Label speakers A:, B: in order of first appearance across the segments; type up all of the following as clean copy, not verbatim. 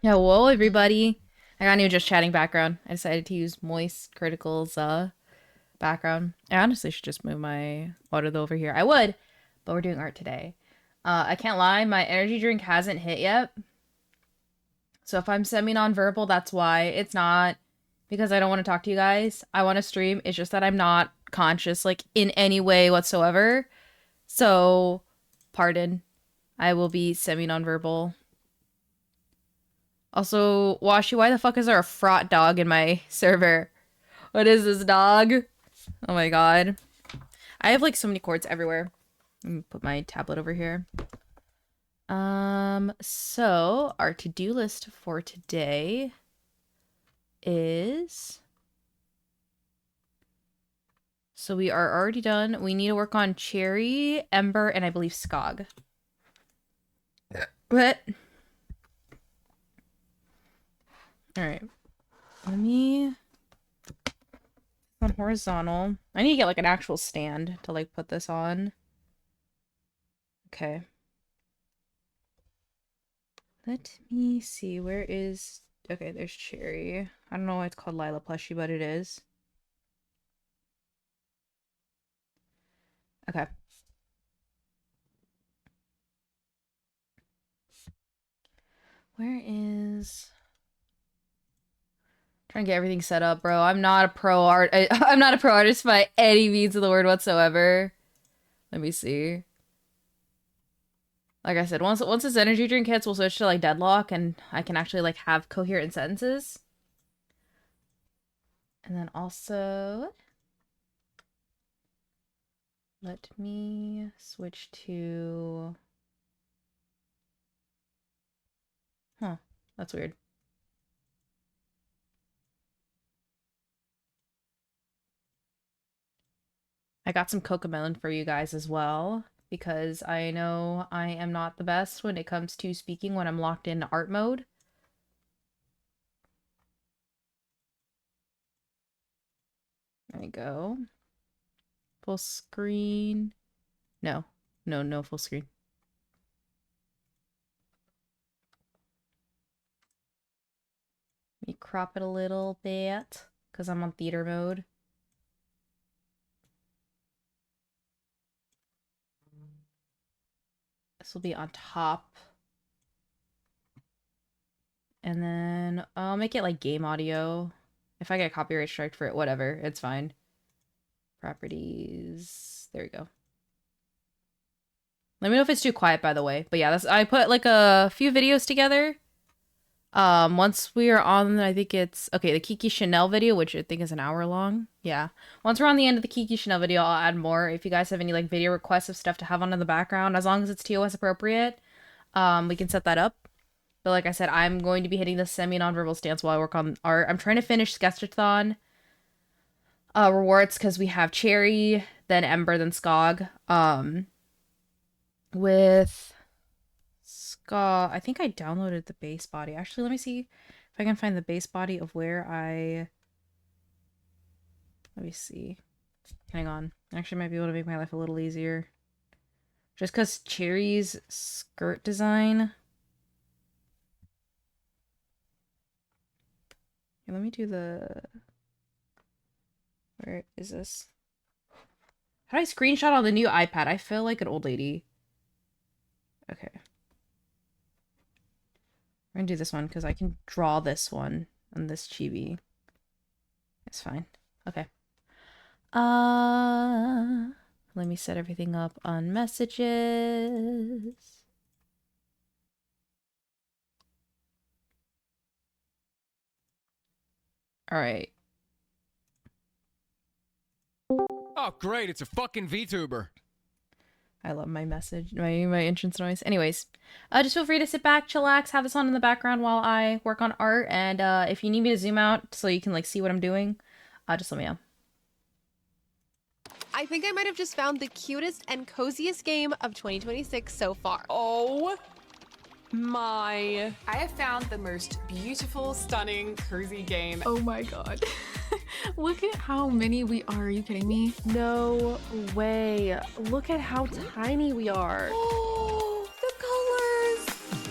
A: Yeah, whoa, everybody. I got new just chatting background. I decided to use Moist Critical's background. I honestly should just move my auto over here. I would, but we're doing art today. I can't lie, my energy drink hasn't hit yet. So if I'm semi-non-verbal, that's why. It's not because I don't want to talk to you guys. I want to stream. It's just that I'm not conscious, like, in any way whatsoever. So, pardon. I will be semi-non-verbal. Also, Washi, why the fuck is there a fraught dog in my server? What is this dog? Oh my god. I have like so many cords everywhere. Let me put my tablet over here. So our to-do list for today is... So we are already done. We need to work on Cherry, Ember, and I believe Skog. What? Alright. Let me... on horizontal. I need to get like an actual stand to like put this on. Okay. Let me see. Where is... Okay, there's Cherry. I don't know why it's called Lila Plushie, but it is. Okay. Where is... Trying to get everything set up, bro. I'm not a pro I'm not a pro artist by any means of the word whatsoever. Let me see. Like I said, once this energy drink hits, we'll switch to like Deadlock, and I can actually like have coherent sentences. And then also, let me switch to... Huh, that's weird. I got some Cocomelon for you guys as well, because I know I am not the best when it comes to speaking when I'm locked in art mode. There we go. Full screen. No. No full screen. Let me crop it a little bit, because I'm on theater mode. This will be on top. And then I'll make it like game audio. If I get copyright strike for it, whatever. It's fine. Properties. There we go. Let me know if it's too quiet, by the way. But yeah, I put like a few videos together. Once we are on, I think it's... Okay, the Kiki Chanel video, which I think is an hour long. Yeah. Once we're on the end of the Kiki Chanel video, I'll add more. If you guys have any like video requests of stuff to have on in the background, as long as it's TOS appropriate, we can set that up. But like I said, I'm going to be hitting the semi-non-verbal stance while I work on art. I'm trying to finish Sketchathon rewards because we have Cherry, then Ember, then Skog. With Skog, I think I downloaded the base body. Actually, let me see if I can find the base body of where I... Let me see. Hang on. Actually, might be able to make my life a little easier. Just because Cherry's skirt design... Let me do the... Where is this? How do I screenshot on the new iPad? I feel like an old lady. Okay. We're gonna do this one because I can draw this one on this chibi. It's fine. Okay. Let me set everything up on messages. All right.
B: Oh, great. It's a fucking VTuber.
A: I love my message, my entrance noise. Anyways, just feel free to sit back, chillax, have this on in the background while I work on art. And if you need me to zoom out so you can like see what I'm doing, just let me know.
C: I think I might have just found the cutest and coziest game of 2026 so far.
D: Oh my. I have found the most beautiful, stunning, cozy game.
E: Oh my god. Look at how many we are. Are you kidding me?
F: No way. Look at how tiny we are.
C: Oh, the colors.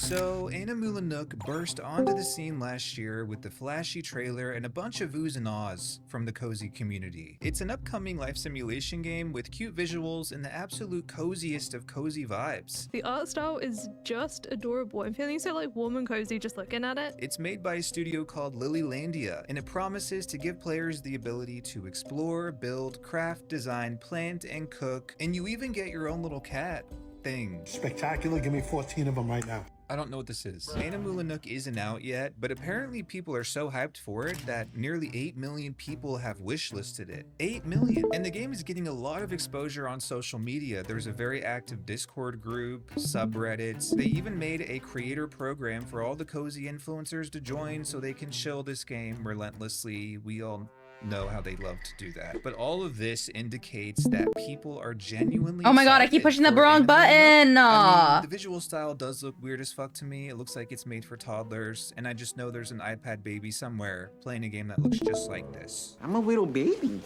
G: So, Animula Nook burst onto the scene last year with the flashy trailer and a bunch of oohs and ahs from the cozy community. It's an upcoming life simulation game with cute visuals and the absolute coziest of cozy vibes.
F: The art style is just adorable. I'm feeling so like warm and cozy just looking at it.
G: It's made by a studio called Lilylandia, and it promises to give players the ability to explore, build, craft, design, plant, and cook, and you even get your own little cat thing.
H: Spectacular, give me 14 of them right now.
G: I don't know what this is. Animula Nook isn't out yet, but apparently people are so hyped for it that nearly 8 million people have wishlisted it. 8 million! And the game is getting a lot of exposure on social media. There's a very active Discord group, subreddits. They even made a creator program for all the cozy influencers to join so they can chill this game relentlessly. We all know how they love to do that. But all of this indicates that people are genuinely
A: Oh my god, I keep pushing the wrong button!
G: I mean, the visual style does look weird as fuck to me. It looks like it's made for toddlers, and I just know there's an iPad baby somewhere playing a game that looks just like this.
I: I'm a little baby.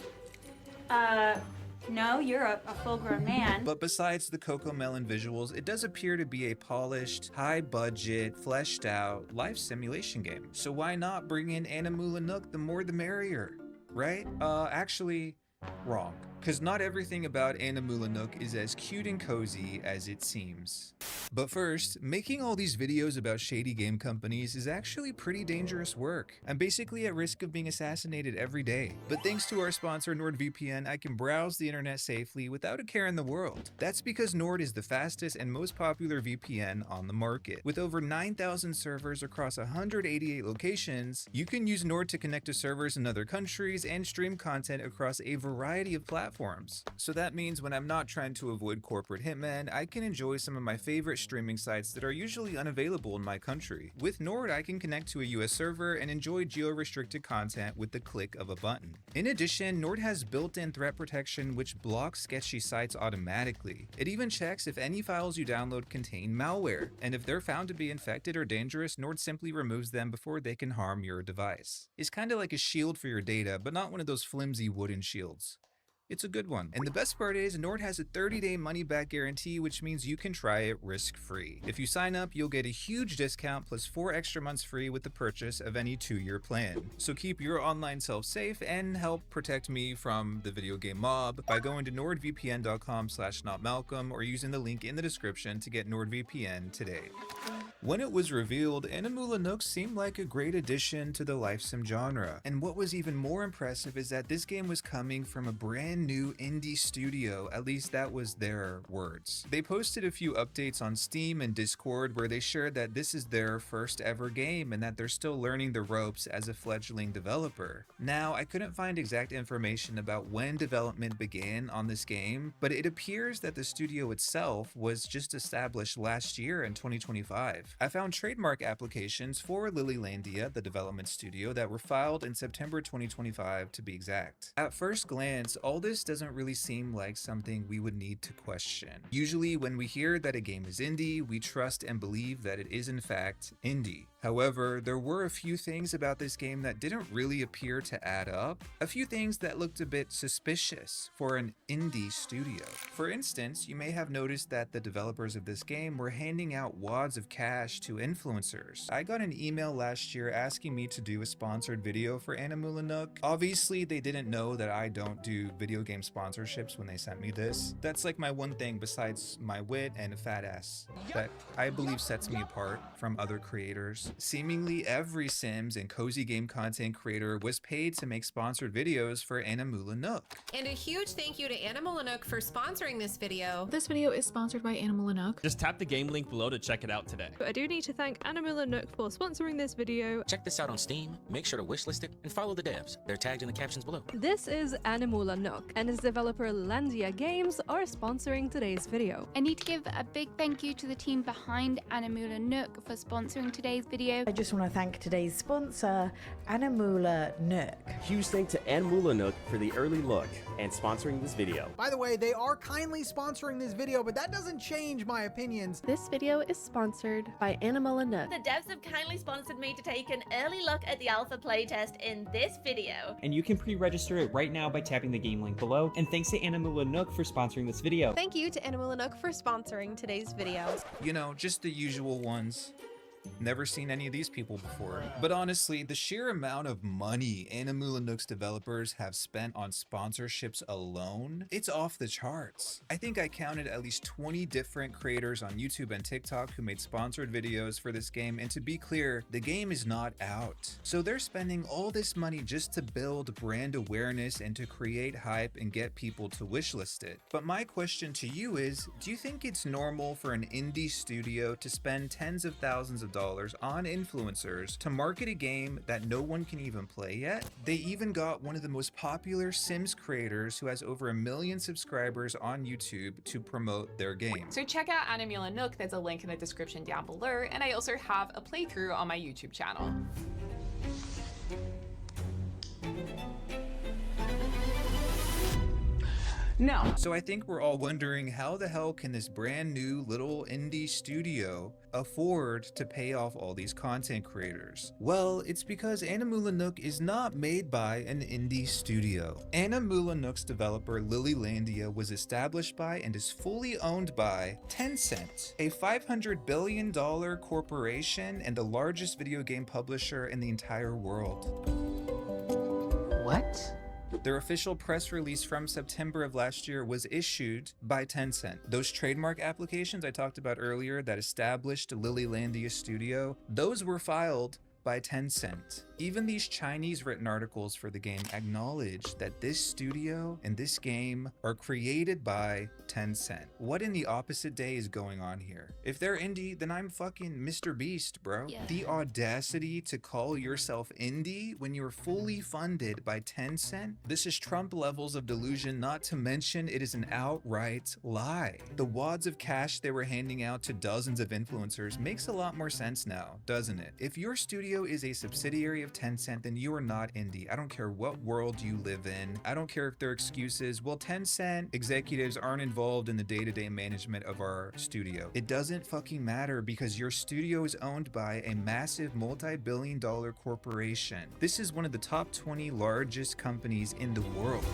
J: No, you're a full-grown man.
G: But besides the Coco Melon visuals, it does appear to be a polished, high-budget, fleshed-out life simulation game. So why not bring in Animula Nook? The more the merrier, right? Actually, wrong. Because not everything about Animula Nook is as cute and cozy as it seems. But first, making all these videos about shady game companies is actually pretty dangerous work. I'm basically at risk of being assassinated every day. But thanks to our sponsor NordVPN, I can browse the internet safely without a care in the world. That's because Nord is the fastest and most popular VPN on the market. With over 9,000 servers across 188 locations, you can use Nord to connect to servers in other countries and stream content across a variety of platforms. So that means when I'm not trying to avoid corporate hitmen, I can enjoy some of my favorite streaming sites that are usually unavailable in my country. With Nord, I can connect to a US server and enjoy geo-restricted content with the click of a button. In addition, Nord has built-in threat protection which blocks sketchy sites automatically. It even checks if any files you download contain malware, and if they're found to be infected or dangerous, Nord simply removes them before they can harm your device. It's kind of like a shield for your data, but not one of those flimsy wooden shields. It's a good one. And the best part is Nord has a 30-day money-back guarantee, which means you can try it risk-free. If you sign up, you'll get a huge discount plus 4 extra months free with the purchase of any 2-year plan. So keep your online self safe and help protect me from the video game mob by going to nordvpn.com/notmalcolm or using the link in the description to get NordVPN today. When it was revealed, Animula Nook seemed like a great addition to the life sim genre. And what was even more impressive is that this game was coming from a brand new indie studio, at least that was their words. They posted a few updates on Steam and Discord where they shared that this is their first ever game and that they're still learning the ropes as a fledgling developer. Now, I couldn't find exact information about when development began on this game, but it appears that the studio itself was just established last year in 2025. I found trademark applications for Lilylandia, the development studio, that were filed in September 2025 to be exact. At first glance, all this doesn't really seem like something we would need to question. Usually when we hear that a game is indie, we trust and believe that it is in fact indie. However, there were a few things about this game that didn't really appear to add up. A few things that looked a bit suspicious for an indie studio. For instance, you may have noticed that the developers of this game were handing out wads of cash to influencers. I got an email last year asking me to do a sponsored video for Animula Nook. Obviously, they didn't know that I don't do video game sponsorships when they sent me this. That's like my one thing besides my wit and a fat ass that I believe sets me apart from other creators. Seemingly every Sims and cozy game content creator was paid to make sponsored videos for Animula Nook.
C: And a huge thank you to Animula Nook for sponsoring this video.
E: This video is sponsored by Animula Nook.
B: Just tap the game link below to check it out today.
F: But I do need to thank Animula Nook for sponsoring this video.
I: Check this out on Steam, make sure to wishlist it, and follow the devs. They're tagged in the captions below.
F: This is Animula Nook, and its developer Landia Games are sponsoring today's video.
J: I need to give a big thank you to the team behind Animula Nook for sponsoring today's video.
K: I just want to thank today's sponsor, Animula Nook.
L: Huge thank to Animula Nook for the early look and sponsoring this video.
M: By the way, they are kindly sponsoring this video, but that doesn't change my opinions.
F: This video is sponsored by Animula Nook.
N: The devs have kindly sponsored me to take an early look at the alpha playtest in this video.
O: And you can pre-register it right now by tapping the game link below. And thanks to Animula Nook for sponsoring this video.
C: Thank you to Animula Nook for sponsoring today's video.
G: You know, just the usual ones. Never seen any of these people before. But honestly, the sheer amount of money Animula Nook's developers have spent on sponsorships alone, it's off the charts. I think I counted at least 20 different creators on YouTube and TikTok who made sponsored videos for this game, and to be clear, the game is not out. So they're spending all this money just to build brand awareness and to create hype and get people to wishlist it. But my question to you is, do you think it's normal for an indie studio to spend tens of thousands of dollars on influencers to market a game that no one can even play yet? They even got one of the most popular Sims creators who has over 1 million subscribers on YouTube to promote their game.
D: So check out Animula Nook, there's a link in the description down below, and I also have a playthrough on my YouTube channel. No.
G: So I think we're all wondering, how the hell can this brand new little indie studio afford to pay off all these content creators? Well, it's because Animula Nook is not made by an indie studio. Animula Nook's developer Lilylandia was established by and is fully owned by Tencent, a $500 billion corporation and the largest video game publisher in the entire world.
P: What?
G: Their official press release from September of last year was issued by Tencent. Those trademark applications I talked about earlier that established Lilylandia Studio, those were filed by Tencent. Even these Chinese written articles for the game acknowledge that this studio and this game are created by Tencent. What in the opposite day is going on here? If they're indie, then I'm fucking Mr. Beast, bro.
J: Yeah.
G: The audacity to call yourself indie when you're fully funded by Tencent? This is Trump levels of delusion, not to mention it is an outright lie. The wads of cash they were handing out to dozens of influencers makes a lot more sense now, doesn't it? If your studio is a subsidiary of Tencent, then you are not indie. I don't care what world you live in. I don't care if their excuses, well, Tencent executives aren't involved in the day-to-day management of our studio. It doesn't fucking matter because your studio is owned by a massive multi-billion-dollar corporation. This is one of the top 20 largest companies in the world.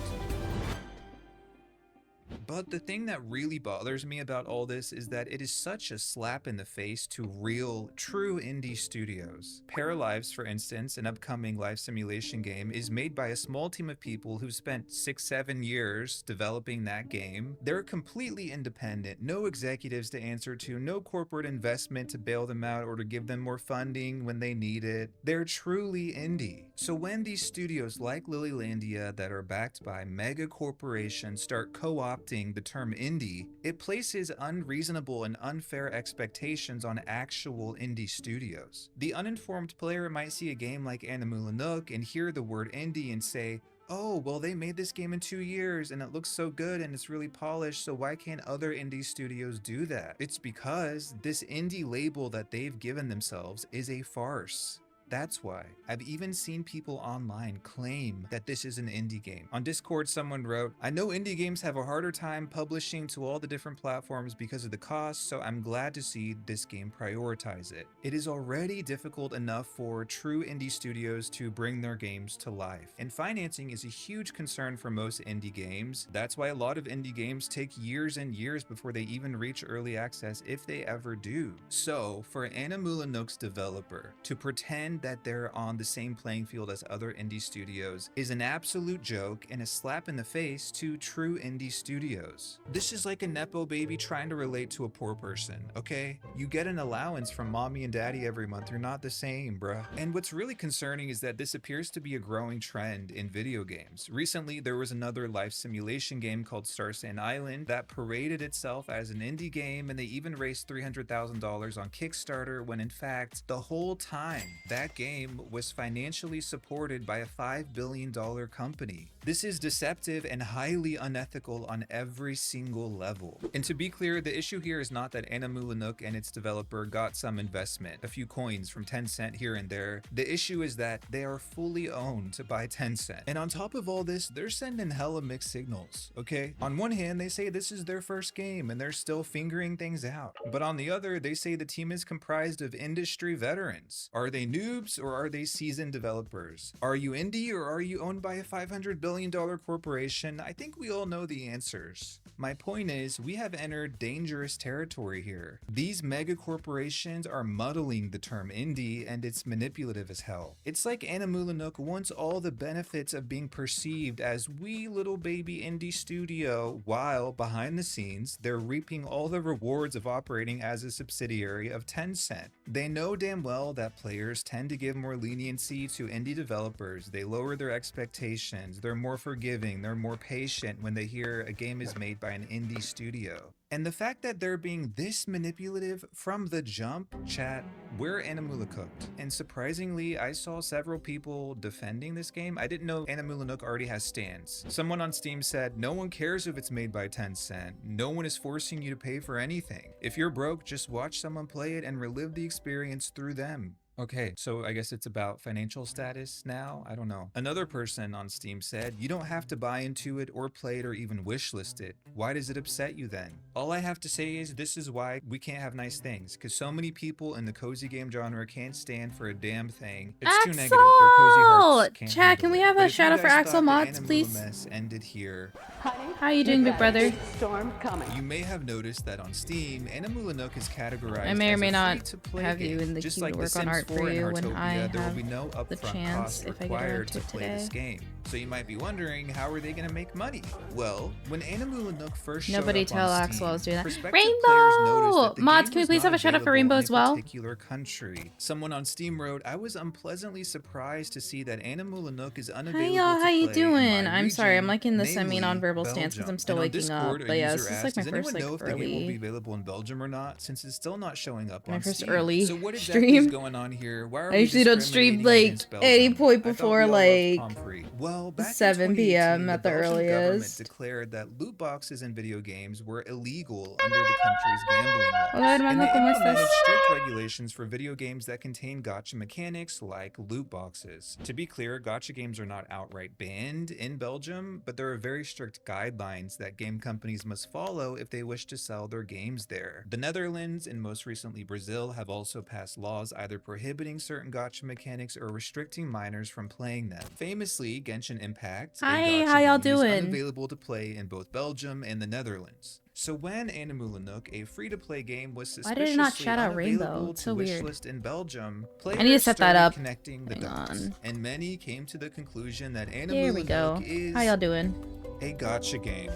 G: But the thing that really bothers me about all this is that it is such a slap in the face to real, true indie studios. Paralives, for instance, an upcoming life simulation game, is made by a small team of people who spent 6-7 years developing that game. They're completely independent, no executives to answer to, no corporate investment to bail them out or to give them more funding when they need it. They're truly indie. So when these studios like Lilylandia that are backed by mega corporations start co-opting the term indie, it places unreasonable and unfair expectations on actual indie studios. The uninformed player might see a game like Animula Nook and hear the word indie and say, oh, well, they made this game in 2 years and it looks so good and it's really polished, so why can't other indie studios do that? It's because this indie label that they've given themselves is a farce. That's why. I've even seen people online claim that this is an indie game. On Discord, someone wrote, I know indie games have a harder time publishing to all the different platforms because of the cost, so I'm glad to see this game prioritize it. It is already difficult enough for true indie studios to bring their games to life, and financing is a huge concern for most indie games. That's why a lot of indie games take years and years before they even reach early access, if they ever do. So, for Animula Nook's developer to pretend that they're on the same playing field as other indie studios is an absolute joke and a slap in the face to true indie studios. This is like a nepo baby trying to relate to a poor person, okay? You get an allowance from mommy and daddy every month, you're not the same, bruh. And what's really concerning is that this appears to be a growing trend in video games. Recently, there was another life simulation game called Star Sand Island that paraded itself as an indie game, and they even raised $300,000 on Kickstarter when in fact, the whole time, that game was financially supported by a $5 billion company. This is deceptive and highly unethical on every single level. And to be clear, the issue here is not that Animula Nook and its developer got some investment, a few coins from Tencent here and there. The issue is that they are fully owned by Tencent. And on top of all this, they're sending hella mixed signals, okay? On one hand, they say this is their first game and they're still figuring things out. But on the other, they say the team is comprised of industry veterans. Are they noobs or are they seasoned developers? Are you indie or are you owned by a $500 billion multi-billion-dollar corporation, I think we all know the answers. My point is, we have entered dangerous territory here. These mega corporations are muddling the term indie, and it's manipulative as hell. It's like Animula Nook wants all the benefits of being perceived as wee little baby indie studio, while behind the scenes, they're reaping all the rewards of operating as a subsidiary of Tencent. They know damn well that players tend to give more leniency to indie developers. They lower their expectations, they're more forgiving, they're more patient when they hear a game is made by an indie studio. And the fact that they're being this manipulative from the jump, chat, we're Animula cooked. And surprisingly, I saw several people defending this game. I didn't know Animula Nook already has stands. Someone on Steam said, no one cares if it's made by Tencent. No one is forcing you to pay for anything. If you're broke, just watch someone play it and relive the experience through them. Okay, so I guess it's about financial status now? I don't know. Another person on Steam said, you don't have to buy into it or play it or even wishlist it. Why does it upset you then? All I have to say is this is why we can't have nice things, because so many people in the cozy game genre can't stand for a damn thing. It's too negative. Their cozy hearts can't
A: Chat, can we have a shout out for Axel Mods, please?
G: Mess ended here.
A: How are you doing, big brother?
G: Storm coming. You may have noticed that on Steam, Animula Nook is categorized
A: I may or
G: as
A: may
G: a
A: not
G: free-to-play
A: have
G: game.
A: you in the
G: Just
A: queue
G: like
A: to
G: The
A: work on
G: Sims
A: art
G: 4
A: for
G: and
A: you when
G: Heartopia,
A: I
G: there will
A: have
G: be no
A: the
G: upfront
A: chance
G: costs
A: if I get around
G: required
A: to
G: to
A: it
G: play
A: today.
G: this game. So you might be wondering, how are they going to make money? Well, when Animula Nook first
A: Nobody
G: showed up
A: tell
G: on
A: Axel I was
G: Steam,
A: doing that.
G: prospective
A: Rainbow!
G: players noticed that the
A: Mods,
G: game
A: can we
G: was
A: please
G: not
A: have a shout out for
G: available
A: Rainbow
G: in
A: as
G: a
A: well?
G: particular country. Someone on Steam wrote, I was unpleasantly surprised to see that Animula Nook is
A: Hi
G: unavailable
A: y'all,
G: to
A: how you
G: play in
A: doing?
G: my
A: I'm sorry, I'm
G: region,
A: like in the
G: namely
A: semi-nonverbal stance because
G: Belgium.
A: I'm still
G: And on
A: waking
G: Discord,
A: up.
G: a
A: But yeah,
G: user
A: this is
G: asked,
A: like my
G: does
A: first
G: anyone
A: like
G: know if the game will be
A: early,
G: available in Belgium or not, since it's still not showing up
A: my
G: on
A: first
G: Steam?
A: early
G: So what exactly is
A: stream.
G: going on here? Why are
A: I
G: we
A: usually don't stream
G: discriminating
A: like
G: against
A: any
G: Belgium?
A: point
G: I thought
A: before
G: we all loved
A: like
G: Pomfrey. Well, back in
A: 7
G: 2018,
A: p.m.
G: the
A: at the
G: Belgian government
A: earliest.
G: declared that loot boxes in video games were illegal under the country's gambling laws.
A: Hola,
G: And
A: hermano,
G: they
A: ¿cómo estás?
G: implemented strict regulations for video games that contain gacha mechanics like loot boxes. To be clear, gacha games are not outright banned in Belgium, but there are very strict guidelines that game companies must follow if they wish to sell their games there. The Netherlands and most recently Brazil have also passed laws either prohibiting certain gacha mechanics or restricting minors from playing them. Famously, Genshin Impact,
A: Hi,
G: a gacha
A: how y'all
G: game, is
A: doing?
G: unavailable to play in both Belgium and the Netherlands. So when Animula Nook, a free-to-play game, was
A: Why did it not
G: suspiciously
A: shout out Rainbow?
G: unavailable
A: It's
G: to
A: so weird.
G: wishlist in Belgium,
A: I need to
G: players
A: set that
G: started
A: up.
G: connecting the
A: Hang
G: dots,
A: on.
G: and many came to the conclusion that
A: There we
G: Animula
A: go.
G: Nook is
A: How y'all doing?
G: a gacha game.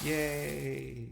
G: Yay!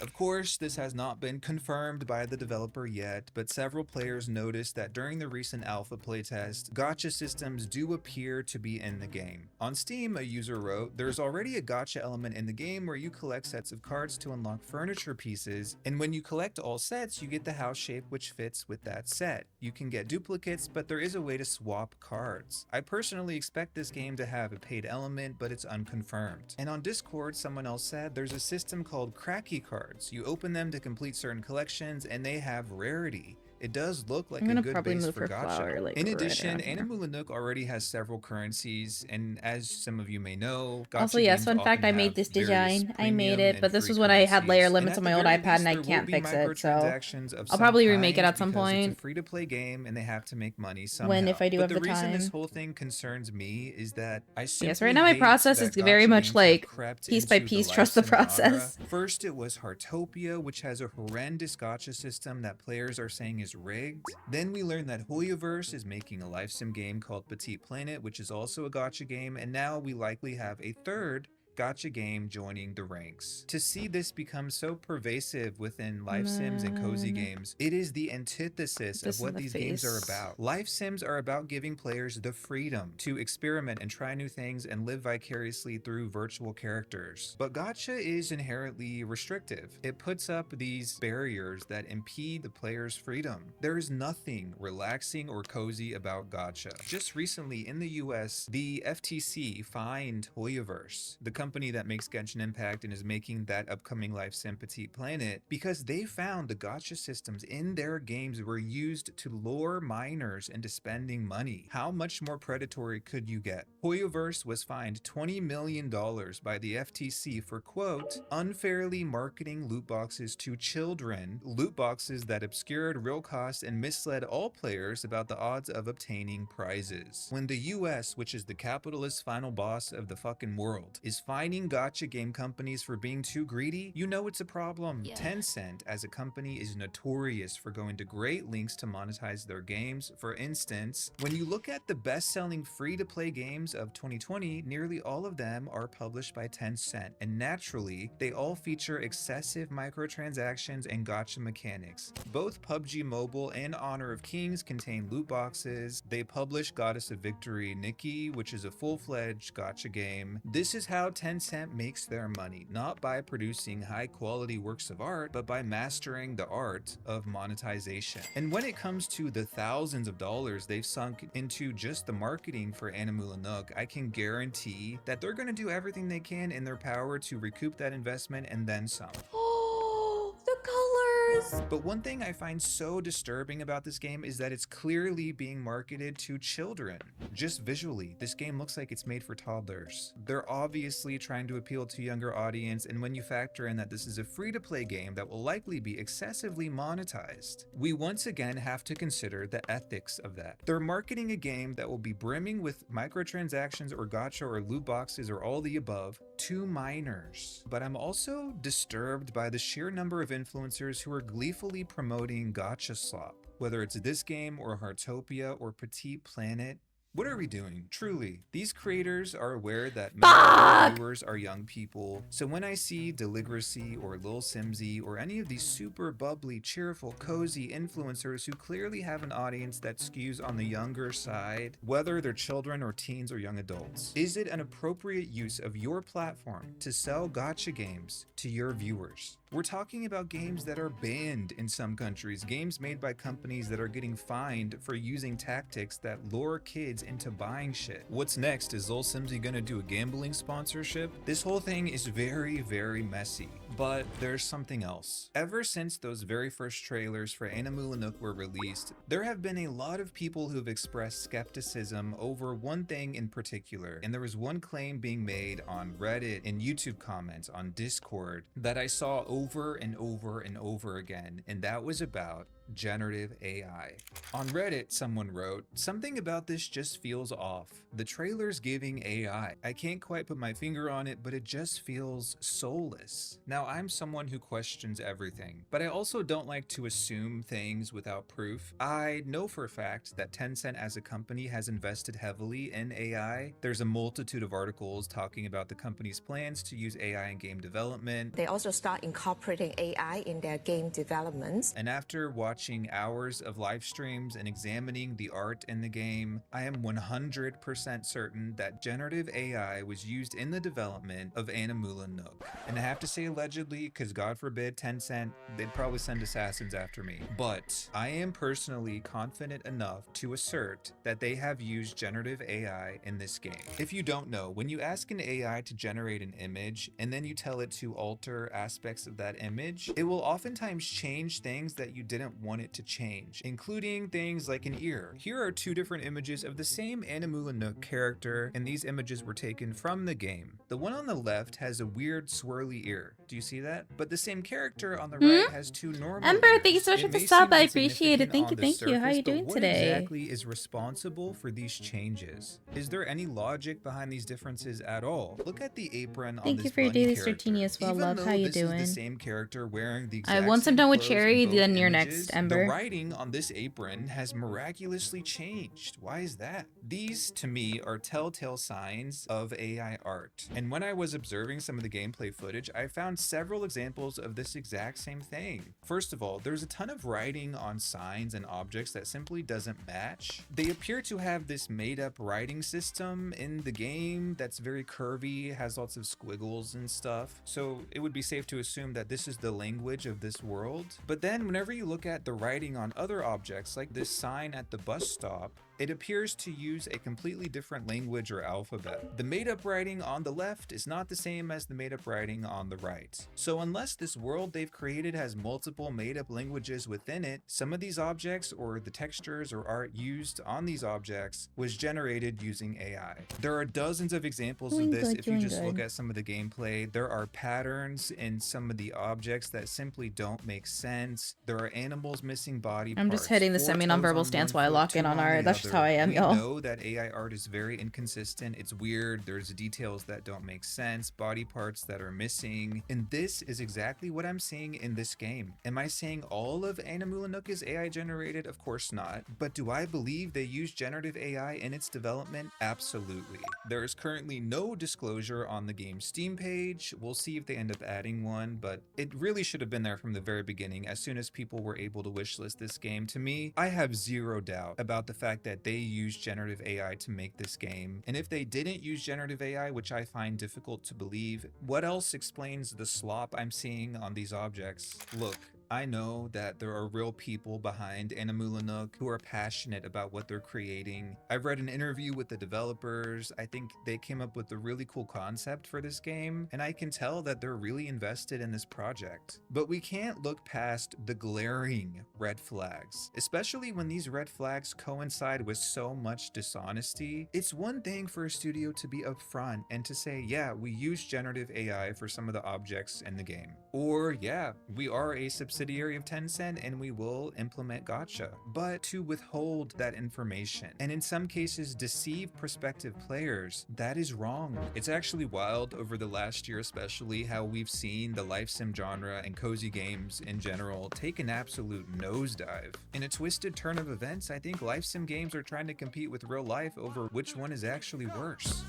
G: Of course, this has not been confirmed by the developer yet, but several players noticed that during the recent alpha playtest, gacha systems do appear to be in the game. On Steam, a user wrote, there's already a gacha element in the game where you collect sets of cards to unlock furniture pieces, and when you collect all sets, you get the house shape which fits with that set. You can get duplicates, but there is a way to swap cards. I personally expect this game to have a paid element, but it's unconfirmed. And on Discord, someone else said there's a system called Cracky Cards. You open them to complete certain collections and they have rarity. It does look like
A: I'm
G: a
A: gonna
G: good
A: probably
G: base
A: move
G: for
A: her
G: gacha.
A: flower, like,
G: In
A: right
G: addition,
A: around here.
G: Animula Nook already has several currencies, and as some of you may know, gacha
A: Also, yes,
G: games
A: fun fact,
G: often
A: I made
G: have
A: this
G: various
A: design. I made
G: premium
A: it,
G: and
A: but this
G: free
A: was when I had layer
G: currencies.
A: limits on
G: And
A: my
G: at
A: old
G: the very
A: iPad and
G: least,
A: I
G: there will
A: can't
G: be
A: fix it, so
G: microtransactions of
A: I'll
G: some
A: probably remake it
G: kind
A: at some
G: because it's
A: point.
G: a free-to-play game and they have to make money somehow.
A: when if I do
G: But
A: have the
G: the reason this
A: time.
G: whole thing concerns me is that I simply
A: Yes, right now my
G: hate
A: process
G: that
A: is very
G: gacha
A: much
G: games have
A: like
G: crept
A: piece by
G: into the
A: piece, trust the
G: live sim genre.
A: process.
G: First, it was Heartopia, which has a horrendous gacha system that players are saying is rigged. Then we learned that Hoyoverse is making a life sim game called Petite Planet, which is also a gacha game, and now we likely have a third gacha game joining the ranks. To see this become so pervasive within life sims and cozy games, it is the antithesis
A: This
G: of
A: in
G: what
A: the
G: these games are
A: face.
G: about. Life sims are about giving players the freedom to experiment and try new things and live vicariously through virtual characters. But gacha is inherently restrictive. It puts up these barriers that impede the player's freedom. There is nothing relaxing or cozy about gacha. Just recently in the US, the FTC fined Hoyoverse, the company company that makes Genshin Impact and is making that upcoming Life Sim Petite Planet, because they found the gacha systems in their games were used to lure minors into spending money. How much more predatory could you get? Hoyoverse was fined $20 million by the FTC for, quote, unfairly marketing loot boxes to children, loot boxes that obscured real costs and misled all players about the odds of obtaining prizes. When the US, which is the capitalist final boss of the fucking world, is fining gacha game companies for being too greedy, you know it's a problem.
J: Yeah.
G: Tencent as a company is notorious for going to great lengths to monetize their games. For instance, when you look at the best-selling free-to-play games of 2020, nearly all of them are published by Tencent, and naturally, they all feature excessive microtransactions and gacha mechanics. Both PUBG Mobile and Honor of Kings contain loot boxes. They publish Goddess of Victory Nikki, which is a full-fledged gacha game. This is how Tencent makes their money, not by producing high-quality works of art, but by mastering the art of monetization. And when it comes to the thousands of dollars they've sunk into just the marketing for Animula Nook, I can guarantee that they're going to do everything they can in their power to recoup that investment and then some.
N: Oh, the colors!
G: But one thing I find so disturbing about this game is that it's clearly being marketed to children. Just visually, this game looks like it's made for toddlers. They're obviously trying to appeal to a younger audience, and when you factor in that this is a free-to-play game that will likely be excessively monetized, we once again have to consider the ethics of that. They're marketing a game that will be brimming with microtransactions or gacha or loot boxes or all the above to minors. But I'm also disturbed by the sheer number of influencers who are gleefully promoting gacha slop, whether it's this game or Heartopia or Petite Planet. What are we doing? Truly, these creators are aware that many of their viewers are young people, so when I see Deligracy or Lil Simsy or any of these super bubbly, cheerful, cozy influencers who clearly have an audience that skews on the younger side, whether they're children or teens or young adults, is it an appropriate use of your platform to sell gacha games to your viewers? We're talking about games that are banned in some countries, games made by companies that are getting fined for using tactics that lure kids into buying shit. What's next? Is Lil Simsy gonna do a gambling sponsorship? This whole thing is very, very messy. But there's something else. Ever since those very first trailers for Animula Nook were released, there have been a lot of people who've expressed skepticism over one thing in particular, and there was one claim being made on Reddit and YouTube comments on Discord that I saw over and over and over again, and that was about generative AI. On Reddit, someone wrote, something about this just feels off. The trailer's giving AI. I can't quite put my finger on it, but it just feels soulless. Now, I'm someone who questions everything, but I also don't like to assume things without proof. I know for a fact that Tencent as a company has invested heavily in AI. There's a multitude of articles talking about the company's plans to use AI in game development.
P: They also start incorporating AI in their game developments.
G: And after watching hours of live streams and examining the art in the game, I am 100% certain that generative AI was used in the development of Animula Nook. And I have to say allegedly, because God forbid Tencent, they'd probably send assassins after me. But I am personally confident enough to assert that they have used generative AI in this game. If you don't know, when you ask an AI to generate an image and then you tell it to alter aspects of that image, it will oftentimes change things that you didn't want it to change, including things like an ear. Here are two different images of the same Animula Nook character, and these images were taken from the game. The one on the left has a weird swirly ear. Do you see that? But the same character on the right has two normal
A: Ember,
G: ears.
A: thank you so much for
G: It
A: the
G: may
A: sub.
G: seem
A: I appreciate it.
G: insignificant
A: Thank you,
G: on the
A: thank you. How are you
G: surface, but
A: doing
G: what
A: today?
G: exactly is responsible for these changes? Is there any logic behind these differences at all? Look at the apron on
A: Thank
G: this
A: you for your
G: bunny
A: daily
G: character.
A: Startini as well,
G: Even
A: love.
G: though
A: How you
G: this is
A: doing?
G: the same character wearing the exact
A: Once I'm
G: same
A: done with
G: clothes in
A: Cherry,
G: both
A: then you're
G: images,
A: next, Ember.
G: the writing on this apron has miraculously changed. Why is that? These, to me, are telltale signs of AI art. And when I was observing some of the gameplay footage, I found several examples of this exact same thing. First of all, there's a ton of writing on signs and objects that simply doesn't match. They appear to have this made-up writing system in the game that's very curvy, has lots of squiggles and stuff. So it would be safe to assume that this is the language of this world. But then whenever you look at the writing on other objects, like this sign at the bus stop, It appears to use a completely different language or alphabet. The made-up writing on the left is not the same as the made-up writing on the right. So unless this world they've created has multiple made-up languages within it, some of these objects or the textures or art used on these objects was generated using AI. There are dozens of examples of this if you just look at some of the gameplay. There are patterns in some of the objects that simply don't make sense. There are animals missing body parts.
A: I'm just hitting the
G: 4
A: semi-nonverbal
G: toes on
A: stance
G: one
A: while I
G: foot,
A: lock in
G: 2
A: on
G: the
A: art. That's just how I am,
G: we
A: y'all.
G: know that AI art is very inconsistent. It's weird. There's details that don't make sense, body parts that are missing. And this is exactly what I'm seeing in this game. Am I saying all of Animula Nook is AI generated? Of course not. But do I believe they use generative AI in its development? Absolutely. There is currently no disclosure on the game's Steam page. We'll see if they end up adding one, but it really should have been there from the very beginning as soon as people were able to wishlist this game. To me, I have zero doubt about the fact that they used generative AI to make this game. And if they didn't use generative AI, which I find difficult to believe, what else explains the slop I'm seeing on these objects? Look, I know that there are real people behind Animula Nook who are passionate about what they're creating. I've read an interview with the developers. I think they came up with a really cool concept for this game, and I can tell that they're really invested in this project. But we can't look past the glaring red flags, especially when these red flags coincide with so much dishonesty. It's one thing for a studio to be upfront and to say, yeah, we use generative AI for some of the objects in the game. Or, yeah, we are a subsidiary of Tencent and we will implement gacha. But to withhold that information, and in some cases deceive prospective players, that is wrong. It's actually wild over the last year especially how we've seen the life sim genre and cozy games in general take an absolute nosedive. In a twisted turn of events, I think life sim games are trying to compete with real life over which one is actually worse.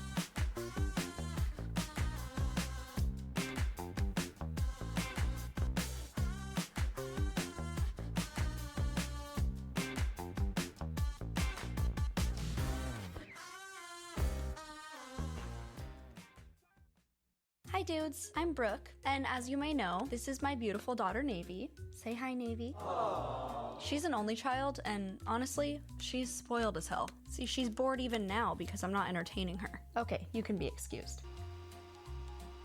Q: Hi dudes, I'm Brooke, and as you may know, this is my beautiful daughter Navy. Say hi, Navy. Aww. She's an only child, and honestly, she's spoiled as hell. See, she's bored even now because I'm not entertaining her. Okay, you can be excused.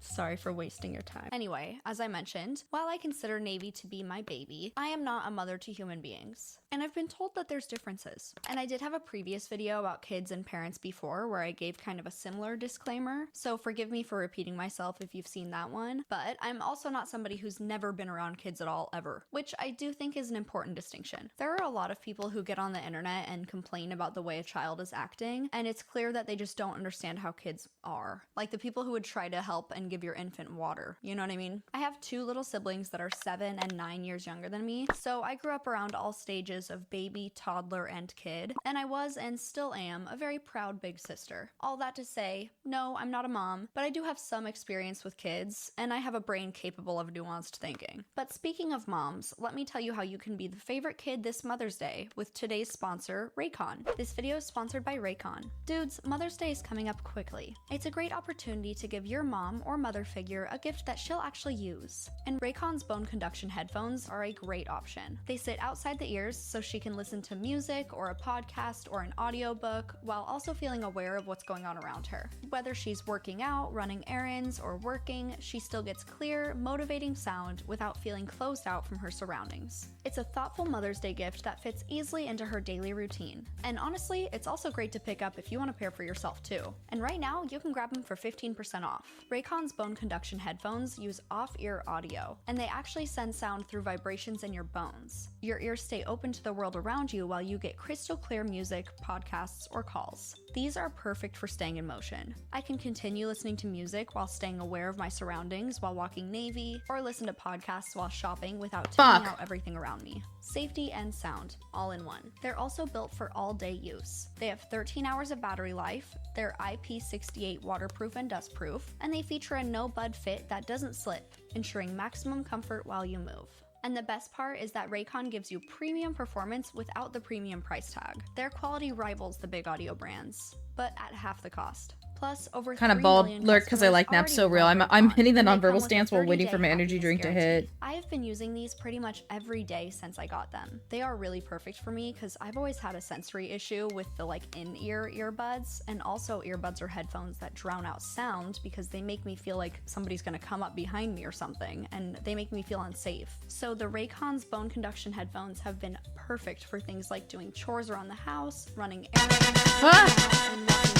Q: Sorry for wasting your time. Anyway, as I mentioned, while I consider Navy to be my baby, I am not a mother to human beings. And I've been told that there's differences. And I did have a previous video about kids and parents before where I gave kind of a similar disclaimer, so forgive me for repeating myself if you've seen that one, but I'm also not somebody who's never been around kids at all ever, which I do think is an important distinction. There are a lot of people who get on the internet and complain about the way a child is acting, and it's clear that they just don't understand how kids are. Like the people who would try to help and give your infant water, you know what I mean? I have 2 little siblings that are 7 and 9 years younger than me, so I grew up around all stages of baby, toddler, and kid, and I was and still am a very proud big sister. All that to say, no, I'm not a mom, but I do have some experience with kids, and I have a brain capable of nuanced thinking. But speaking of moms, let me tell you how you can be the favorite kid this Mother's Day with today's sponsor, Raycon. This video is sponsored by Raycon. Dudes, Mother's Day is coming up quickly. It's a great opportunity to give your mom or mother figure a gift that she'll actually use. And Raycon's bone conduction headphones are a great option. They sit outside the ears so she can listen to music or a podcast or an audiobook while also feeling aware of what's going on around her. Whether she's working out, running errands, or working, she still gets clear, motivating sound without feeling closed out from her surroundings. It's a thoughtful Mother's Day gift that fits easily into her daily routine. And honestly, it's also great to pick up if you want a pair for yourself too. And right now, you can grab them for 15% off. Raycon's bone conduction headphones use off-ear audio, and they actually send sound through vibrations in your bones. Your ears stay open to the world around you while you get crystal clear music, podcasts, or calls. These are perfect for staying in motion. I can continue listening to music while staying aware of my surroundings while walking Navy, or listen to podcasts while shopping without tuning out everything around me. Safety and sound, all in one. They're also built for all-day use. They have 13 hours of battery life, they're IP68 waterproof and dustproof, and they feature a no-bud fit that doesn't slip, ensuring maximum comfort while you move. And the best part is that Raycon gives you premium performance without the premium price tag. Their quality rivals the big audio brands, but at half the cost. Plus, over
A: Kind of
Q: 3
A: bald
Q: million
A: lurk because I like naps so real. I'm hitting the nonverbal stance while waiting for my energy drink to hit.
Q: I have been using these pretty much every day since I got them. They are really perfect for me because I've always had a sensory issue with the like in-ear earbuds, and also earbuds or headphones that drown out sound because they make me feel like somebody's gonna come up behind me or something, and they make me feel unsafe. So the Raycon's bone conduction headphones have been perfect for things like doing chores around the house, running errands, and walking.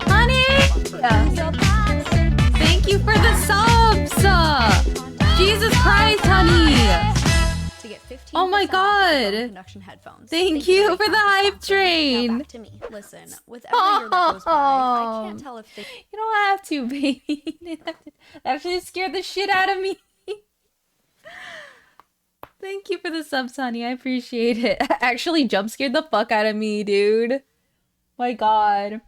A: Honey! Thank you for the subs! Jesus Christ, honey!
Q: To get 15%
A: Oh my god!
Q: conduction headphones.
A: Thank you for the hype train!
Q: Back to me. Listen, with every year that goes by, I can't tell if they...
A: You don't have to, baby. That actually scared the shit out of me. Thank you for the subs, honey. I appreciate it. Actually jump scared the fuck out of me, dude. My god.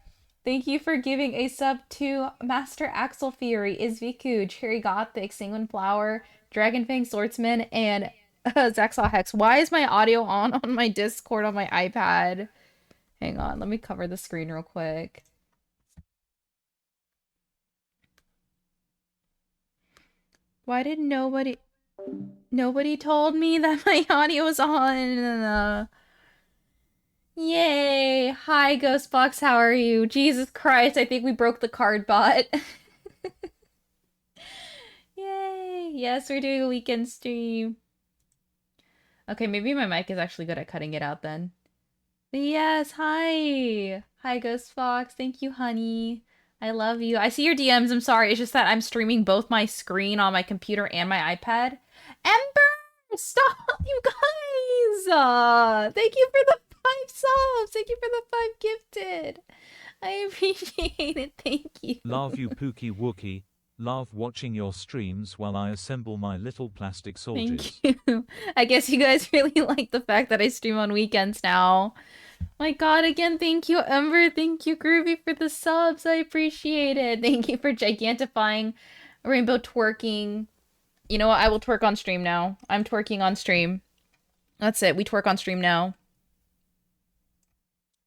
A: Thank you for giving a sub to Master Axel Fury, Izviku, Cherry Gothic, Sanguine Flower, Dragonfang Swordsman, and Zaxaw Hex. Why is my audio on my Discord on my iPad? Hang on, let me cover the screen real quick. Why did nobody told me that my audio was on? Yay! Hi, Ghostbox, how are you? Jesus Christ, I think we broke the card bot. Yay! Yes, we're doing a weekend stream. Okay, maybe my mic is actually good at cutting it out then. But yes, hi! Hi, Ghostbox. Thank you, honey. I love you. I see your DMs, I'm sorry. It's just that I'm streaming both my screen on my computer and my iPad. Ember! Stop, you guys! Thank you for the 5 subs! Thank you for the 5 gifted! I appreciate it, thank you.
R: Love you, Pookie Wookie. Love watching your streams while I assemble my little plastic soldiers.
A: Thank you. I guess you guys really like the fact that I stream on weekends now. My god, again, thank you, Ember. Thank you, Groovy, for the subs. I appreciate it. Thank you for gigantifying Rainbow Twerking. You know what? I will twerk on stream now. I'm twerking on stream. That's it. We twerk on stream now.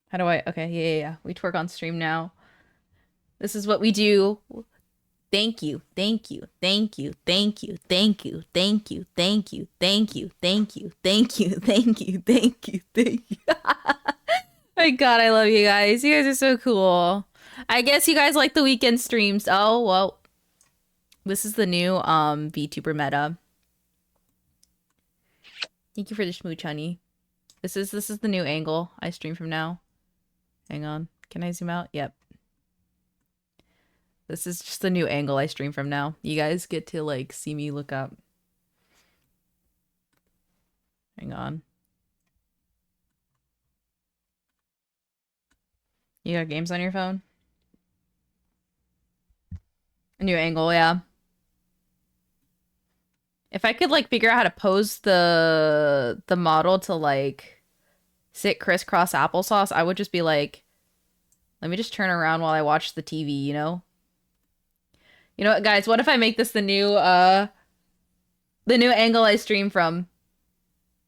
A: How do I... Okay, yeah. We twerk on stream now. This is what we do. Thank you. Thank you. Thank you. Thank you. Thank you. Thank you. Thank you. Thank you. Thank you. Thank you. Thank you. Thank you. Thank you. My god, I love you guys. You guys are so cool. I guess you guys like the weekend streams. Oh, well. This is the new VTuber meta. Thank you for the smooch, honey. This is the new angle I stream from now. Hang on. Can I zoom out? Yep. This is just the new angle I stream from now. You guys get to like see me look up. Hang on. You got games on your phone? A new angle, yeah. If I could like figure out how to pose the model to like sit crisscross applesauce, I would just be like, let me just turn around while I watch the TV, you know? You know what, guys? What if I make this the new angle I stream from?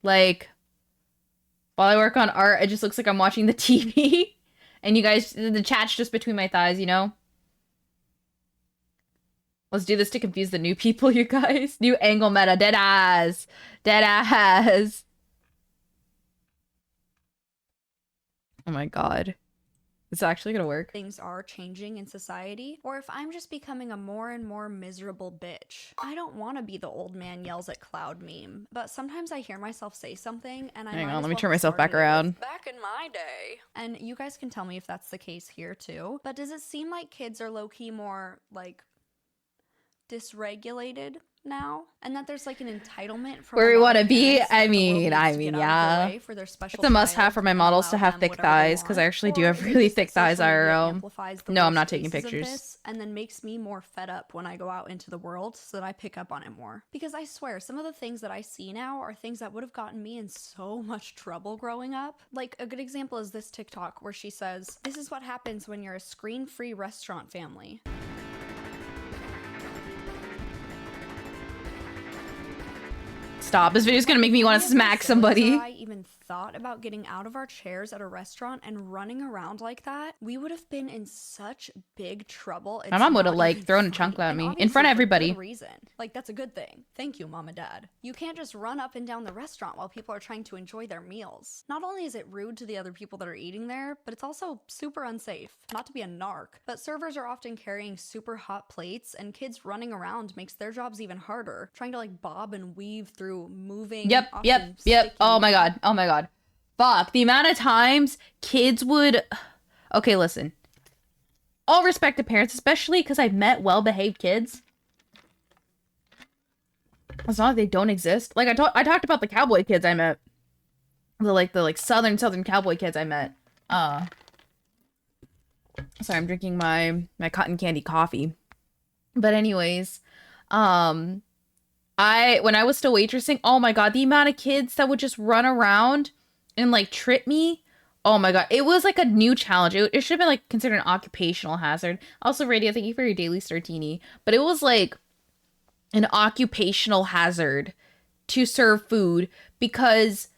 A: Like, while I work on art, it just looks like I'm watching the TV. And you guys, the chat's just between my thighs, you know? Let's do this to confuse the new people, you guys. New angle meta. Deadass. Deadass. Oh my god. It's actually gonna work.
Q: Things are changing in society, or if I'm just becoming a more and more miserable bitch. I don't want to be the old man yells at cloud meme, but sometimes I hear myself say something and I
A: Hang
Q: might
A: on,
Q: as
A: let me
Q: well
A: turn myself
Q: start
A: back
Q: it
A: around.
Q: with, back in my day. And you guys can tell me if that's the case here too, but does it seem like kids are low-key more, like, dysregulated now, and that there's like an entitlement from
A: Where we want to be?
Q: parents
A: I
Q: that the world
A: mean,
Q: needs
A: I
Q: to
A: mean,
Q: get out of their
A: yeah.
Q: way for their special
A: It's a must-have
Q: child
A: for my
Q: and
A: models to
Q: allow
A: have
Q: them
A: thick
Q: whatever they
A: thighs, because I
Q: want?
A: actually do
Q: Or
A: have
Q: is it
A: really
Q: just that
A: thick thighs
Q: social media
A: IRL.
Q: amplifies the
A: No, I'm
Q: worst
A: not taking
Q: cases of
A: pictures.
Q: this and then makes me more fed up when I go out into the world, so that I pick up on it more? Because I swear, some of the things that I see now are things that would have gotten me in so much trouble growing up. Like, a good example is this TikTok where she says, "This is what happens when you're a screen-free restaurant family."
A: Stop. This video's gonna make me want to smack somebody.
Q: If I even thought about getting out of our chairs at a restaurant and running around like that, we would have been in such big trouble.
A: My mom would have like thrown a chunk at me in front of everybody.
Q: Reason. Like, that's a good thing. Thank you, Mom and Dad. You can't just run up and down the restaurant while people are trying to enjoy their meals. Not only is it rude to the other people that are eating there, but it's also super unsafe. Not to be a narc, but servers are often carrying super hot plates, and kids running around makes their jobs even harder, trying to like bob and weave through moving.
A: Yep. Oh my god. Fuck, the amount of times kids would... Okay, listen. All respect to parents, especially because I've met well-behaved kids. It's not like they don't exist. Like, I talked about the cowboy kids I met. The southern cowboy kids I met. Sorry, I'm drinking my cotton candy coffee. But anyways, when I was still waitressing, oh my god, the amount of kids that would just run around and like trip me. Oh my god, it was like a new challenge. It should have been like considered an occupational hazard. Also, Radio, thank you for your daily startini. But it was like an occupational hazard to serve food because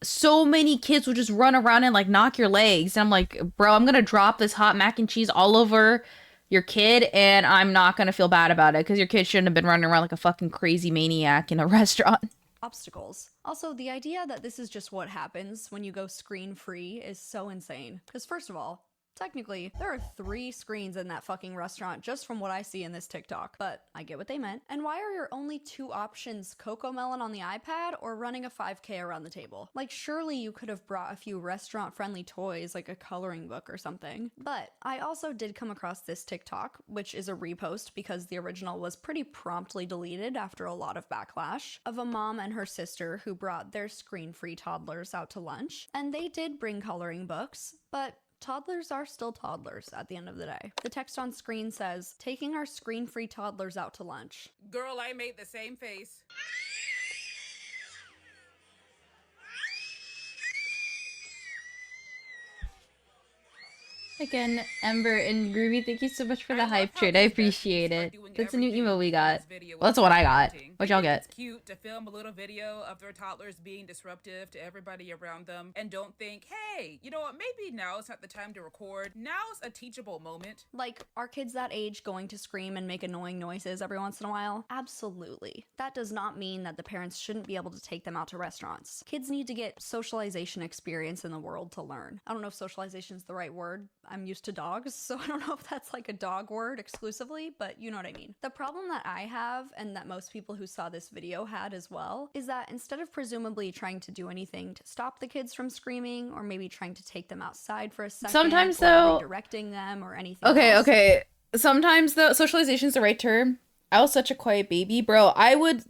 A: so many kids would just run around and like knock your legs. And I'm like, bro, I'm gonna drop this hot mac and cheese all over your kid and I'm not gonna feel bad about it because your kid shouldn't have been running around like a fucking crazy maniac in a restaurant.
Q: Obstacles. Also, the idea that this is just what happens when you go screen-free is so insane. Because first of all, technically, there are 3 screens in that fucking restaurant just from what I see in this TikTok, but I get what they meant. And why are your only 2 options Coco Melon on the iPad or running a 5K around the table? Like, surely you could have brought a few restaurant-friendly toys like a coloring book or something. But I also did come across this TikTok, which is a repost because the original was pretty promptly deleted after a lot of backlash, of a mom and her sister who brought their screen-free toddlers out to lunch. And they did bring coloring books, but toddlers are still toddlers at the end of the day. The text on screen says, taking our screen-free toddlers out to lunch.
S: Girl, I made the same face.
A: Again, Ember and Groovy, thank you so much for the hype trade. I appreciate it. That's a new emo we got. Well, that's what I got. What'd y'all get?
S: It's cute to film a little video of their toddlers being disruptive to everybody around them and don't think, hey, you know what, maybe now's not the time to record. Now's a teachable moment.
Q: Like, are kids that age going to scream and make annoying noises every once in a while? Absolutely. That does not mean that the parents shouldn't be able to take them out to restaurants. Kids need to get socialization experience in the world to learn. I don't know if socialization is the right word. I'm used to dogs, so I don't know if that's like a dog word exclusively, but you know what I mean. The problem that I have, and that most people who saw this video had as well, is that instead of presumably trying to do anything to stop the kids from screaming, or maybe trying to take them outside for a second,
A: sometimes
Q: or
A: though,
Q: redirecting them or anything
A: okay. Sometimes though, socialization is the right term. I was such a quiet baby, bro. I was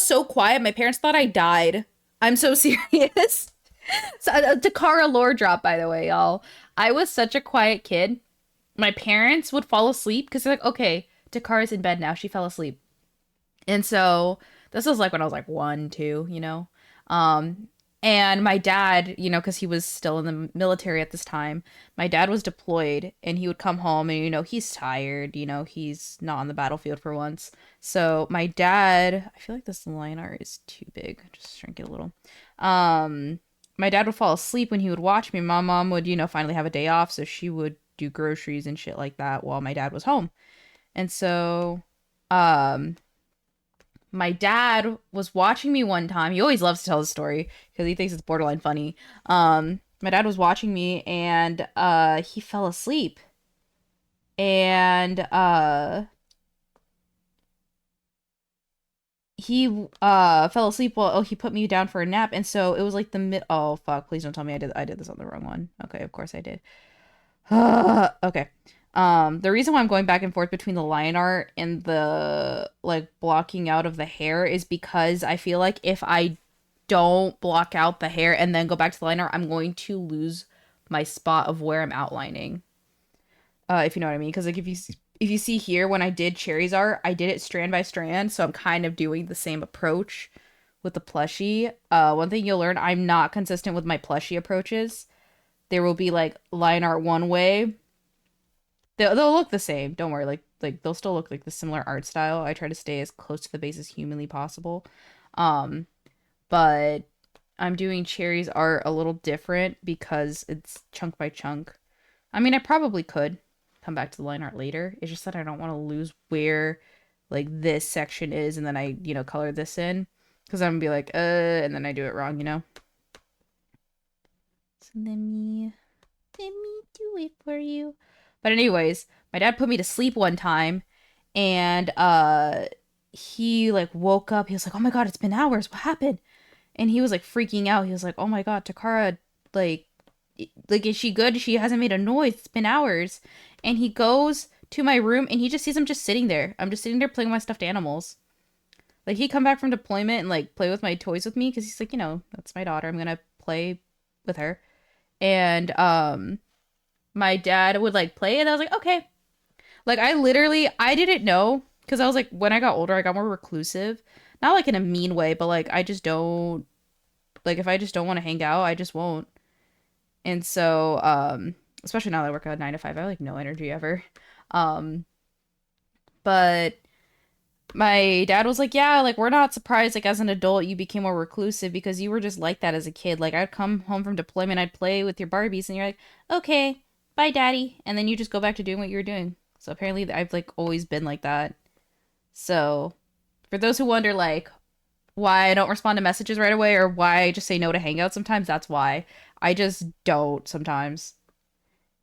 A: so quiet, my parents thought I died. I'm so serious. So, Takara lore drop, by the way, y'all. I was such a quiet kid. My parents would fall asleep because they're like, okay, Takara's in bed now. She fell asleep. And so this was like when I was like 1, 2, you know? And my dad, you know, because he was still in the military at this time, my dad was deployed and he would come home and, you know, he's tired, you know, he's not on the battlefield for once. So my dad, I feel like this line art is too big. Just shrink it a little. My dad would fall asleep when he would watch me. My mom would, you know, finally have a day off. So she would do groceries and shit like that while my dad was home. And so, my dad was watching me one time. He always loves to tell the story because he thinks it's borderline funny. My dad was watching me and, he fell asleep. And, he fell asleep while he put me down for a nap, and so it was like oh fuck, please don't tell me I did this on the wrong one. Okay, of course I did. Okay. The reason why I'm going back and forth between the line art and the like blocking out of the hair is because I feel like if I don't block out the hair and then go back to the line art, I'm going to lose my spot of where I'm outlining. If you know what I mean, because like if you see here, when I did Cherry's art, I did it strand by strand, so I'm kind of doing the same approach with the plushie. One thing you'll learn, I'm not consistent with my plushie approaches. There will be, like, line art one way. They'll look the same, don't worry. Like they'll still look like the similar art style. I try to stay as close to the base as humanly possible. but I'm doing Cherry's art a little different because it's chunk by chunk. I mean, I probably could come back to the line art later. It's just that I don't want to lose where like this section is and then I, you know, color this in. Because I'm gonna be like, and then I do it wrong, you know? So let me do it for you. But anyways, my dad put me to sleep one time and he like woke up. He was like, oh my God, it's been hours. What happened? And he was like freaking out. He was like, oh my God, Takara, like, is she good? She hasn't made a noise. It's been hours. And he goes to my room and he just sees I'm just sitting there. I'm just sitting there playing with my stuffed animals. Like, he'd come back from deployment and, like, play with my toys with me because he's like, you know, that's my daughter. I'm going to play with her. And my dad would, like, play and I was like, okay. Like, I didn't know because I was like, when I got older, I got more reclusive. Not, like, in a mean way, but, like, I just don't, like, if I just don't want to hang out, I just won't. And so, especially now that I work a 9 to 5, I have, like, no energy ever. But my dad was like, yeah, like, we're not surprised, like, as an adult, you became more reclusive because you were just like that as a kid. Like, I'd come home from deployment, I'd play with your Barbies, and you're like, okay, bye, daddy. And then you just go back to doing what you were doing. So apparently I've, like, always been like that. So for those who wonder, like, why I don't respond to messages right away or why I just say no to hangouts sometimes, that's why. I just don't sometimes.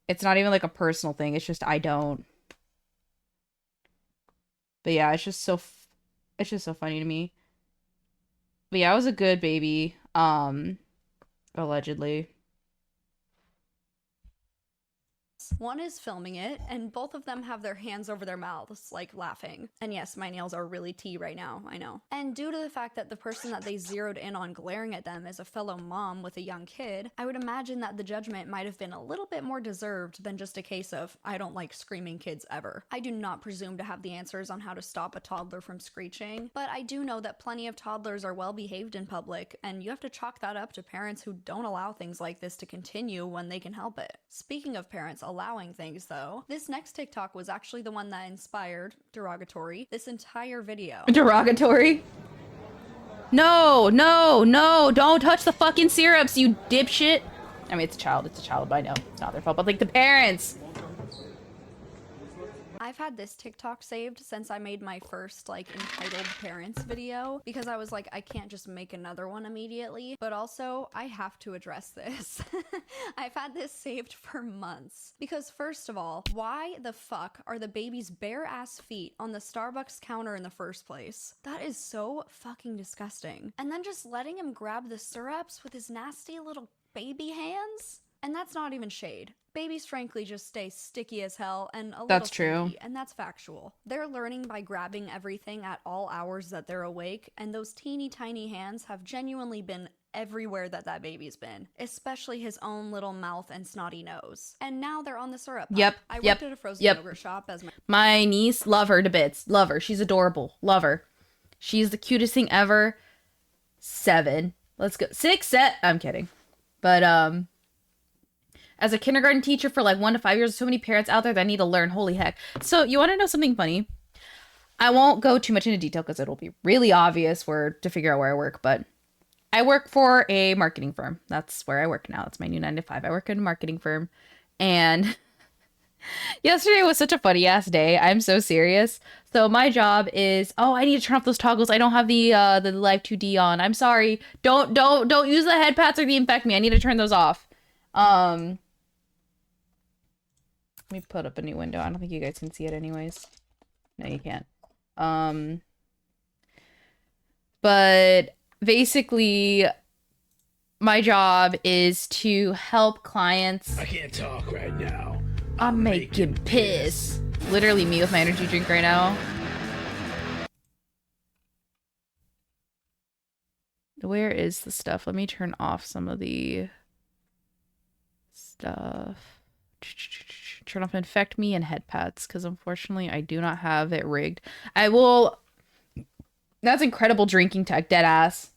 A: It's not even, like, a personal thing. It's just I don't. But yeah, it's just so funny to me. But yeah, I was a good baby, allegedly.
Q: One is filming it, and both of them have their hands over their mouths, like laughing. And yes, my nails are really tea right now, I know. And due to the fact that the person that they zeroed in on glaring at them is a fellow mom with a young kid, I would imagine that the judgment might have been a little bit more deserved than just a case of, I don't like screaming kids ever. I do not presume to have the answers on how to stop a toddler from screeching, but I do know that plenty of toddlers are well behaved in public, and you have to chalk that up to parents who don't allow things like this to continue when they can help it. Speaking of parents allowing things though, this next TikTok was actually the one that inspired, derogatory, this entire video.
A: Derogatory? No, don't touch the fucking syrups, you dipshit. I mean, it's a child, but I know it's not their fault, but like the parents.
Q: I've had this TikTok saved since I made my first, like, entitled parents video, because I was like, I can't just make another one immediately, but also, I have to address this. I've had this saved for months. Because first of all, why the fuck are the baby's bare-ass feet on the Starbucks counter in the first place? That is so fucking disgusting. And then just letting him grab the syrups with his nasty little baby hands? And that's not even shade. Babies frankly just stay sticky as hell and a little stinky, and that's factual. They're learning by grabbing everything at all hours that they're awake, and those teeny tiny hands have genuinely been everywhere that baby's been, especially his own little mouth and snotty nose. And now they're on the syrup. I worked at a frozen yogurt shop as
A: my niece, love her to bits. Love her. She's adorable. Love her. She's the cutest thing ever. 7. Let's go. 6 set. I'm kidding. But as a kindergarten teacher for like 1 to 5 years, so many parents out there that need to learn. Holy heck. So you want to know something funny? I won't go too much into detail because it'll be really obvious to figure out where I work, but I work for a marketing firm. That's where I work now. That's my new 9 to 5. I work in a marketing firm. And yesterday was such a funny ass day. I'm so serious. So my job is, I need to turn off those toggles. I don't have the live 2D on. I'm sorry. Don't use the head pats or the infect me. I need to turn those off. Let me put up a new window. I don't think you guys can see it anyways. No, you can't. But basically, my job is to help clients.
H: I can't talk right now.
A: I'm making piss. Literally me with my energy drink right now. Where is the stuff? Let me turn off some of the stuff. Turn off infect me and head pads because unfortunately I do not have it rigged. I will. That's incredible drinking tech, dead ass.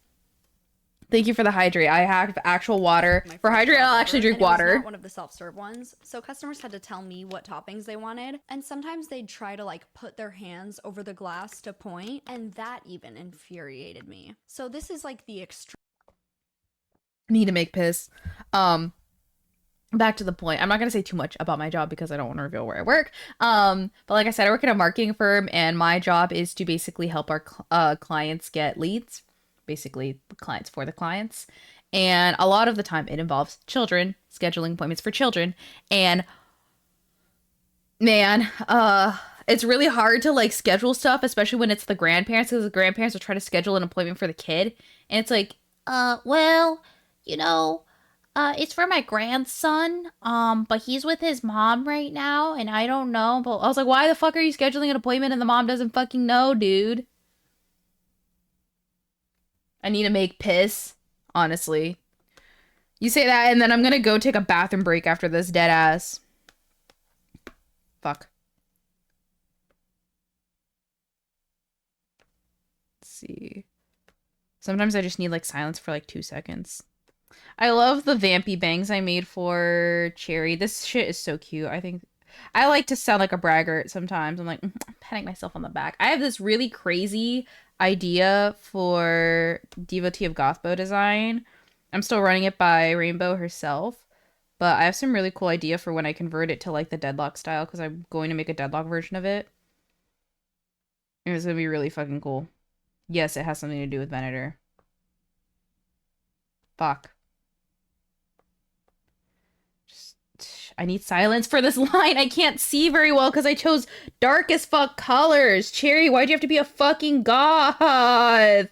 A: Thank you for the hydrate. I have actual water. For hydrate, I'll actually drink
Q: and it was
A: water.
Q: not one of the self-serve ones, so customers had to tell me what toppings they wanted, and sometimes they'd try to like put their hands over the glass to point, and that even infuriated me. So this is like the extreme.
A: Need to make piss. Back to the point. I'm not gonna say too much about my job because I don't want to reveal where I work. But like I said, I work at a marketing firm, and my job is to basically help our clients get leads. Basically, clients for the clients, and a lot of the time it involves children, scheduling appointments for children, and man, it's really hard to like schedule stuff, especially when it's the grandparents, because the grandparents will try to schedule an appointment for the kid, and it's like, well, you know, it's for my grandson, but he's with his mom right now, and I don't know. But I was like, why the fuck are you scheduling an appointment and the mom doesn't fucking know, dude? I need to make piss, honestly. You say that, and then I'm gonna go take a bathroom break after this, dead ass. Fuck. Let's see. Sometimes I just need like silence for like 2 seconds. I love the vampy bangs I made for Cherry. This shit is so cute. I think I like to sound like a braggart sometimes. I'm like patting myself on the back. I have this really crazy idea for Devotee of Gothbo design. I'm still running it by Rainbow herself, but I have some really cool idea for when I convert it to like the Deadlock style, because I'm going to make a Deadlock version of it. And it's gonna be really fucking cool. Yes, it has something to do with Venator. Fuck. I need silence for this line. I can't see very well because I chose dark as fuck colors. Cherry, why'd you have to be a fucking goth? I'm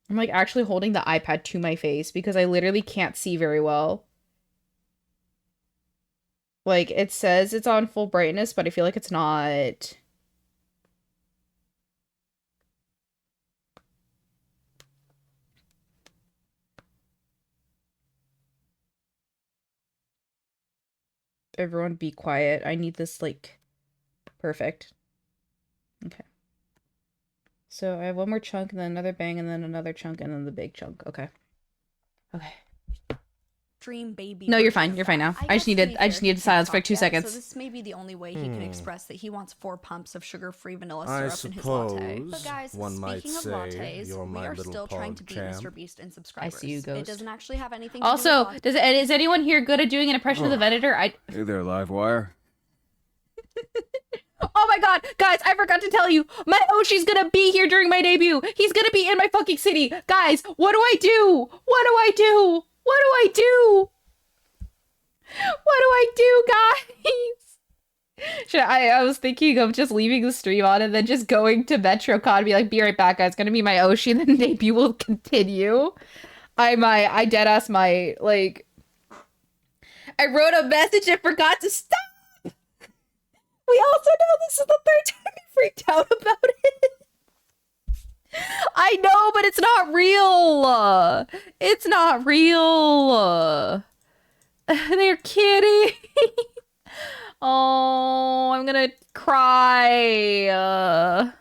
A: like actually holding the iPad to my face because I literally can't see very well. Like, it says it's on full brightness, but I feel like it's not. Everyone be quiet. I need this, like, perfect. Okay. So I have one more chunk, and then another bang, and then another chunk, and then the big chunk. Okay. Okay.
Q: Dream baby.
A: No, you're fine. You're fine now. I just needed silence for 2 seconds.
Q: So this may be the only way he can express that he wants 4 pumps of sugar-free vanilla syrup in his latte. But guys, speaking of lattes, we are still trying to beat Mr. Beast in subscribers.
A: I see you, Ghost.
Q: It doesn't actually have anything
A: also,
Q: to do with
A: is anyone here good at doing an impression of the Venator?
T: Hey there, Livewire.
A: Oh my god, guys, I forgot to tell you, my Oshi's gonna be here during my debut. He's gonna be in my fucking city. Guys, what do I do? What do I do? What do I do? What do I do, guys? I was thinking of just leaving the stream on and then just going to MetroCon and be like, be right back, guys. It's gonna be my Oshi, and then the debut will continue. I deadass might, like... I wrote a message and forgot to stop! We also know this is the 3rd time we freaked out about it. I know, but it's not real. It's not real. They're kidding. Oh, I'm gonna cry.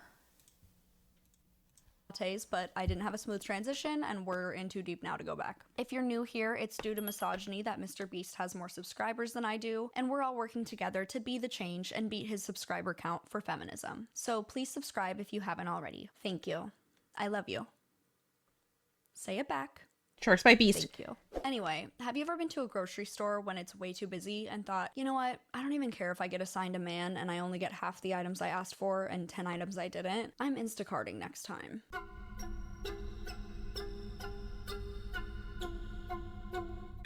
Q: But I didn't have a smooth transition, and we're in too deep now to go back. If you're new here, it's due to misogyny that Mr. Beast has more subscribers than I do, and we're all working together to be the change and beat his subscriber count for feminism. So please subscribe if you haven't already. Thank you. I love you. Say it back.
A: Sharks by Beast.
Q: Thank you. Anyway, have you ever been to a grocery store when it's way too busy and thought, you know what, I don't even care if I get assigned a man and I only get half the items I asked for and 10 items I didn't? I'm Instacarting next time.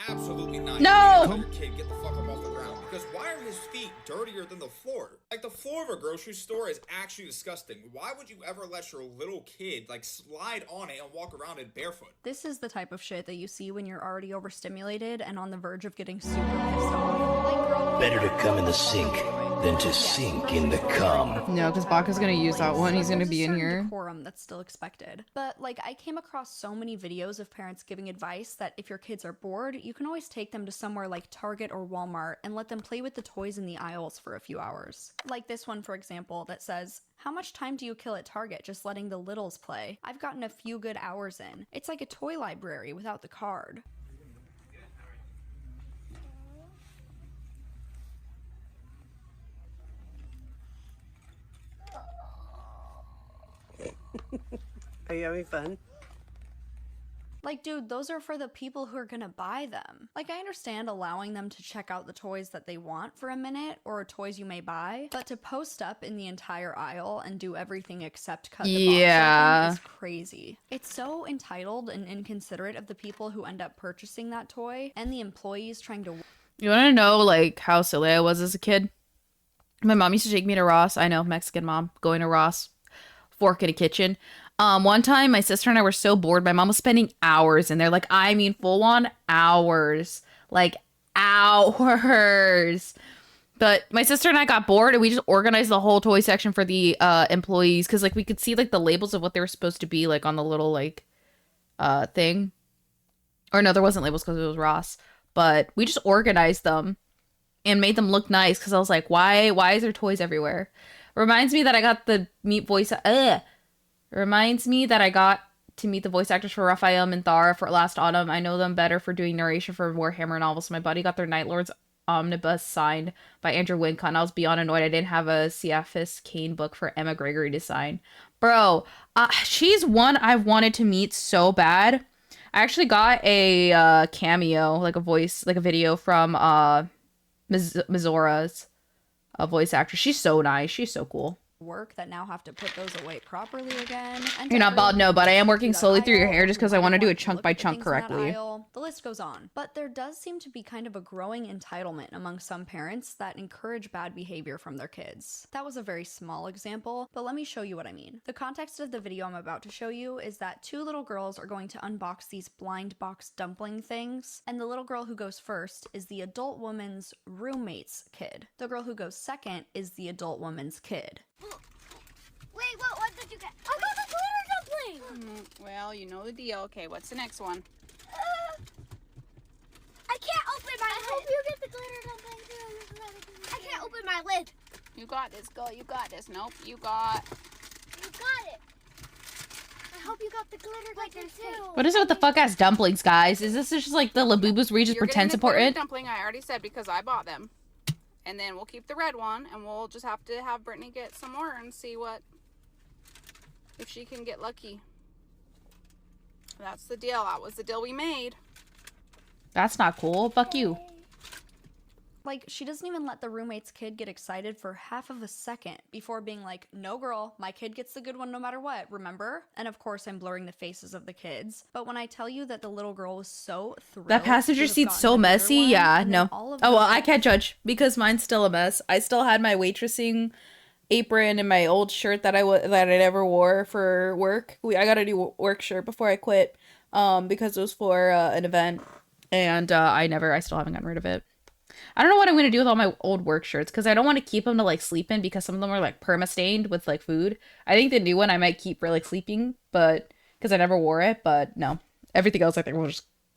U: Absolutely not.
A: No!
U: Your kid get the fuck up off the ground, because why are his feet dirtier than the floor? Like, the floor of a grocery store is actually disgusting. Why would you ever let your little kid, like, slide on it and walk around it barefoot?
Q: This is the type of shit that you see when you're already overstimulated and on the verge of getting super pissed off. Like, girl,
H: better to come in the sink than to sink in the cum.
A: No, because Baka's gonna use that one. He's gonna be in here.
Q: Decorum that's still expected. But, like, I came across so many videos of parents giving advice that if your kids are bored, you can always take them to somewhere like Target or Walmart and let them play with the toys in the aisles for a few hours. Like this one, for example, that says, "How much time do you kill at Target just letting the littles play? I've gotten a few good hours in. It's like a toy library without the card."
T: Are you having fun?
Q: Like, dude, those are for the people who are gonna buy them. Like, I understand allowing them to check out the toys that they want for a minute, or toys you may buy, but to post up in the entire aisle and do everything except cut the box open is crazy. It's so entitled and inconsiderate of the people who end up purchasing that toy, and the employees trying to...
A: You want to know, like, how silly I was as a kid? My mom used to take me to Ross. I know, Mexican mom. Going to Ross. Fork in a kitchen. One time, my sister and I were so bored. My mom was spending hours in there. Like, I mean, full on hours. Like, hours. But my sister and I got bored, and we just organized the whole toy section for the employees. Because, like, we could see, like, the labels of what they were supposed to be, like, on the little, like, thing. Or no, there wasn't labels because it was Ross. But we just organized them and made them look nice. Because I was like, why is there toys everywhere? Reminds me that I got to meet the voice actors for Raphael and Thara for last autumn. I know them better for doing narration for Warhammer novels. My buddy got their Night Lords omnibus signed by Andrew Wincott, and I was beyond annoyed I didn't have a Cephas Kane book for Emma Gregory to sign. Bro, she's one I've wanted to meet so bad. I actually got a cameo, like a voice, like a video from Mizora's voice actress. She's so nice. She's so cool.
Q: Work that now have to put those away properly again. And
A: You're not bald, no, but I am working slowly through your hair just because I want to do it chunk by chunk correctly.
Q: The list goes on. But there does seem to be kind of a growing entitlement among some parents that encourage bad behavior from their kids. That was a very small example, but let me show you what I mean. The context of the video I'm about to show you is that two little girls are going to unbox these blind box dumpling things, and the little girl who goes first is the adult woman's roommate's kid. The girl who goes second is the adult woman's kid.
V: Wait, what did you get? I got the glitter dumpling!
W: Well, you know the deal. Okay, what's the next one?
V: I can't open my lid! I hope you get the glitter dumpling too. I can't open my lid!
W: You got this, girl. You got this. Nope, you got...
V: You got it! I hope you got the glitter dumpling too.
A: What is it with the fuck-ass dumplings, guys? Is this just like the Labubus where you just pretend important?
W: Dumpling, I already said, because I bought them. And then we'll keep the red one, and we'll just have to have Brittany get some more and see if she can get lucky. That's the deal. That was the deal we made.
A: That's not cool. Fuck you.
Q: Like, she doesn't even let the roommate's kid get excited for half of a second before being like, "No, girl, my kid gets the good one no matter what, remember?" And of course, I'm blurring the faces of the kids. But when I tell you that the little girl was so thrilled...
A: That passenger seat's so messy. Yeah, no. Oh, well, I can't judge because mine's still a mess. I still had my waitressing apron and my old shirt that I never wore for work. I got a new work shirt before I quit because it was for an event. And I still haven't gotten rid of it. I don't know what I'm going to do with all my old work shirts because I don't want to keep them to like sleep in because some of them are like perma stained with like food. I think the new one I might keep for like sleeping, but because I never wore it, but no. Everything else I think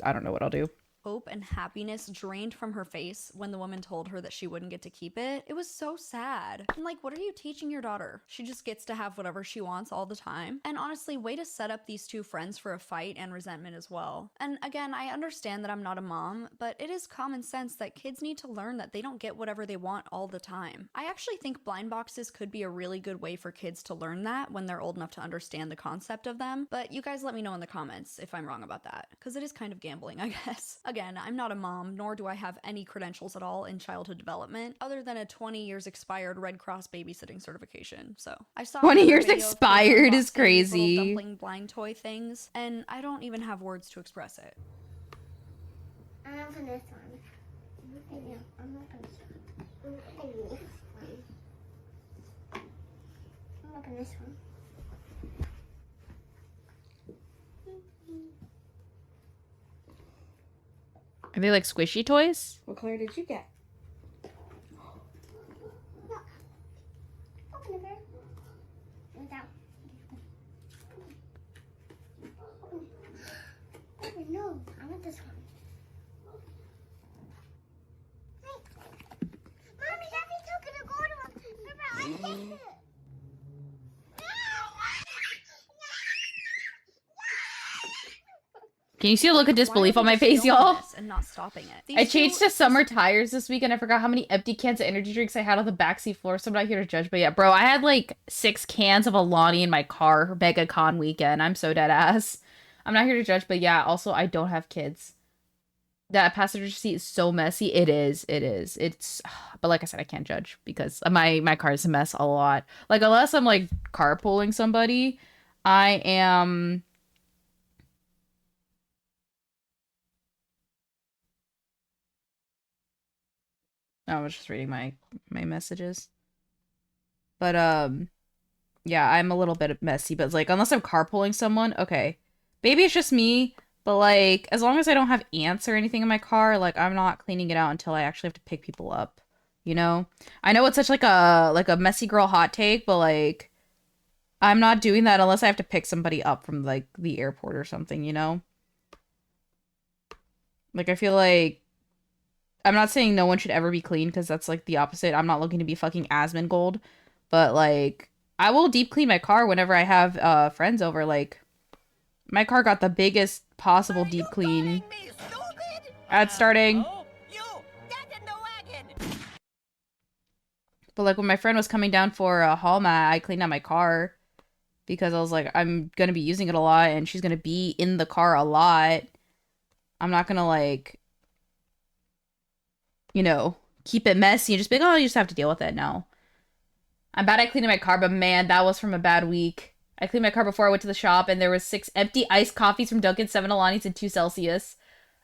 A: I don't know what I'll do.
Q: Hope and happiness drained from her face when the woman told her that she wouldn't get to keep it. It was so sad. And like, what are you teaching your daughter? She just gets to have whatever she wants all the time. And honestly, way to set up these two friends for a fight and resentment as well. And again, I understand that I'm not a mom, but it is common sense that kids need to learn that they don't get whatever they want all the time. I actually think blind boxes could be a really good way for kids to learn that when they're old enough to understand the concept of them. But you guys let me know in the comments if I'm wrong about that, because it is kind of gambling, I guess. Again, I'm not a mom, nor do I have any credentials at all in childhood development, other than a 20 years expired Red Cross babysitting certification. So I saw
A: 20 years expired is crazy.
Q: Dumpling blind toy things, and I don't even have words to express it.
V: I'm open this one. I'm open this one. I'm open this one.
A: Are they like squishy toys?
V: What color did you get? Open it, bear. Down. No, I want this one.
A: Can you see a look of disbelief on my face, y'all? And not stopping it. I changed to summer tires this week and I forgot how many empty cans of energy drinks I had on the backseat floor, so I'm not here to judge. But yeah, bro, I had like 6 cans of Alani in my car, MegaCon weekend. I'm so dead ass. I'm not here to judge, but yeah, also I don't have kids. That passenger seat is so messy. It is. But like I said, I can't judge because my car is a mess a lot. Like unless I'm like carpooling somebody, I am. I was just reading my messages. But yeah, I'm a little bit messy, but it's like unless I'm carpooling someone, okay. Maybe it's just me, but like as long as I don't have ants or anything in my car, like I'm not cleaning it out until I actually have to pick people up. You know? I know it's such like a messy girl hot take, but like I'm not doing that unless I have to pick somebody up from like the airport or something, you know? Like I feel like I'm not saying no one should ever be clean because that's like the opposite. I'm not looking to be fucking Asmongold, but like I will deep clean my car whenever I have friends over. Like my car got the biggest possible deep clean. Ad starting. But like when my friend was coming down for a haul mat, I cleaned out my car because I was like, I'm gonna be using it a lot and she's gonna be in the car a lot. I'm not gonna like, you know, keep it messy and just be like, oh, you just have to deal with it now. I'm bad at cleaning my car, but man, that was from a bad week. I cleaned my car before I went to the shop and there was 6 empty iced coffees from Dunkin', 7 Alanis, and 2 Celsius.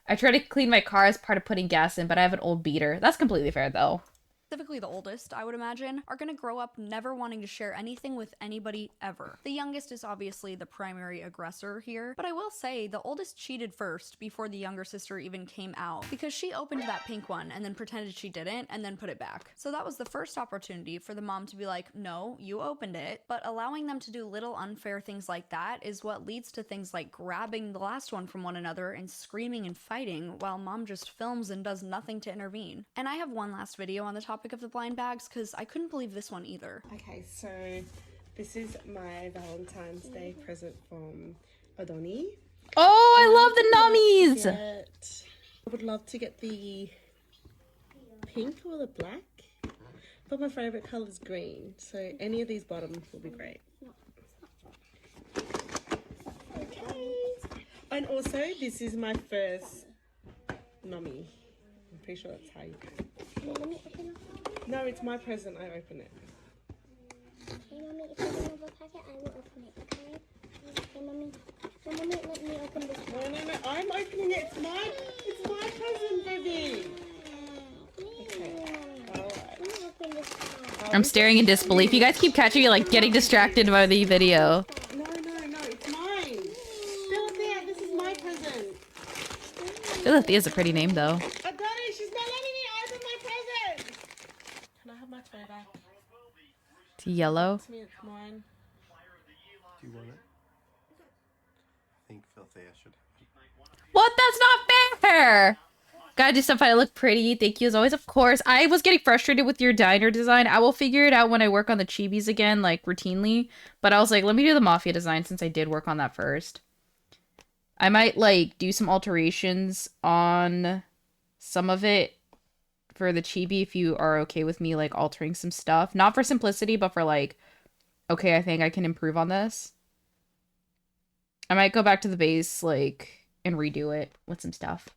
A: I tried to clean my car as part of putting gas in, but I have an old beater. That's completely fair, though.
Q: Specifically the oldest, I would imagine, are gonna grow up never wanting to share anything with anybody ever. The youngest is obviously the primary aggressor here, but I will say the oldest cheated first before the younger sister even came out because she opened that pink one and then pretended she didn't and then put it back. So that was the first opportunity for the mom to be like, no, you opened it, but allowing them to do little unfair things like that is what leads to things like grabbing the last one from one another and screaming and fighting while mom just films and does nothing to intervene. And I have one last video on the topic of the blind bags because I couldn't believe this one either.
B: Okay, so this is my Valentine's Day present from Odoni.
A: Oh, I love the nummies!
B: I would love to get the pink or the black, but my favorite color is green, so any of these bottoms will be great. Okay, and also this is my first nummy. I'm pretty sure that's how you do it. No, it's my present. I open it.
V: Okay, Mommy, if you don't have a packet, I will open it, okay? Okay, Mommy. No, Mommy, let me open this one.
B: No, I'm opening it. It's my present, baby. Okay. Alright.
A: I'm staring in disbelief. You guys keep catching me like getting distracted by the video.
B: No, it's mine. Philothea, this is my present.
A: Philothea's a pretty name though.
B: Adoni, she's not letting me open my present. Can I have my toy back?
A: It's yellow.
B: It's me, it's mine.
E: Do you want it? I think Philothea should.
A: What? That's not fair! Gotta do stuff I look pretty. Thank you as always, of course. I was getting frustrated with your diner design. I will figure it out when I work on the chibis again, like routinely. But I was like, let me do the mafia design since I did work on that first. I might like do some alterations on some of it for the chibi if you are okay with me like altering some stuff. Not for simplicity, but for like, okay, I think I can improve on this. I might go back to the base like and redo it with some stuff.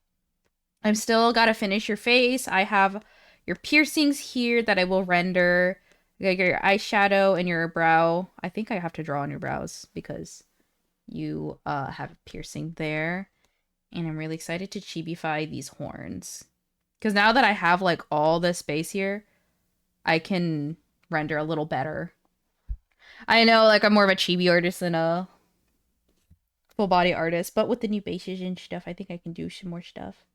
A: I'm still gotta finish your face. I have your piercings here that I will render. You got your eyeshadow and your brow. I think I have to draw on your brows because you have a piercing there. And I'm really excited to chibify these horns. Because now that I have like all this space here, I can render a little better. I know like I'm more of a chibi artist than a full body artist, but with the new bases and stuff, I think I can do some more stuff.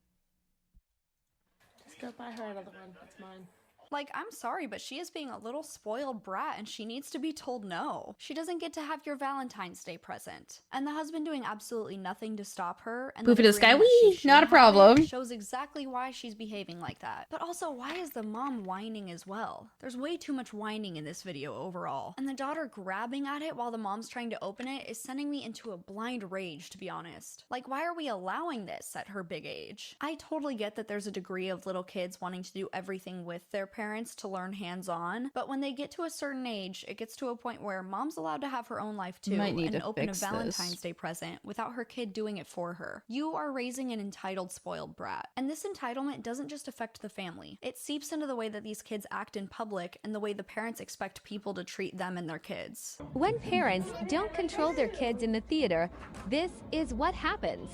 B: Just go buy her another one. It's mine.
Q: Like, I'm sorry, but she is being a little spoiled brat and she needs to be told no. She doesn't get to have your Valentine's Day present. And the husband doing absolutely nothing to stop her and
A: Poof
Q: then
A: into the sky.
Q: agreeing that she
A: Wee! Not a
Q: shouldn't have it
A: problem.
Q: shows exactly why she's behaving like that. But also, why is the mom whining as well? There's way too much whining in this video overall. And the daughter grabbing at it while the mom's trying to open it is sending me into a blind rage, to be honest. Like, why are we allowing this at her big age? I totally get that there's a degree of little kids wanting to do everything with their parents to learn hands-on, but when they get to a certain age, it gets to a point where mom's allowed to have her own life too
A: Might need
Q: and
A: to
Q: open a
A: fix
Q: Valentine's
A: this.
Q: Day present without her kid doing it for her. You are raising an entitled, spoiled brat. And this entitlement doesn't just affect the family. It seeps into the way that these kids act in public and the way the parents expect people to treat them and their kids.
I: When parents don't control their kids in the theater, this is what happens.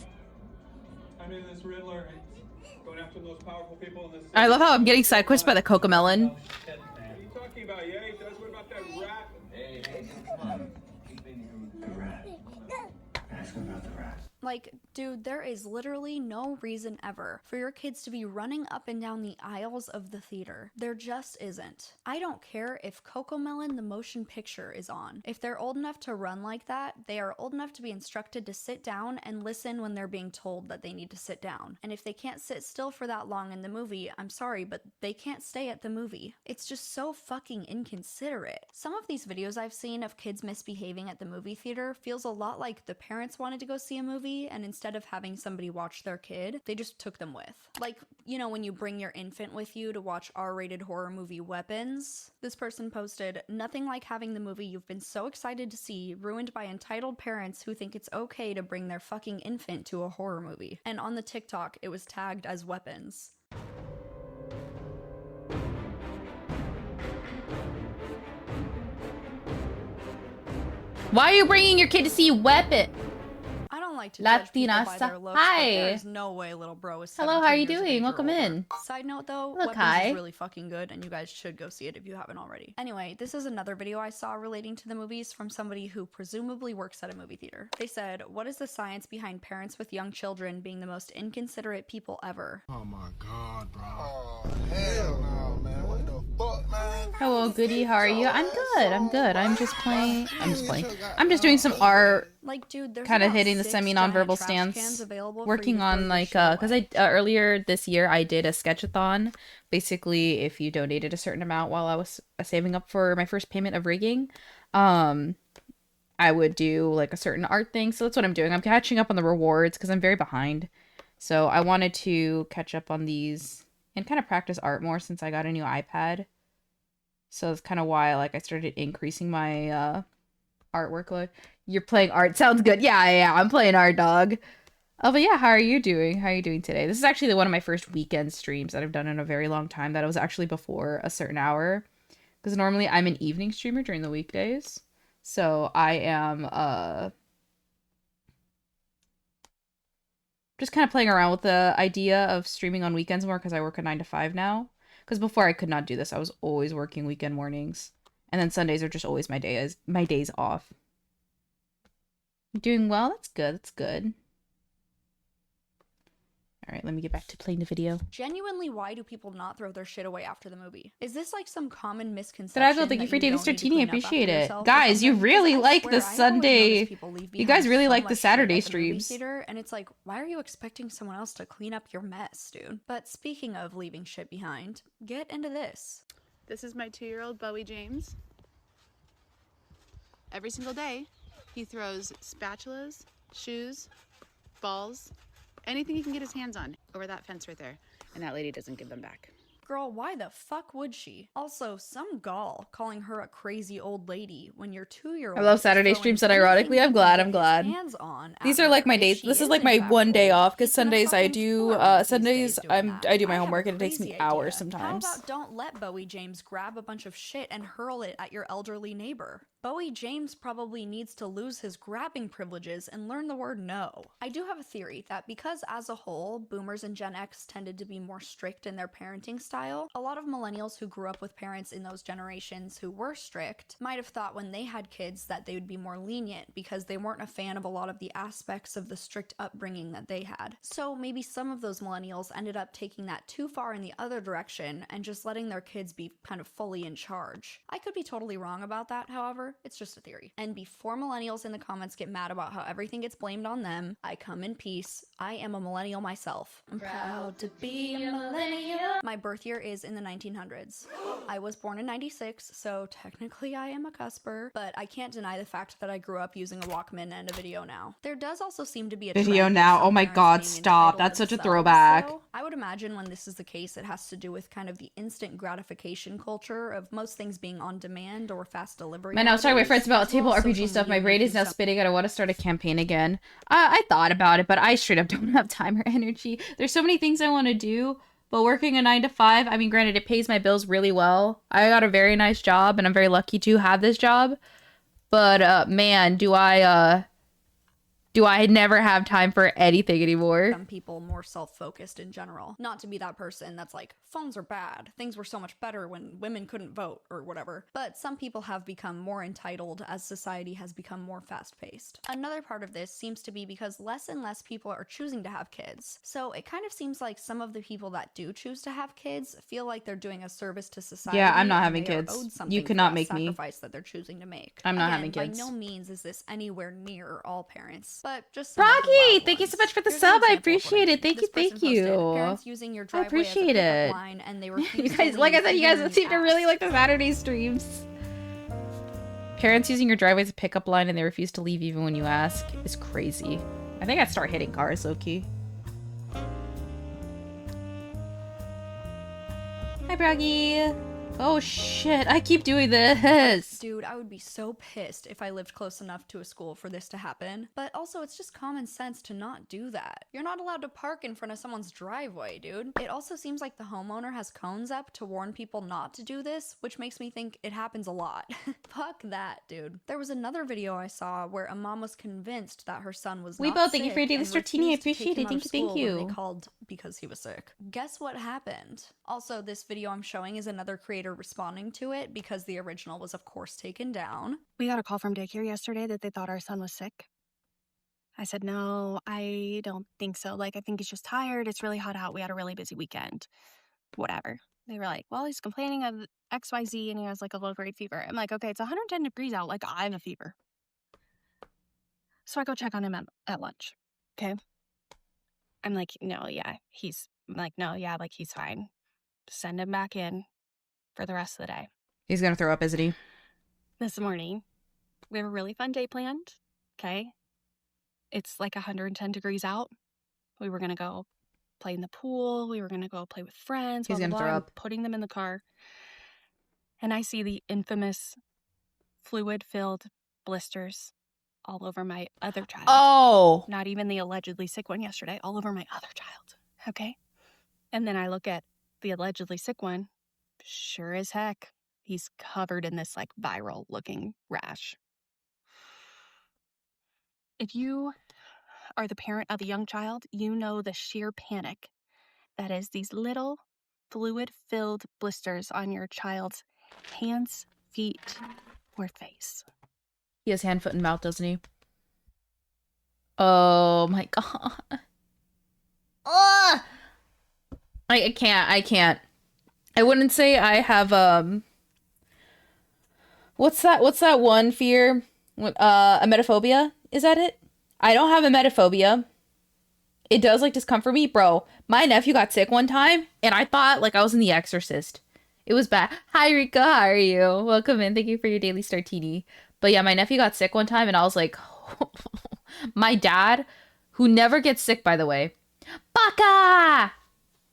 K: I mean, this Riddler going after the most powerful people in this.
A: I love how I'm getting side quests by the Cocomelon.
K: What are you talking about? Yeah, he does. What about that rat? Hey, come on. The rat. Ask him about the rat.
Q: Like, dude, there is literally no reason ever for your kids to be running up and down the aisles of the theater. There just isn't. I don't care if Cocomelon the motion picture is on. If they're old enough to run like that, they are old enough to be instructed to sit down and listen when they're being told that they need to sit down. And if they can't sit still for that long in the movie, I'm sorry, but they can't stay at the movie. It's just so fucking inconsiderate. Some of these videos I've seen of kids misbehaving at the movie theater feels a lot like the parents wanted to go see a movie and instead of having somebody watch their kid, they just took them with. Like, you know, when you bring your infant with you to watch R-rated horror movie Weapons? This person posted, "Nothing like having the movie you've been so excited to see ruined by entitled parents who think it's okay to bring their fucking infant to a horror movie." And on the TikTok, it was tagged as Weapons.
A: Why are you bringing your kid to see Weapon?
Q: I don't like to judge people by their looks,
A: Hi.
Q: but there's no way little bro is
A: Hello, how are you
Q: 17 years of
A: doing?
Q: age or
A: Welcome
Q: older.
A: in.
Q: Side note though,
A: Look,
Q: Weapons
A: hi.
Q: is really fucking good and you guys should go see it if you haven't already. Anyway, this is another video I saw relating to the movies from somebody who presumably works at a movie theater. They said, "What is the science behind parents with young children being the most inconsiderate people ever?"
L: Oh my god, bro. Oh, hell no, man. What the fuck, man?
A: Hello, goody. How are you? I'm good. I'm good. I'm just doing some art.
Q: Like, dude, there's
A: Kind of
Q: about
A: hitting the
Q: 6
A: semi-nonverbal
Q: giant trash cans
A: stance.
Q: available for
A: Working
Q: you to
A: on
Q: throw your
A: like
Q: shit
A: because
Q: away.
A: earlier this year I did a sketchathon. Basically, if you donated a certain amount while I was saving up for my first payment of rigging, I would do like a certain art thing. So that's what I'm doing. I'm catching up on the rewards because I'm very behind. So I wanted to catch up on these and kind of practice art more since I got a new iPad. So that's kind of why like I started increasing my artwork load. You're playing art. Sounds good. Yeah, I'm playing art, dog. Oh, but yeah, how are you doing? How are you doing today? This is actually one of my first weekend streams that I've done in a very long time. That was actually before a certain hour. Because normally I'm an evening streamer during the weekdays. So I am just kind of playing around with the idea of streaming on weekends more because I work a 9 to 5 now. Because before I could not do this. I was always working weekend mornings. And then Sundays are just always my days off. Doing well? That's good. That's good. All right, let me get back to playing the video.
Q: Genuinely, why do people not throw their shit away after the movie? Is this like some common misconception?
A: Drago, thank you for Daily Startini. I appreciate it. Guys, you really like the
Q: Sunday.
A: You guys really like the Saturday streams.
Q: Theater, and it's like, why are you expecting someone else to clean up your mess, dude? But speaking of leaving shit behind, get into this.
W: This is my 2-year-old Bowie James. Every single day, he throws spatulas, shoes, balls, anything he can get his hands on over that fence right there. And that lady doesn't give them back.
Q: Girl, why the fuck would she? Also, some gall calling her a crazy old lady when your 2-year-old.
A: I love Saturday streams, and ironically, I'm glad. These are like my days. This is like my one day off because Sundays I do. Sundays I do my homework and it takes me hours sometimes.
Q: How about don't let Bowie James grab a bunch of shit and hurl it at your elderly neighbor? Bowie James probably needs to lose his grabbing privileges and learn the word no. I do have a theory that because as a whole, boomers and Gen X tended to be more strict in their parenting style, a lot of millennials who grew up with parents in those generations who were strict might have thought when they had kids that they would be more lenient because they weren't a fan of a lot of the aspects of the strict upbringing that they had. So maybe some of those millennials ended up taking that too far in the other direction and just letting their kids be kind of fully in charge. I could be totally wrong about that, however, it's just a theory. And before millennials in the comments get mad about how everything gets blamed on them, I come in peace. I am a millennial myself. I'm proud to be a millennial. My birth year is in the 1900s. I was born in 96, so technically I am a cusper, but I can't deny the fact that I grew up using a Walkman and a video now. There does also seem to be a
A: Video
Q: trend of
A: now.
Q: some
A: Oh my
Q: parents
A: god,
Q: being
A: stop.
Q: entitled
A: That's such a
Q: themselves,
A: throwback.
Q: though. I would imagine when this is the case, it has to do with kind of the instant gratification culture of most things being on demand or fast delivery.
A: Man, I was talking to my friends about
Q: as well
A: table
Q: as
A: RPG
Q: social
A: stuff. My
Q: media
A: brain is
Q: making
A: now
Q: some-
A: spinning and I want to start a campaign again. I thought about it, but I straight up don't have time or energy. There's so many things I want to do, but working a 9 to 5, I mean, granted, it pays my bills really well. I got a very nice job and I'm very lucky to have this job. But man, do I never have time for anything anymore.
Q: Some people more self-focused in general. Not to be that person that's like, phones are bad, things were so much better when women couldn't vote, or whatever. But some people have become more entitled as society has become more fast-paced. Another part of this seems to be because less and less people are choosing to have kids. So it kind of seems like some of the people that do choose to have kids feel like they're doing a service to society.
A: Yeah, I'm not
Q: and
A: having
Q: they are
A: kids.
Q: owed
A: You
Q: something
A: cannot
Q: for that
A: make me.
Q: sacrifice that they're choosing to make.
A: I'm not
Q: Again,
A: having kids.
Q: By no means is this anywhere near all parents, but just
A: Rocky, thank you so much for the sub. I appreciate it. Thank you, thank you.
Q: Parents using your
A: I
Q: driveway
A: appreciate
Q: as a pickup
A: it.
Q: line, and they
A: You guys, like I said, you guys seem to really like the Saturday streams. Parents using your driveway as a pickup line and they refuse to leave even when you ask is crazy. I think I'd start hitting cars, low-key. Hi, Broggy. Oh shit, I keep doing this.
Q: Dude, I would be so pissed if I lived close enough to a school for this to happen. But also, it's just common sense to not do that. You're not allowed to park in front of someone's driveway, dude. It also seems like the homeowner has cones up to warn people not to do this, which makes me think it happens a lot. Fuck that, dude. There was another video I saw where a mom was convinced that her son was
A: We
Q: not
A: both thank you for your
Q: sick
A: daily
Q: and
A: Startini. I
Q: refused to take
A: appreciate
Q: him
A: it.
Q: out of
A: Thank you,
Q: school when
A: thank you.
Q: they called because he was sick. Guess what happened? Also, this video I'm showing is another creator responding to it because the original was of course taken down.
F: We got a call from daycare yesterday that they thought our son was sick. I said, no, I don't think so. Like, I think he's just tired. It's really hot out. We had a really busy weekend. Whatever. They were like, well, he's complaining of XYZ and he has like a low grade fever. I'm like, okay, it's 110 degrees out. Like, I have a fever. So I go check on him at lunch. Okay. I'm like, no, yeah, he's fine. Send him back in for the rest of the day.
A: He's gonna throw up, isn't he?
F: This morning, we have a really fun day planned. Okay. It's like 110 degrees out. We were going to go play in the pool. We were going to go play with friends.
A: He's gonna throw
F: I'm
A: up.
F: putting them in the car. And I see the infamous fluid-filled blisters all over my other child.
A: Oh!
F: Not even the allegedly sick one yesterday. All over my other child. Okay. And then I look at the allegedly sick one. Sure as heck, he's covered in this like viral looking rash. If you are the parent of a young child, you know the sheer panic that is these little fluid-filled blisters on your child's hands, feet, or face.
A: He has hand, foot, and mouth, doesn't he? Oh my god. Ugh! I can't. I wouldn't say I have, what's that one fear? Emetophobia? Is that it? I don't have emetophobia. It does like discomfort me, bro. My nephew got sick one time, and I thought like I was in The Exorcist. It was bad. Hi Rika, how are you? Welcome in. Thank you for your daily Startini. But yeah, my nephew got sick one time, and I was like, my dad, who never gets sick, by the way. Baka!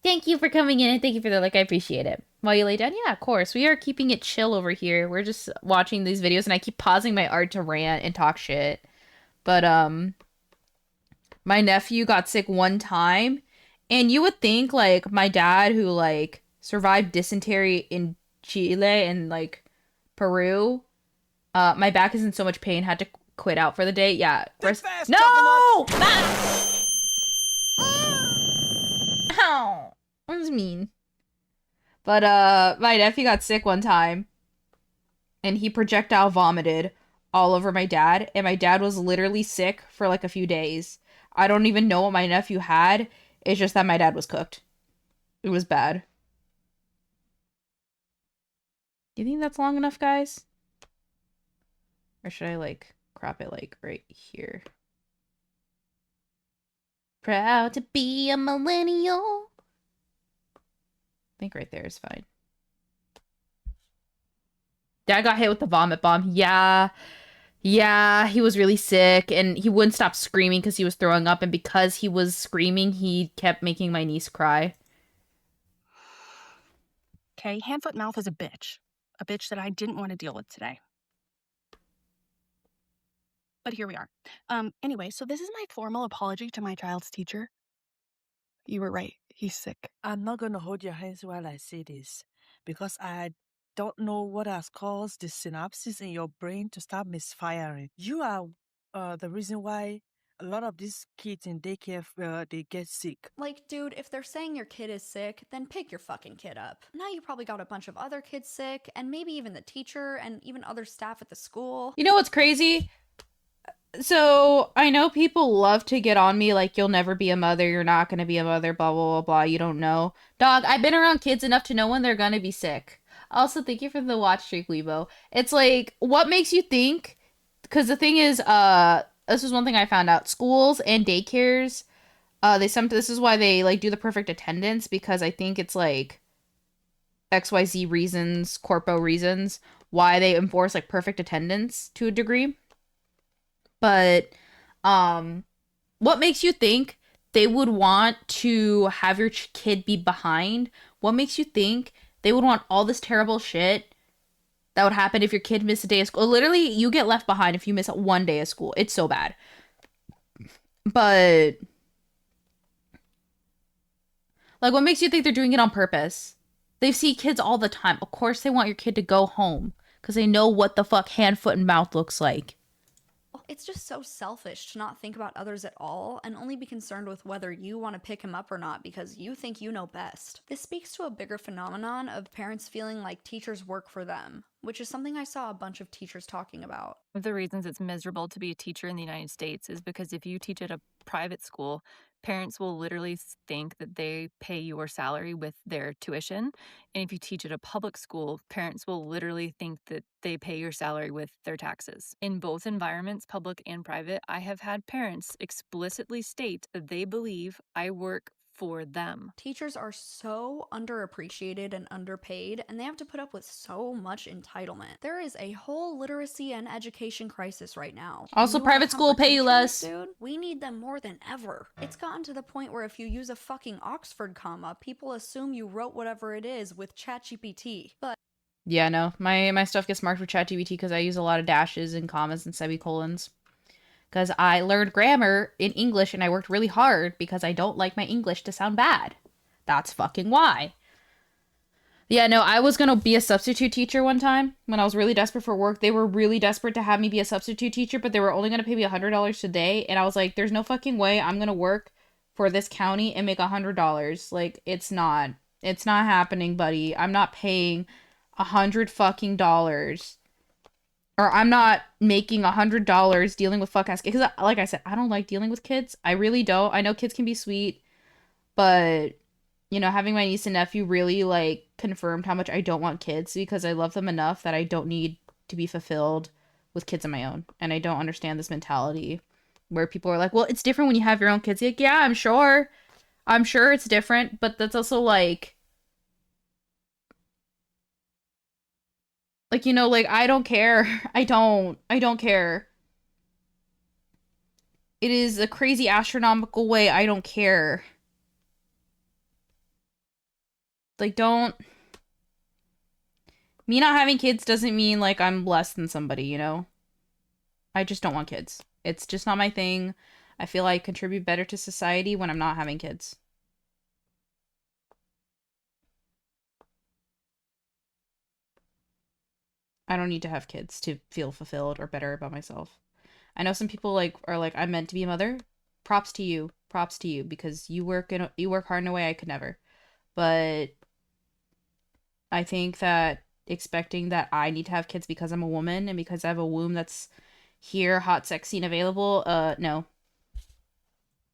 A: Thank you for coming in, and thank you for the like. I appreciate it. While you lay down, yeah, of course. We are keeping it chill over here. We're just watching these videos, and I keep pausing my art to rant and talk shit. But my nephew got sick one time, and you would think like my dad, who like survived dysentery in Chile and like Peru, My back is in so much pain, had to quit out for the day. Yeah.
C: Fast,
A: No! Ow! That was mean. But, my nephew got sick one time, and he projectile vomited all over my dad, and my dad was literally sick for like a few days. I don't even know what my nephew had. It's just that my dad was cooked. It was bad. You think that's long enough, guys? Or should I, like, crop it, like, right here? Proud to be a millennial. I think right there is fine. Dad got hit with the vomit bomb. Yeah. Yeah, he was really sick, and he wouldn't stop screaming because he was throwing up, and because he was screaming, he kept making my niece cry.
F: Okay, hand, foot, mouth is a bitch. A bitch that I didn't want to deal with today. But here we are. Anyway, so this is my formal apology to my child's teacher. You were right. He's sick.
C: I'm not gonna hold your hands while I say this, because I don't know what has caused the synapses in your brain to start misfiring. You are the reason why a lot of these kids in daycare, they get sick.
Q: Like, dude, if they're saying your kid is sick, then pick your fucking kid up. Now you probably got a bunch of other kids sick, and maybe even the teacher, and even other staff at the school.
A: You know what's crazy? So, I know people love to get on me like, you'll never be a mother, you're not gonna be a mother, blah, blah, blah, blah, you don't know. Dog, I've been around kids enough to know when they're gonna be sick. Also, thank you for the watch streak, Weibo. It's like, what makes you think? Because the thing is, this is one thing I found out. Schools and daycares, this is why they, like, do the perfect attendance, because I think it's, like, XYZ reasons, corpo reasons, why they enforce, like, perfect attendance to a degree. But, what makes you think they would want to have your kid be behind? What makes you think they would want all this terrible shit that would happen if your kid missed a day of school? Literally, you get left behind if you miss one day of school. It's so bad. But, like, what makes you think they're doing it on purpose? They see kids all the time. Of course they want your kid to go home, because they know what the fuck hand, foot, and mouth looks like.
Q: It's just so selfish to not think about others at all and only be concerned with whether you want to pick him up or not because you think you know best. This speaks to a bigger phenomenon of parents feeling like teachers work for them, which is something I saw a bunch of teachers talking about.
M: One of the reasons it's miserable to be a teacher in the United States is because if you teach at a private school, parents will literally think that they pay your salary with their tuition. And if you teach at a public school, parents will literally think that they pay your salary with their taxes. In both environments, public and private, I have had parents explicitly state that they believe I work for them.
Q: Teachers are so underappreciated and underpaid, and they have to put up with so much entitlement. There is a whole literacy and education crisis right now.
A: Also, private school pay you less.
Q: Dude, we need them more than ever. It's gotten to the point where if you use a fucking Oxford comma, people assume you wrote whatever it is with ChatGPT. But
A: yeah, no, my stuff gets marked with ChatGPT because I use a lot of dashes and commas and semicolons. Because I learned grammar in English and I worked really hard because I don't like my English to sound bad. That's fucking why. Yeah, no, I was going to be a substitute teacher one time when I was really desperate for work. They were really desperate to have me be a substitute teacher, but they were only going to pay me $100 a day. And I was like, there's no fucking way I'm going to work for this county and make $100. Like, it's not happening, buddy. I'm not paying $100 fucking dollars. Or I'm not making $100 dealing with fuck-ass kids. Because, like I said, I don't like dealing with kids. I really don't. I know kids can be sweet. But, you know, having my niece and nephew really, like, confirmed how much I don't want kids. Because I love them enough that I don't need to be fulfilled with kids of my own. And I don't understand this mentality where people are like, well, it's different when you have your own kids. Like, yeah, I'm sure. I'm sure it's different. But that's also, like, you know, like, I don't care. I don't care. It is a crazy astronomical way. I don't care. Like, me not having kids doesn't mean, like, I'm less than somebody, you know? I just don't want kids. It's just not my thing. I feel I contribute better to society when I'm not having kids. I don't need to have kids to feel fulfilled or better about myself. I know some people like are like, I'm meant to be a mother. Props to you. Props to you because you work hard in a way I could never. But I think that expecting that I need to have kids because I'm a woman and because I have a womb that's here, hot, sexy, and available, no.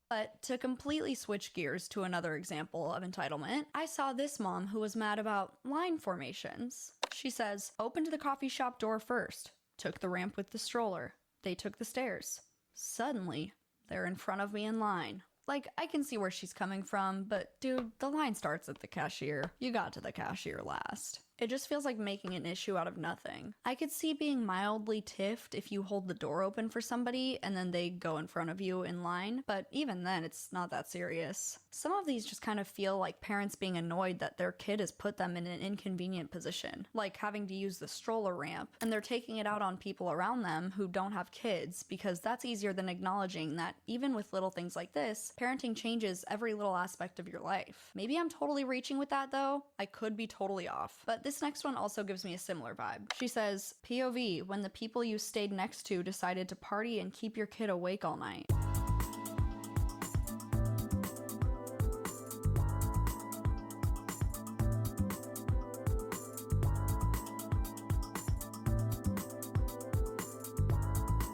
Q: But to completely switch gears to another example of entitlement, I saw this mom who was mad about line formations. She says, opened the coffee shop door first, took the ramp with the stroller, they took the stairs. Suddenly, they're in front of me in line. Like, I can see where she's coming from, but dude, the line starts at the cashier. You got to the cashier last. It just feels like making an issue out of nothing. I could see being mildly tiffed if you hold the door open for somebody and then they go in front of you in line, but even then it's not that serious. Some of these just kind of feel like parents being annoyed that their kid has put them in an inconvenient position, like having to use the stroller ramp, and they're taking it out on people around them who don't have kids because that's easier than acknowledging that even with little things like this, parenting changes every little aspect of your life. Maybe I'm totally reaching with that though. I could be totally off. But this next one also gives me a similar vibe. She says, POV, when the people you stayed next to decided to party and keep your kid awake all night.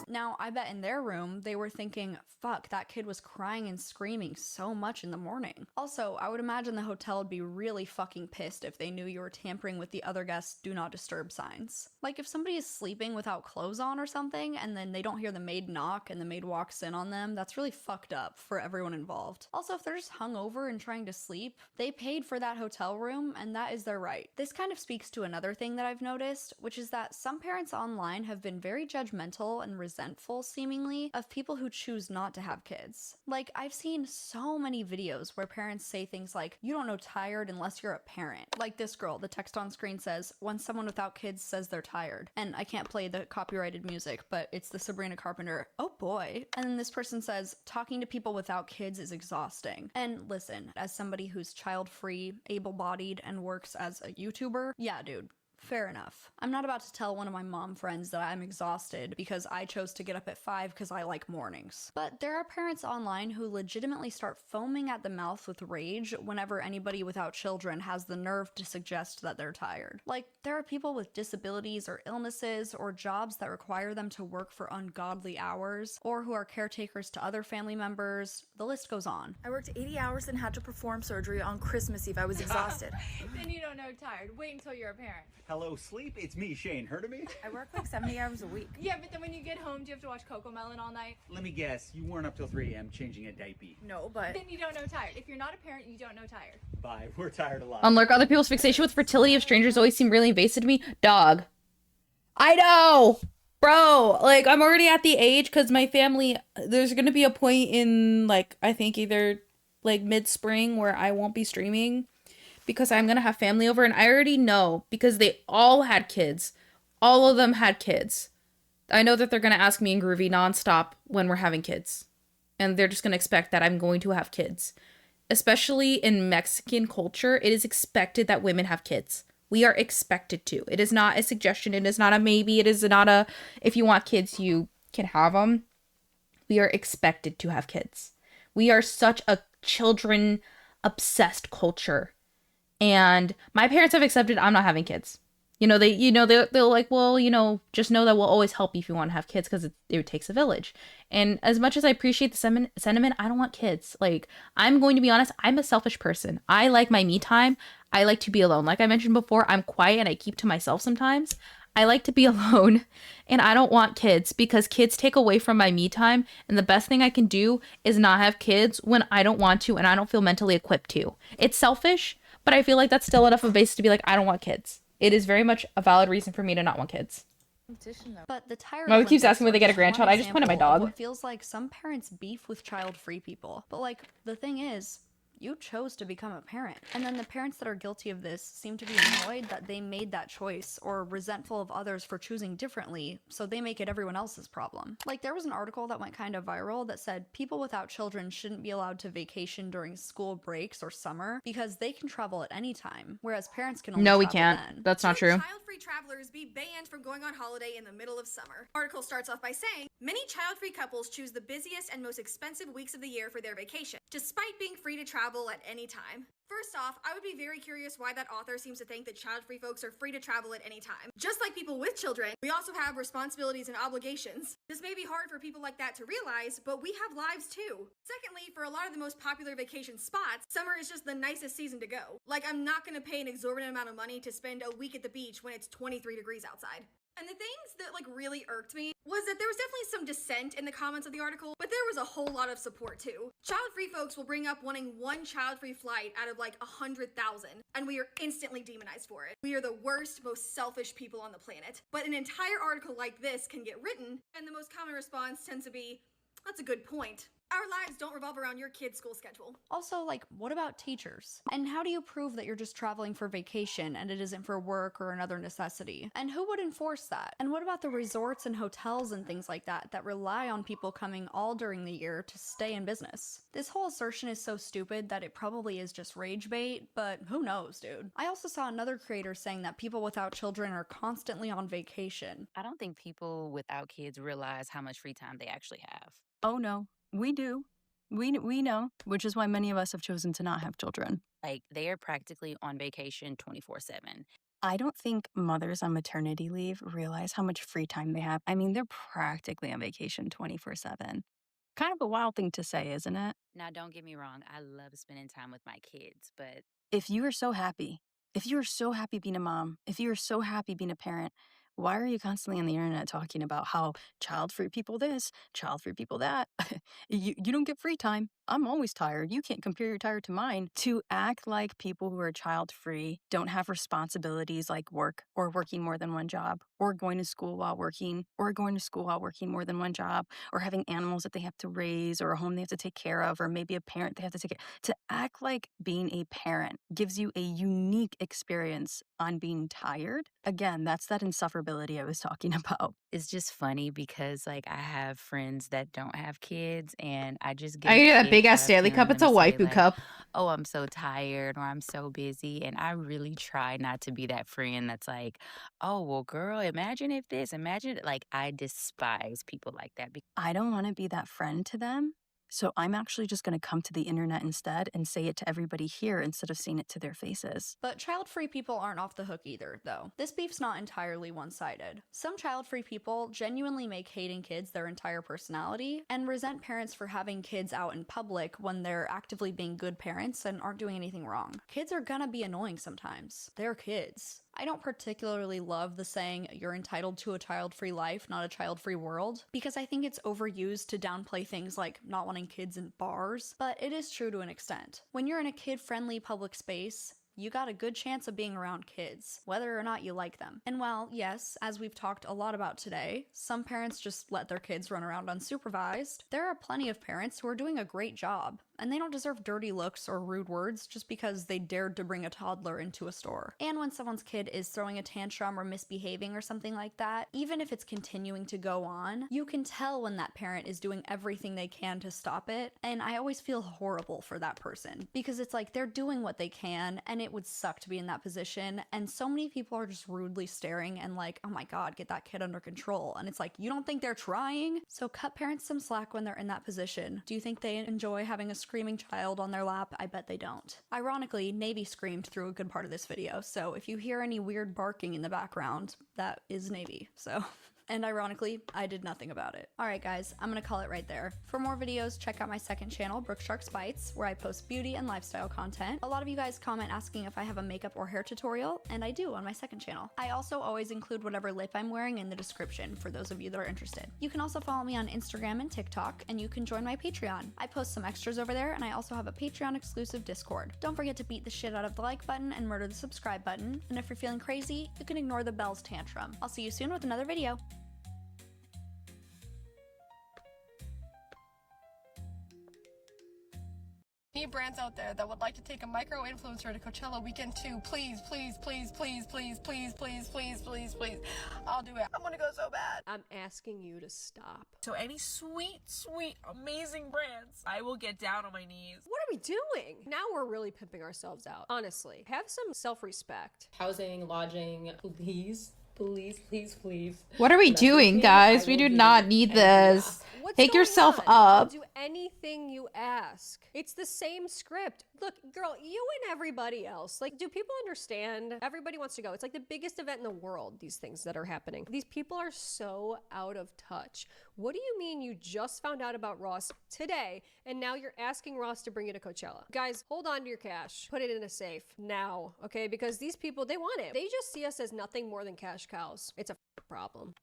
Q: Now, I bet in their room, they were thinking, fuck, that kid was crying and screaming so much in the morning. Also, I would imagine the hotel would be really fucking pissed if they knew you were tampering with the other guests' do not disturb signs. Like, if somebody is sleeping without clothes on or something, and then they don't hear the maid knock and the maid walks in on them, that's really fucked up for everyone involved. Also, if they're just hungover and trying to sleep, they paid for that hotel room, and that is their right. This kind of speaks to another thing that I've noticed, which is that some parents online have been very judgmental and resentful, seemingly, of people who choose not to have kids. Like, I've seen so many videos where parents say things like, you don't know tired unless you're a parent. Like this girl, the text on screen says, when someone without kids says they're tired. And I can't play the copyrighted music, but it's the Sabrina Carpenter, oh boy. And then this person says, talking to people without kids is exhausting. And listen, as somebody who's child-free, able-bodied, and works as a YouTuber, yeah, dude. Fair enough. I'm not about to tell one of my mom friends that I'm exhausted because I chose to get up at 5 because I like mornings. But there are parents online who legitimately start foaming at the mouth with rage whenever anybody without children has the nerve to suggest that they're tired. Like, there are people with disabilities or illnesses or jobs that require them to work for ungodly hours, or who are caretakers to other family members. The list goes on.
D: I worked 80 hours and had to perform surgery on Christmas Eve. I was exhausted.
J: Then you don't know tired. Wait until you're a parent.
O: Hello, sleep. It's me, Shane. Heard of me?
D: I work like 70 hours a week.
J: Yeah, but then when you get home, do you have to watch Cocomelon all night?
O: Let me guess. You weren't up till 3 a.m. changing a diaper.
D: No, but...
J: Then you don't know tired. If you're not a parent, you don't know tired.
O: Bye. We're tired a lot.
A: Unlike other people's fixation with fertility of strangers always seem really invasive to me. Dog. I know! Bro, like, I'm already at the age because my family, there's going to be a point in, like, I think either, like, mid-spring where I won't be streaming because I'm going to have family over, and I already know because they all had kids. All of them had kids. I know that they're going to ask me in Groovy nonstop when we're having kids. And they're just going to expect that I'm going to have kids. Especially in Mexican culture, it is expected that women have kids. We are expected to. It is not a suggestion. It is not a maybe. It is not a, if you want kids, you can have them. We are expected to have kids. We are such a children-obsessed culture. And my parents have accepted I'm not having kids. They're like, well, just know that we'll always help you if you want to have kids because it takes a village. And as much as I appreciate the sentiment, I don't want kids. Like, I'm going to be honest, I'm a selfish person. I like my me time. I like to be alone. Like I mentioned before, I'm quiet and I keep to myself sometimes. I like to be alone and I don't want kids because kids take away from my me time. And the best thing I can do is not have kids when I don't want to and I don't feel mentally equipped to. It's selfish, but I feel like that's still enough of a basis to be like, I don't want kids. It is very much a valid reason for me to not want kids.
Q: But the tired
A: Mother keeps asking when they get a grandchild. I just pointed at my dog.
Q: It feels like some parents beef with child-free people. But like, the thing is, You chose to become a parent. And then the parents that are guilty of this seem to be annoyed that they made that choice or resentful of others for choosing differently, so they make it everyone else's problem. Like, there was an article that went kind of viral that said people without children shouldn't be allowed to vacation during school breaks or summer because they can travel at any time, whereas parents can only
A: No, we
Q: travel
A: can't.
Q: then.
A: That's not true.
D: Child-free travelers be banned from going on holiday in the middle of summer. Article starts off by saying, many child-free couples choose the busiest and most expensive weeks of the year for their vacation, despite being free to travel at any time. First off, I would be very curious why that author seems to think that child-free folks are free to travel at any time. Just like people with children, we also have responsibilities and obligations. This may be hard for people like that to realize, but we have lives too. Secondly, for a lot of the most popular vacation spots, summer is just the nicest season to go. Like, I'm not gonna pay an exorbitant amount of money to spend a week at the beach when it's 23 degrees outside. And the things that really irked me was that there was definitely some dissent in the comments of the article, but there was a whole lot of support too. Child-free folks will bring up wanting one child-free flight out of 100,000, and we are instantly demonized for it. We are the worst, most selfish people on the planet. But an entire article like this can get written, and the most common response tends to be, that's a good point. Our lives don't revolve around your kid's school schedule.
Q: Also, what about teachers? And how do you prove that you're just traveling for vacation and it isn't for work or another necessity? And who would enforce that? And what about the resorts and hotels and things like that that rely on people coming all during the year to stay in business? This whole assertion is so stupid that it probably is just rage bait, but who knows, dude? I also saw another creator saying that people without children are constantly on vacation.
G: I don't think people without kids realize how much free time they actually have.
M: Oh no, we do. We know, which is why many of us have chosen to not have children.
G: Like, they are practically on vacation 24/7.
M: I don't think mothers on maternity leave realize how much free time they have. I mean, they're practically on vacation 24/7. Kind of a wild thing to say, isn't it?
G: Now, don't get me wrong, I love spending time with my kids, but
M: If you are so happy being a mom, if you are so happy being a parent, why are you constantly on the internet talking about how child-free people this, child-free people that? You don't get free time. I'm always tired. You can't compare your tired to mine. To act like people who are child-free don't have responsibilities like work or working more than one job or going to school while working or going to school while working more than one job or having animals that they have to raise or a home they have to take care of or maybe a parent they have to take care of. To act like being a parent gives you a unique experience on being tired. Again, that's that insufferability I was talking about.
G: it's just funny because, I have friends that don't have kids, and I just get
A: I
G: a
A: get that
G: kick
A: big ass
G: out of
A: Stanley
G: hearing
A: cup. It's
G: them
A: a
G: say,
A: waifu cup.
G: oh, I'm so tired, or I'm so busy. And I really try not to be that friend that's like, oh, well, girl, imagine if this, imagine it. I despise people like that.
M: I don't want to be that friend to them. So I'm actually just going to come to the internet instead and say it to everybody here instead of saying it to their faces.
Q: But child-free people aren't off the hook either, though. This beef's not entirely one-sided. Some child-free people genuinely make hating kids their entire personality and resent parents for having kids out in public when they're actively being good parents and aren't doing anything wrong. Kids are gonna be annoying sometimes. They're kids. I don't particularly love the saying, you're entitled to a child-free life, not a child-free world, because I think it's overused to downplay things like not wanting kids in bars, but it is true to an extent. When you're in a kid-friendly public space, you got a good chance of being around kids, whether or not you like them. And while, yes, as we've talked a lot about today, some parents just let their kids run around unsupervised, there are plenty of parents who are doing a great job, and they don't deserve dirty looks or rude words just because they dared to bring a toddler into a store. And when someone's kid is throwing a tantrum or misbehaving or something like that, even if it's continuing to go on, you can tell when that parent is doing everything they can to stop it, and I always feel horrible for that person, because it's like they're doing what they can, and it would suck to be in that position, and so many people are just rudely staring and like, oh my god, get that kid under control, and it's like, you don't think they're trying? So cut parents some slack when they're in that position. Do you think they enjoy having a screaming child on their lap? I bet they don't. Ironically, Navy screamed through a good part of this video, so if you hear any weird barking in the background, that is Navy, so... And ironically, I did nothing about it. Alright guys, I'm gonna call it right there. For more videos, check out my second channel, Brooksharks Bites, where I post beauty and lifestyle content. A lot of you guys comment asking if I have a makeup or hair tutorial, and I do on my second channel. I also always include whatever lip I'm wearing in the description for those of you that are interested. You can also follow me on Instagram and TikTok, and you can join my Patreon. I post some extras over there, and I also have a Patreon exclusive Discord. Don't forget to beat the shit out of the like button and murder the subscribe button, and if you're feeling crazy, you can ignore the bells tantrum. I'll see you soon with another video.
N: Any brands out there that would like to take a micro influencer to Coachella weekend 2, please, please, please, please, please, please, please, please, please, please. I'll do it. I'm gonna go so bad.
P: I'm asking you to stop.
R: So any sweet, sweet, amazing brands, I will get down on my knees.
P: What are we doing? Now we're really pimping ourselves out. Honestly, have some self-respect.
X: Housing, lodging, please. Please, please, please.
A: What are we doing, guys? We do not need this. Pick yourself
P: I'll
A: up.
P: do anything you ask. It's the same script. Look, girl, you and everybody else. Like, do people understand? Everybody wants to go. It's like the biggest event in the world, these things that are happening. These people are so out of touch. What do you mean you just found out about Ross today and now you're asking Ross to bring you to Coachella? Guys, hold on to your cash. Put it in a safe now, okay? Because these people, they want it. They just see us as nothing more than cash cows. It's a problem.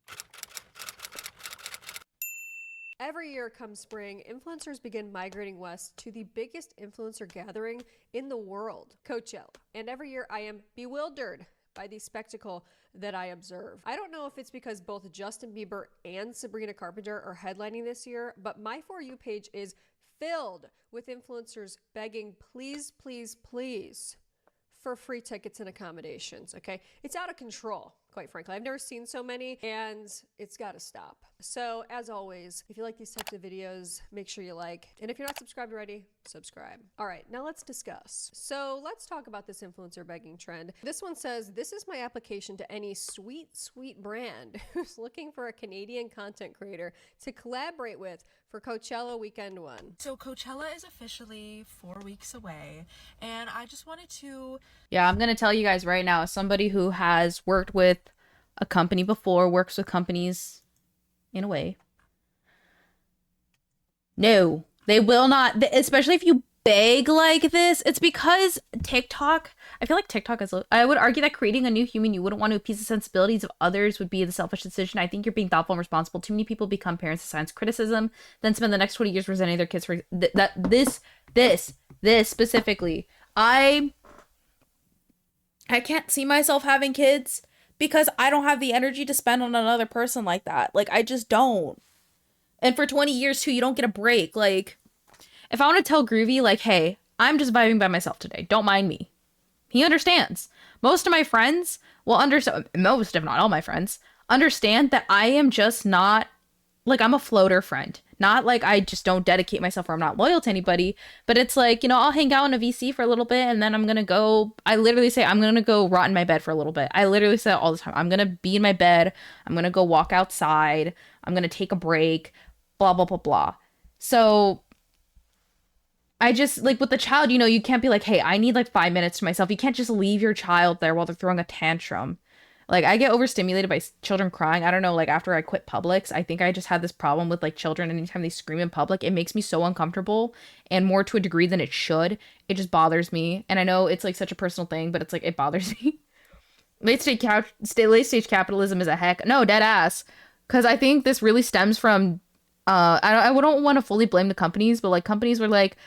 P: Every year come spring, influencers begin migrating west to the biggest influencer gathering in the world, Coachella. And every year I am bewildered by the spectacle that I observe. I don't know if it's because both Justin Bieber and Sabrina Carpenter are headlining this year, but my For You page is filled with influencers begging, please, please, please, for free tickets and accommodations, okay? It's out of control, quite frankly. I've never seen so many, and it's gotta stop. So, as always, if you like these types of videos, make sure you like. And if you're not subscribed already, subscribe. All right, now let's discuss. So, let's talk about this influencer begging trend. This one says, this is my application to any sweet, sweet brand who's looking for a Canadian content creator to collaborate with for Coachella Weekend 1.
R: So Coachella is officially 4 weeks away, and I just wanted to...
A: Yeah, I'm going to tell you guys right now, as somebody who has worked with a company before, works with companies in a way. No, they will not, especially if you beg like this. It's because TikTok, I feel like TikTok is, I would argue that creating a new human you wouldn't want to appease the sensibilities of others would be the selfish decision. I think you're being thoughtful and responsible. Too many people become parents of science criticism, then spend the next 20 years resenting their kids for this specifically. I can't see myself having kids because I don't have the energy to spend on another person like that. Like, I just don't. And for 20 years too, you don't get a break. Like, if I want to tell Groovy, like, hey, I'm just vibing by myself today, don't mind me, he understands. Most of my friends will understand, most if not all my friends, understand that I am just not, like, I'm a floater friend. Not like I just don't dedicate myself or I'm not loyal to anybody, but it's like, you know, I'll hang out in a VC for a little bit and then I'm going to go, I literally say I'm going to go rot in my bed for a little bit. I literally say that all the time. I'm going to be in my bed. I'm going to go walk outside. I'm going to take a break, blah, blah, blah, blah. So I just, like, with the child, you know, you can't be like, hey, I need like 5 minutes to myself. You can't just leave your child there while they're throwing a tantrum. Like, I get overstimulated by children crying. I don't know, like, after I quit Publix, I think I just had this problem with, like, children. Anytime they scream in public, it makes me so uncomfortable, and more to a degree than it should. It just bothers me. And I know it's, like, such a personal thing, but it's, like, it bothers me. Late stage capitalism is a heck. No, dead ass. Because I think this really stems from, I don't want to fully blame the companies, but, like, companies were like,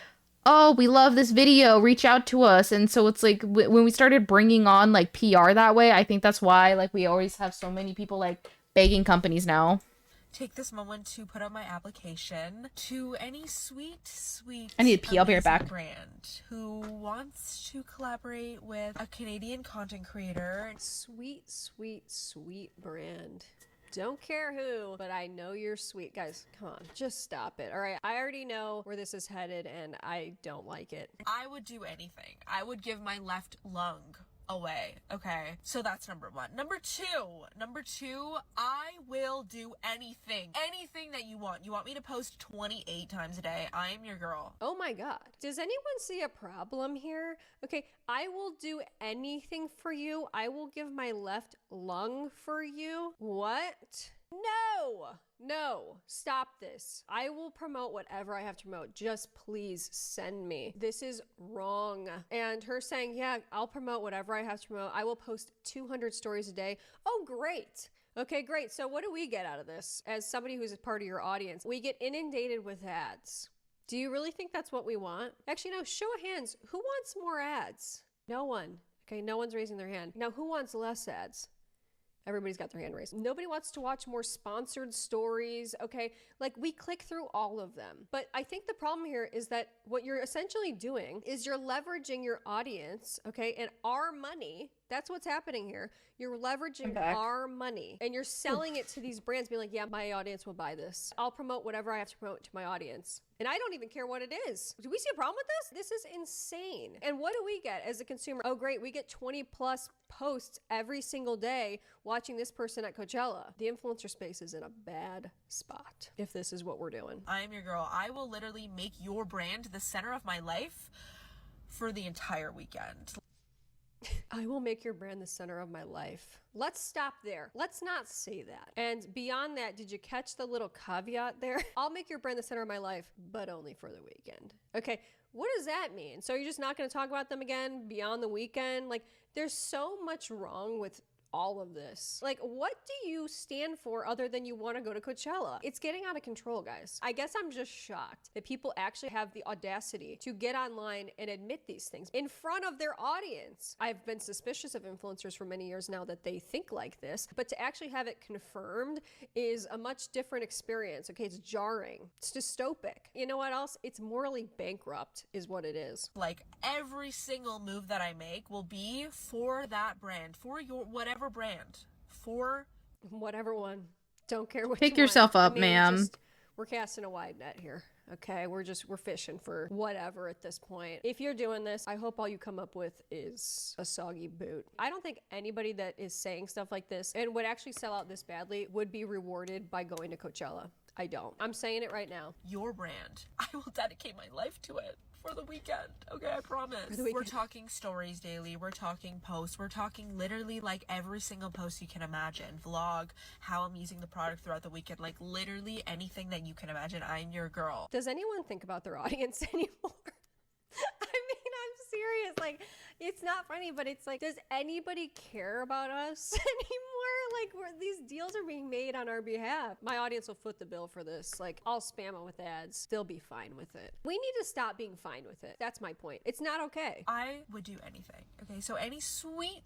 A: oh, we love this video, reach out to us. And so it's like, when we started bringing on like PR that way, I think that's why like we always have so many people like begging companies now.
R: Take this moment to put up my application to any sweet
A: I need to pee, I'll be right back.
R: Brand who wants to collaborate with a Canadian content creator.
P: Sweet brand. Don't care who, but I know you're sweet. Guys, come on, just stop it. All right, I already know where this is headed and I don't like it.
R: I would do anything. I would give my left lung away. Okay, so that's number one. Number two, I will do anything that you want. You want me to post 28 times a day? I am your girl.
P: Oh my god, does anyone see a problem here? Okay, I will do anything for you. I will give my left lung for you. What? No, stop this. I will promote whatever I have to promote. Just please send me. This is wrong. And her saying, yeah, I'll promote whatever I have to promote. I will post 200 stories a day. Oh, great. Okay, great. So what do we get out of this as somebody who's a part of your audience? We get inundated with ads. Do you really think that's what we want? Actually, no, show of hands. Who wants more ads? No one. Okay, no one's raising their hand. Now, who wants less ads? Everybody's got their hand raised. Nobody wants to watch more sponsored stories, okay? Like, we click through all of them. But I think the problem here is that what you're essentially doing is you're leveraging your audience, okay, and our money. That's what's happening here. You're leveraging our money and you're selling it to these brands, being like, yeah, my audience will buy this. I'll promote whatever I have to promote to my audience. And I don't even care what it is. Do we see a problem with this? This is insane. And what do we get as a consumer? Oh, great. We get 20 plus posts every single day watching this person at Coachella. The influencer space is in a bad spot if this is what we're doing.
R: I am your girl. I will literally make your brand the center of my life for the entire weekend.
P: I will make your brand the center of my life. Let's stop there. Let's not say that. And beyond that, did you catch the little caveat there? I'll make your brand the center of my life, but only for the weekend. Okay, what does that mean? So you're just not going to talk about them again beyond the weekend? Like, there's so much wrong with all of this. Like, what do you stand for other than you want to go to Coachella? It's getting out of control, guys. I guess I'm just shocked that people actually have the audacity to get online and admit these things in front of their audience. I've been suspicious of influencers for many years now that they think like this, but to actually have it confirmed is a much different experience. Okay, it's jarring. It's dystopic. You know what else? It's morally bankrupt is what it is.
R: Like, every single move that I make will be for that brand, for your whatever brand, for
P: whatever one. Don't care what
A: Pick
P: you
A: yourself
P: want.
A: up, ma'am.
P: We're casting a wide net here. Okay, we're fishing for whatever at this point. If you're doing this, I hope all you come up with is a soggy boot. I don't think anybody that is saying stuff like this and would actually sell out this badly would be rewarded by going to Coachella. I don't. I'm saying it right now.
R: Your brand. I will dedicate my life to it. For the weekend, okay, I promise. We're talking stories daily, we're talking posts, we're talking literally like every single post you can imagine. Vlog, how I'm using the product throughout the weekend, like literally anything that you can imagine. I'm your girl.
P: Does anyone think about their audience anymore? I mean, I'm serious. Like, it's not funny, but it's like, does anybody care about us anymore? Like, these deals are being made on our behalf. My audience will foot the bill for this. Like, I'll spam it with ads. They'll be fine with it. We need to stop being fine with it. That's my point. It's not okay.
R: I would do anything. Okay, so any sweet,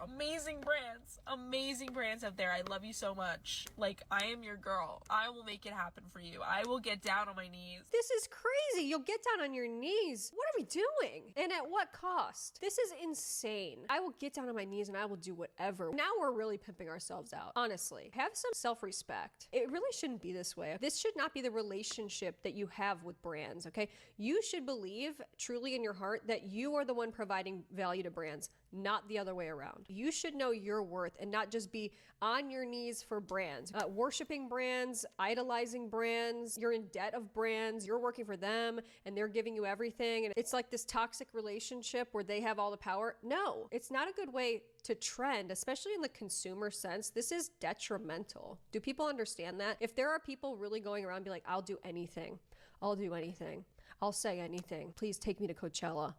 R: amazing brands out there, I love you so much. Like, I am your girl. I will make it happen for you. I will get down on my knees.
P: This is crazy. You'll get down on your knees. What are we doing? And at what cost? This is insane. I will get down on my knees and I will do whatever. Now we're really pimping ourselves out. Honestly, have some self-respect. It really shouldn't be this way. This should not be the relationship that you have with brands, okay? You should believe truly in your heart that you are the one providing value to brands, not the other way around. You should know your worth and not just be on your knees for brands, worshiping brands, idolizing brands. You're in debt of brands. You're working for them and they're giving you everything. And it's like this toxic relationship where they have all the power. No, it's not a good way to trend, especially in the consumer sense. This is detrimental. Do people understand that? If there are people really going around and be like, I'll do anything. I'll do anything. I'll say anything. Please take me to Coachella.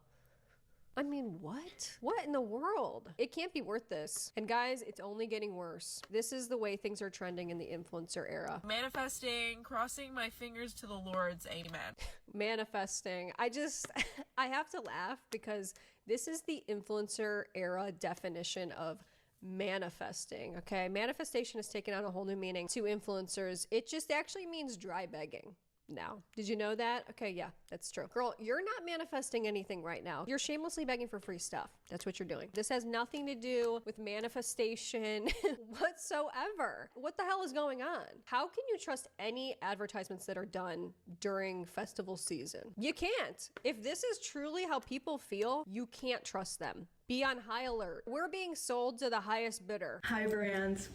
P: I mean, what? What in the world? It can't be worth this. And guys, it's only getting worse. This is the way things are trending in the influencer era.
R: Manifesting, crossing my fingers to the Lord's amen.
P: Manifesting. I have to laugh because this is the influencer era definition of manifesting, okay? Manifestation has taken on a whole new meaning to influencers. It just actually means dry begging. Now, did you know that? Okay, yeah, that's true. Girl, you're not manifesting anything right now. You're shamelessly begging for free stuff. That's what you're doing. This has nothing to do with manifestation whatsoever. What the hell is going on? How can you trust any advertisements that are done during festival season? You can't. If this is truly how people feel, you can't trust them. Be on high alert. We're being sold to the highest bidder.
H: Hi brands.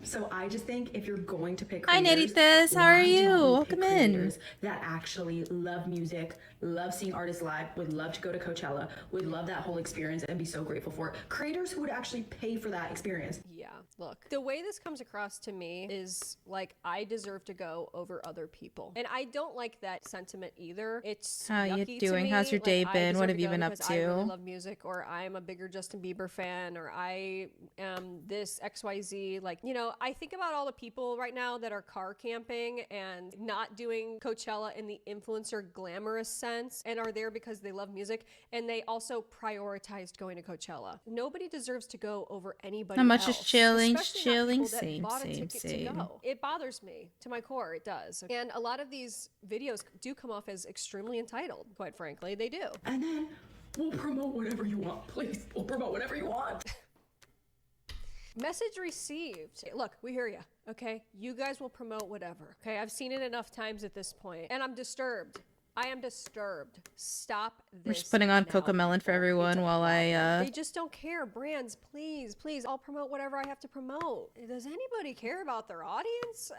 H: So I just think if you're going to pick
A: Hi
H: creators,
A: Neritas, how are you? Welcome in.
H: creators that actually love music, love seeing artists live, would love to go to Coachella, would love that whole experience and be so grateful for it. Creators who would actually pay for that experience.
P: Yeah, look, the way this comes across to me is like I deserve to go over other people. And I don't like that sentiment either. It's
A: How you
P: yucky
A: doing?
P: to me.
A: How's your day
P: Like, I
A: been? What
P: deserve
A: have you
P: go
A: been up
P: because I really
A: to?
P: love music music, or I'm a bigger Justin Bieber fan, or I am this XYZ. Like, you know, I think about all the people right now that are car camping and not doing Coachella in the influencer glamorous sense and are there because they love music, and they also prioritized going to Coachella. Nobody deserves to go over anybody
A: Not much,
P: else.
A: just chilling,
P: Especially not
A: chilling,
P: people that
A: same,
P: bought a
A: same,
P: ticket to
A: same.
P: go. It bothers me to my core, it does. And a lot of these videos do come off as extremely entitled, quite frankly, they do.
H: And then we'll promote whatever you want, please. We'll promote whatever you want.
P: Message received. Look, we hear you, okay? You guys will promote whatever, okay? I've seen it enough times at this point, and I'm disturbed. I am disturbed. Stop this.
A: We're just putting on
P: now,
A: Coco Melon for
P: people.
A: everyone
P: It's a
A: while
P: problem.
A: I
P: They just don't care. Brands, please, please, I'll promote whatever I have to promote. Does anybody care about their audience?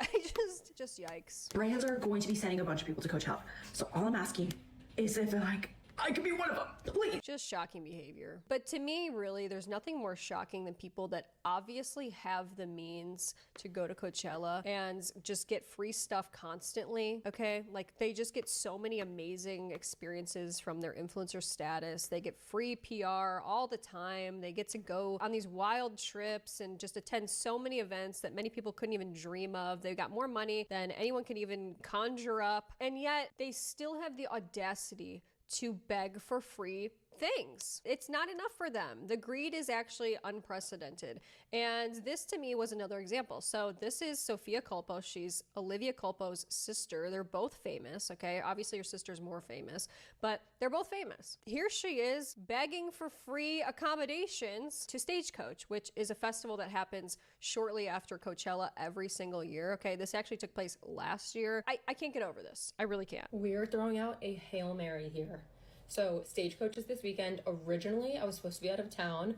P: Just yikes.
H: Brands are going to be sending a bunch of people to Coachella. So all I'm asking is if like I could be one of them, please.
P: Just shocking behavior. But to me, really, there's nothing more shocking than people that obviously have the means to go to Coachella and just get free stuff constantly, okay? Like, they just get so many amazing experiences from their influencer status. They get free PR all the time. They get to go on these wild trips and just attend so many events that many people couldn't even dream of. They got more money than anyone could even conjure up. And yet, they still have the audacity to beg for free things. It's not enough for them. The greed is actually unprecedented. And this to me was another example. So this is Sofia Culpo. She's Olivia Culpo's sister. They're both famous, okay? Obviously her sister's more famous, but they're both famous. Here she is begging for free accommodations to Stagecoach, which is a festival that happens shortly after Coachella every single year, okay? This actually took place last year. I can't get over this. I really can't.
X: We're throwing out a Hail Mary here. So Stagecoach is this weekend. Originally, I was supposed to be out of town.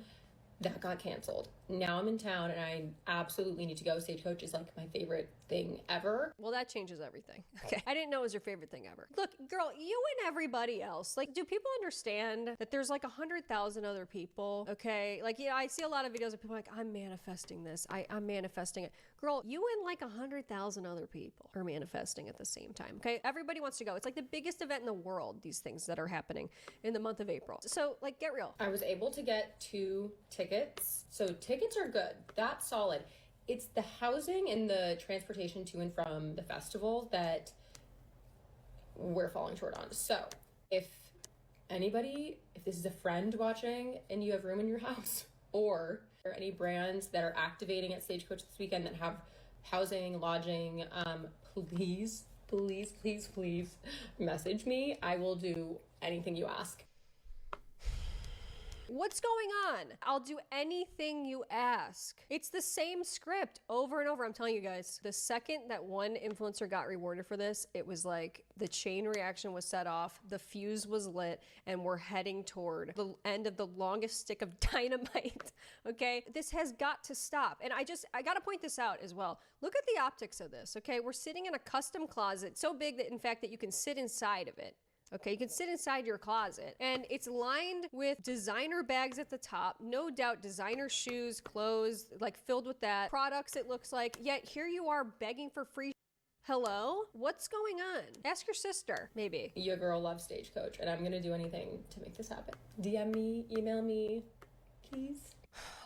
X: That got canceled. Now I'm in town and I absolutely need to go. Stagecoach is like my favorite thing ever.
P: Well, that changes everything. Okay. I didn't know it was your favorite thing ever. Look, girl, you and everybody else, like, do people understand that there's like 100,000 other people? Okay. Like, yeah, I see a lot of videos of people like, I'm manifesting this. I'm manifesting it. Girl, you and like 100,000 other people are manifesting at the same time. Okay. Everybody wants to go. It's like the biggest event in the world, these things that are happening in the month of April. So, like, get real.
X: I was able to get 2 tickets. So tickets are good. That's solid. It's the housing and the transportation to and from the festival that we're falling short on. So if this is a friend watching and you have room in your house, or any brands that are activating at Stagecoach this weekend that have housing, lodging, please message me. I will do anything you ask.
P: What's going on? I'll do anything you ask. It's the same script over and over. I'm telling you guys, the second that one influencer got rewarded for this, it was like the chain reaction was set off, the fuse was lit, and we're heading toward the end of the longest stick of dynamite, okay? This has got to stop. And I gotta point this out as well. Look at the optics of this, okay? We're sitting in a custom closet so big that, in fact, that you can sit inside of it. Okay, you can sit inside your closet, and it's lined with designer bags at the top, no doubt designer shoes, clothes, like filled with that, products it looks like, yet here you are begging for free. Hello? What's going on? Ask your sister, maybe.
X: Your girl loves Stagecoach, and I'm gonna do anything to make this happen. DM me, email me, please.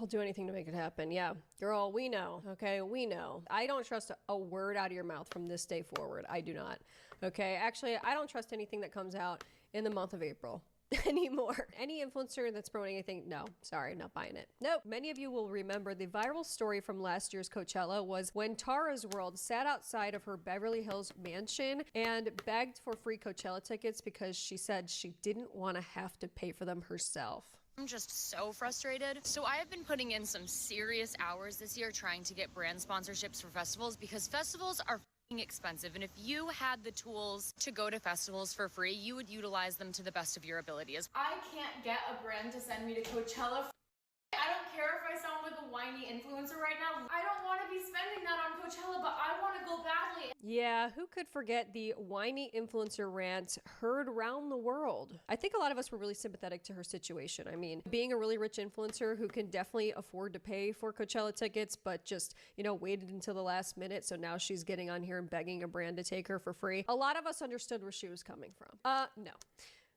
P: I'll do anything to make it happen. Yeah. Girl, we know. Okay, we know. I don't trust a word out of your mouth from this day forward. I do not. Okay, actually, I don't trust anything that comes out in the month of April anymore. Any influencer that's promoting anything, no, sorry, not buying it. Nope. Many of you will remember the viral story from last year's Coachella was when Tara's World sat outside of her Beverly Hills mansion and begged for free Coachella tickets because she said she didn't want to have to pay for them herself.
S: I'm just so frustrated. So I have been putting in some serious hours this year trying to get brand sponsorships for festivals because festivals are expensive, and if you had the tools to go to festivals for free, you would utilize them to the best of your abilities.
J: I can't get a brand to send me to Coachella. I don't care if I sound like a whiny influencer right now. I don't want to be spending that on Coachella, but I want to go badly.
P: Yeah, who could forget the whiny influencer rant heard around the world? I think a lot of us were really sympathetic to her situation. I mean, being a really rich influencer who can definitely afford to pay for Coachella tickets, but just, you know, waited until the last minute, so now she's getting on here and begging a brand to take her for free. A lot of us understood where she was coming from. No.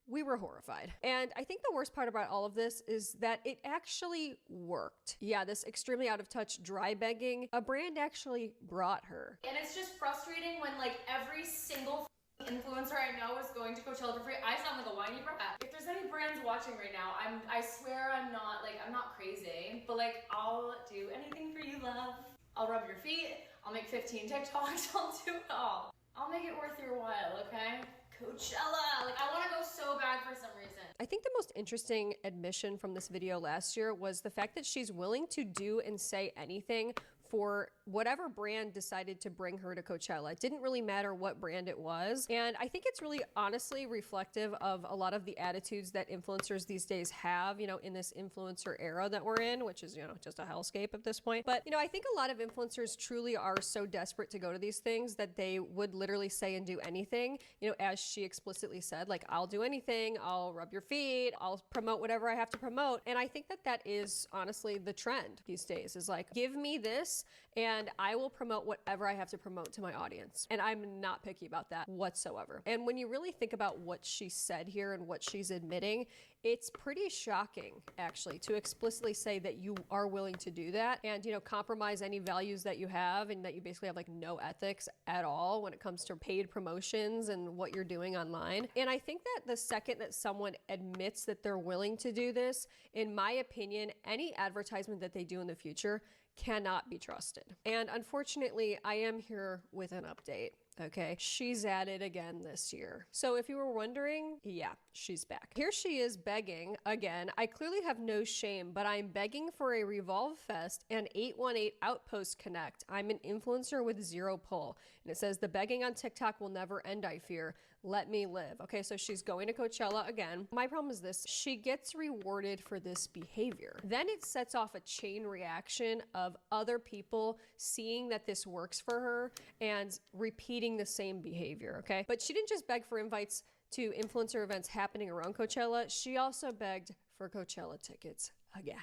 P: we were horrified. And I think the worst part about all of this is that it actually worked. Yeah, this extremely out of touch dry begging, a brand actually brought her.
J: And it's just frustrating when like every single influencer I know is going to Coachella for free. I sound like a whiny brat. If there's any brands watching right now, I swear I'm not crazy, but like I'll do anything for you, love. I'll rub your feet, I'll make 15 TikToks, I'll do it all. I'll make it worth your while, okay? Coachella, like I want to go so bad for some reason.
P: I think the most interesting admission from this video last year was the fact that she's willing to do and say anything for whatever brand decided to bring her to Coachella. It didn't really matter what brand it was. And I think it's really honestly reflective of a lot of the attitudes that influencers these days have, you know, in this influencer era that we're in, which is, you know, just a hellscape at this point. But, you know, I think a lot of influencers truly are so desperate to go to these things that they would literally say and do anything, you know, as she explicitly said, like, I'll do anything, I'll rub your feet, I'll promote whatever I have to promote. And I think that that is honestly the trend these days, is like, give me this and I will promote whatever I have to promote to my audience. And I'm not picky about that whatsoever. And when you really think about what she said here and what she's admitting, it's pretty shocking actually to explicitly say that you are willing to do that and, you know, compromise any values that you have and that you basically have like no ethics at all when it comes to paid promotions and what you're doing online. And I think that the second that someone admits that they're willing to do this, in my opinion, any advertisement that they do in the future cannot be trusted. And unfortunately, I am here with an update. Okay, she's at it again this year. So if you were wondering, yeah, she's back. Here she is begging again. I clearly have no shame, but I'm begging for a Revolve Fest and 818 Outpost Connect. I'm an influencer with zero pull. And it says the begging on TikTok will never end, I fear. Let me live. Okay, so she's going to Coachella again. My problem is this: she gets rewarded for this behavior. Then it sets off a chain reaction of other people seeing that this works for her and repeating the same behavior, okay? But she didn't just beg for invites to influencer events happening around Coachella. She also begged for Coachella tickets again.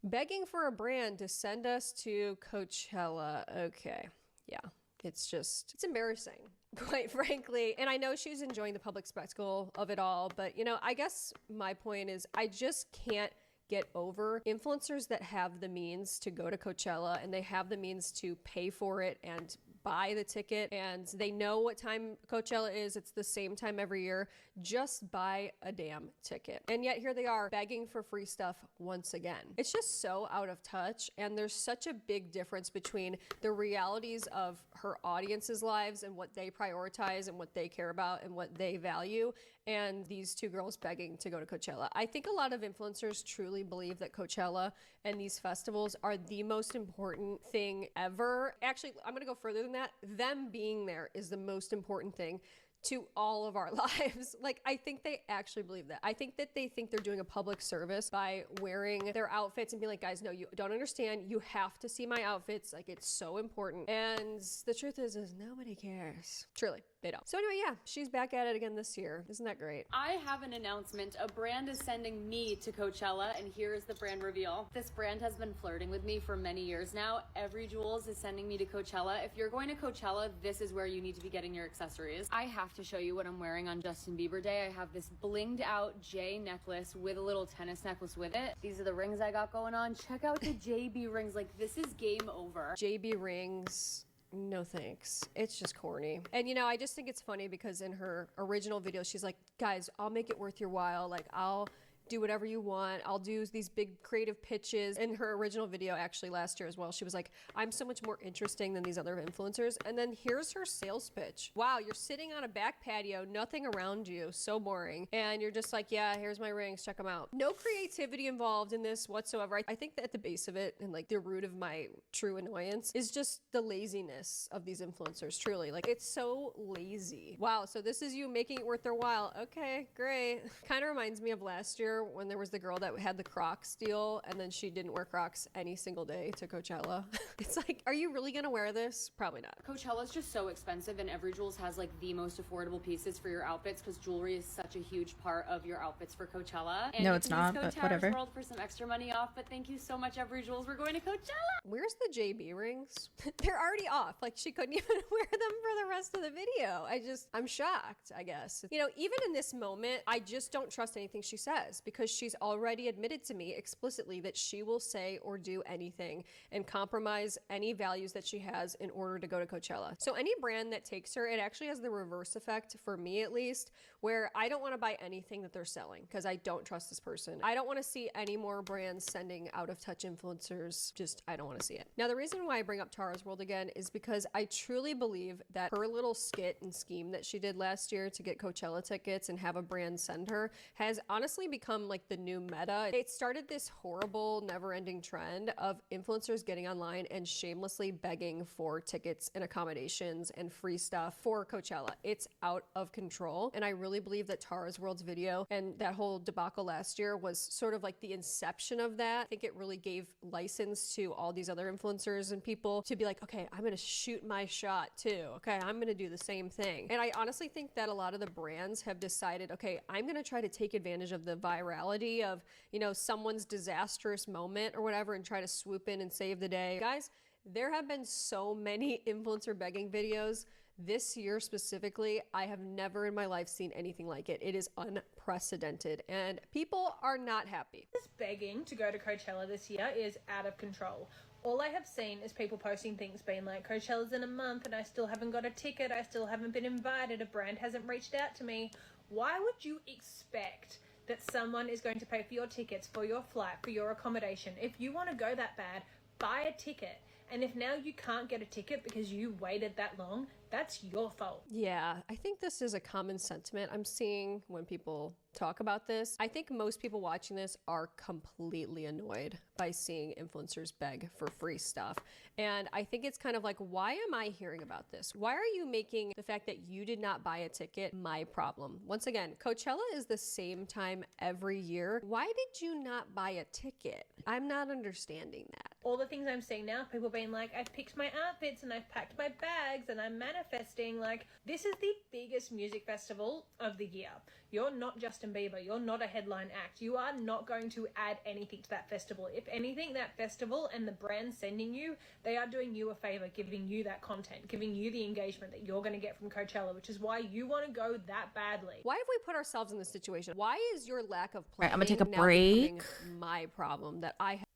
P: Begging for a brand to send us to Coachella. Okay, yeah. It's embarrassing, quite frankly. And I know she's enjoying the public spectacle of it all, but you know, I guess my point is I just can't get over influencers that have the means to go to Coachella and they have the means to pay for it and buy the ticket, and they know what time Coachella is. It's the same time every year. Just buy a damn ticket. And yet here they are begging for free stuff once again. It's just so out of touch, and there's such a big difference between the realities of her audience's lives and what they prioritize and what they care about and what they value, and these two girls begging to go to Coachella. I think a lot of influencers truly believe that Coachella and these festivals are the most important thing ever. Actually, I'm gonna go further than that. Them being there is the most important thing to all of our lives. Like, I think they actually believe that. I think that they think they're doing a public service by wearing their outfits and being like, guys, no, you don't understand. You have to see my outfits. Like, it's so important. And the truth is nobody cares. Truly, they don't. So anyway, yeah, she's back at it again this year. Isn't that great?
S: I have an announcement. A brand is sending me to Coachella, and here is the brand reveal. This brand has been flirting with me for many years now. Every Jewels is sending me to Coachella. If you're going to Coachella, this is where you need to be getting your accessories. I have to show you what I'm wearing on Justin Bieber Day. I have this blinged out J necklace with a little tennis necklace with it. These are the rings I got going on. Check out the JB rings. Like, this is game over.
P: JB rings. No thanks. It's just corny. And you know, I just think it's funny because in her original video, she's like, guys, I'll make it worth your while. Like, I'll do whatever you want. I'll do these big creative pitches. In her original video, actually last year as well, she was like, I'm so much more interesting than these other influencers. And then here's her sales pitch. Wow, you're sitting on a back patio, nothing around you, so boring. And you're just like, yeah, here's my rings, check them out. No creativity involved in this whatsoever. I think that at the base of it, and like the root of my true annoyance, is just the laziness of these influencers, truly. Like, it's so lazy. Wow, so this is you making it worth their while. Okay, great. Kind of reminds me of last year year when there was the girl that had the Crocs deal and then she didn't wear Crocs any single day to Coachella. It's like, are you really gonna wear this? Probably not.
J: Coachella's just so expensive, and Every Jewels has like the most affordable pieces for your outfits because jewelry is such a huge part of your outfits for Coachella. And
A: No,
J: you
A: it's
J: can
A: not,
J: use
A: but
J: Towers
A: whatever.
J: World for some extra money off, but thank you so much, Every Jewels. We're going to Coachella.
P: Where's the JB rings? They're already off. Like, she couldn't even wear them for the rest of the video. I'm shocked, I guess. You know, even in this moment, I just don't trust anything she says because she's already admitted to me explicitly that she will say or do anything and compromise any values that she has in order to go to Coachella. So any brand that takes her, it actually has the reverse effect, for me at least, where I don't want to buy anything that they're selling because I don't trust this person. I don't want to see any more brands sending out of touch influencers. I don't want to see it. Now, the reason why I bring up Tara's World again is because I truly believe that her little skit and scheme that she did last year to get Coachella tickets and have a brand send her has honestly become like the new meta. It started this horrible, never-ending trend of influencers getting online and shamelessly begging for tickets and accommodations and free stuff for Coachella. It's out of control. And I really believe that Tara's World's video and that whole debacle last year was sort of like the inception of that. I think it really gave license to all these other influencers and people to be like, okay, I'm gonna shoot my shot too. Okay, I'm gonna do the same thing. And I honestly think that a lot of the brands have decided, okay, I'm gonna try to take advantage of the virality of, you know, someone's disastrous moment or whatever and try to swoop in and save the day. Guys, there have been so many influencer begging videos this year specifically. I have never in my life seen anything like it. It is unprecedented and people are not happy.
R: This begging to go to Coachella this year is out of control. All I have seen is people posting things being like, Coachella's in a month and I still haven't got a ticket, I still haven't been invited, a brand hasn't reached out to me. Why would you expect that someone is going to pay for your tickets, for your flight, for your accommodation? If you want to go that bad, buy a ticket. And if now you can't get a ticket because you waited that long, that's your fault.
P: Yeah, I think this is a common sentiment I'm seeing when people talk about this. I think most people watching this are completely annoyed by seeing influencers beg for free stuff. And I think it's kind of like, why am I hearing about this? Why are you making the fact that you did not buy a ticket my problem? Once again, Coachella is the same time every year. Why did you not buy a ticket? I'm not understanding that.
R: All the things I'm seeing now, people being like, I've picked my outfits and I've packed my bags and I'm manifesting. Like, this is the biggest music festival of the year. You're not Justin Bieber. You're not a headline act. You are not going to add anything to that festival. If anything, that festival and the brand sending you, they are doing you a favor, giving you that content, giving you the engagement that you're going to get from Coachella, which is why you want to go that badly.
P: Why have we put ourselves in this situation? Why is your lack of planning
A: I'm gonna take a
P: now
A: break.
P: becoming my problem that I have?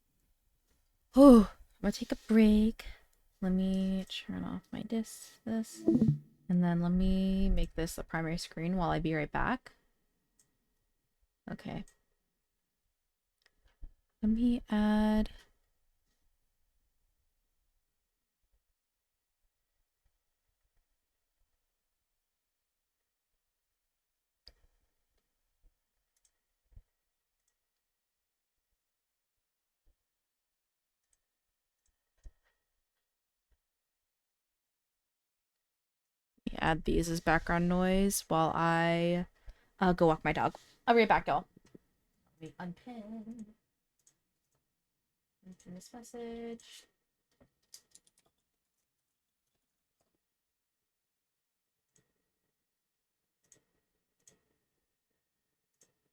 A: Oh, I'm gonna take a break. Let me turn off my this, and then let me make this the primary screen while I be right back. Okay. Let me add. Add these as background noise while I go walk my dog. I'll be right back, y'all. Let me unpin this message.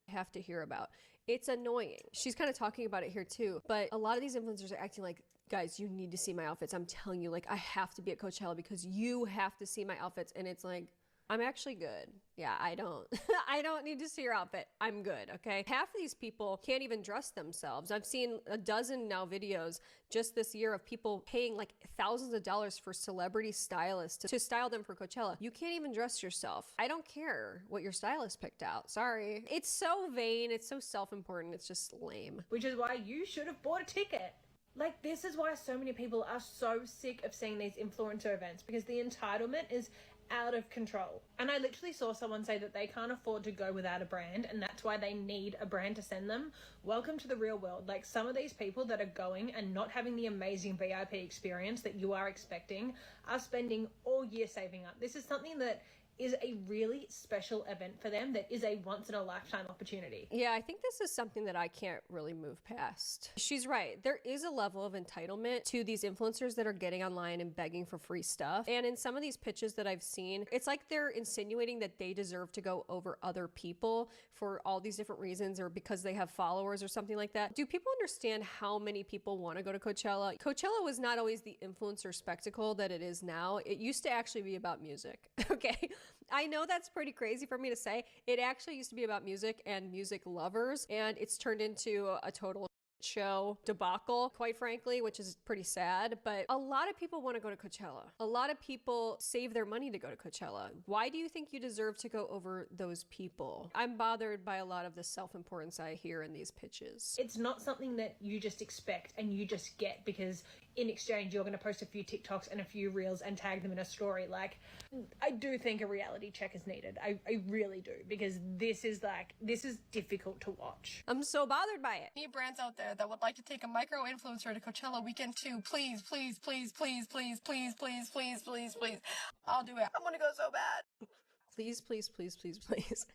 P: Have to hear about. It's annoying. She's kind of talking about it here too, but a lot of these influencers are acting like, guys, you need to see my outfits. I'm telling you, like, I have to be at Coachella because you have to see my outfits. And it's like, I'm actually good. Yeah, I don't I don't need to see your outfit. I'm good, okay? Half of these people can't even dress themselves. I've seen a dozen now videos just this year of people paying like thousands of dollars for celebrity stylists to style them for Coachella. You can't even dress yourself. I don't care what your stylist picked out. Sorry. It's so vain. It's so self-important. It's just lame.
R: Which is why you should have bought a ticket. Like, this is why so many people are so sick of seeing these influencer events, because the entitlement is out of control. And I literally saw someone say that they can't afford to go without a brand, and that's why they need a brand to send them. Welcome to the real world. Like, some of these people that are going and not having the amazing VIP experience that you are expecting are spending all year saving up. This is something that
E: is a really special event for them that is a once in a lifetime opportunity.
P: Yeah, I think this is something that I can't really move past. She's right. There is a level of entitlement to these influencers that are getting online and begging for free stuff. And in some of these pitches that I've seen, it's like they're insinuating that they deserve to go over other people for all these different reasons, or because they have followers or something like that. Do people understand how many people want to go to Coachella? Coachella was not always the influencer spectacle that it is now. It used to actually be about music. Okay. I know that's pretty crazy for me to say. It actually used to be about music and music lovers, and it's turned into a total show debacle, quite frankly, which is pretty sad. But a lot of people want to go to Coachella. A lot of people save their money to go to Coachella. Why do you think you deserve to go over those people? I'm bothered by a lot of the self-importance I hear in these pitches.
E: It's not something that you just expect and you just get because in exchange you're going to post a few TikToks and a few reels and tag them in a story. Like, I do think a reality check is needed. I really do, because this is difficult to watch.
P: I'm so bothered by it.
N: Any brands out there that would like to take a micro influencer to Coachella weekend 2, please, please, please, please, please, please, please, please, please, please. I'll do it. I'm gonna go so bad.
P: Please, please, please, please, please.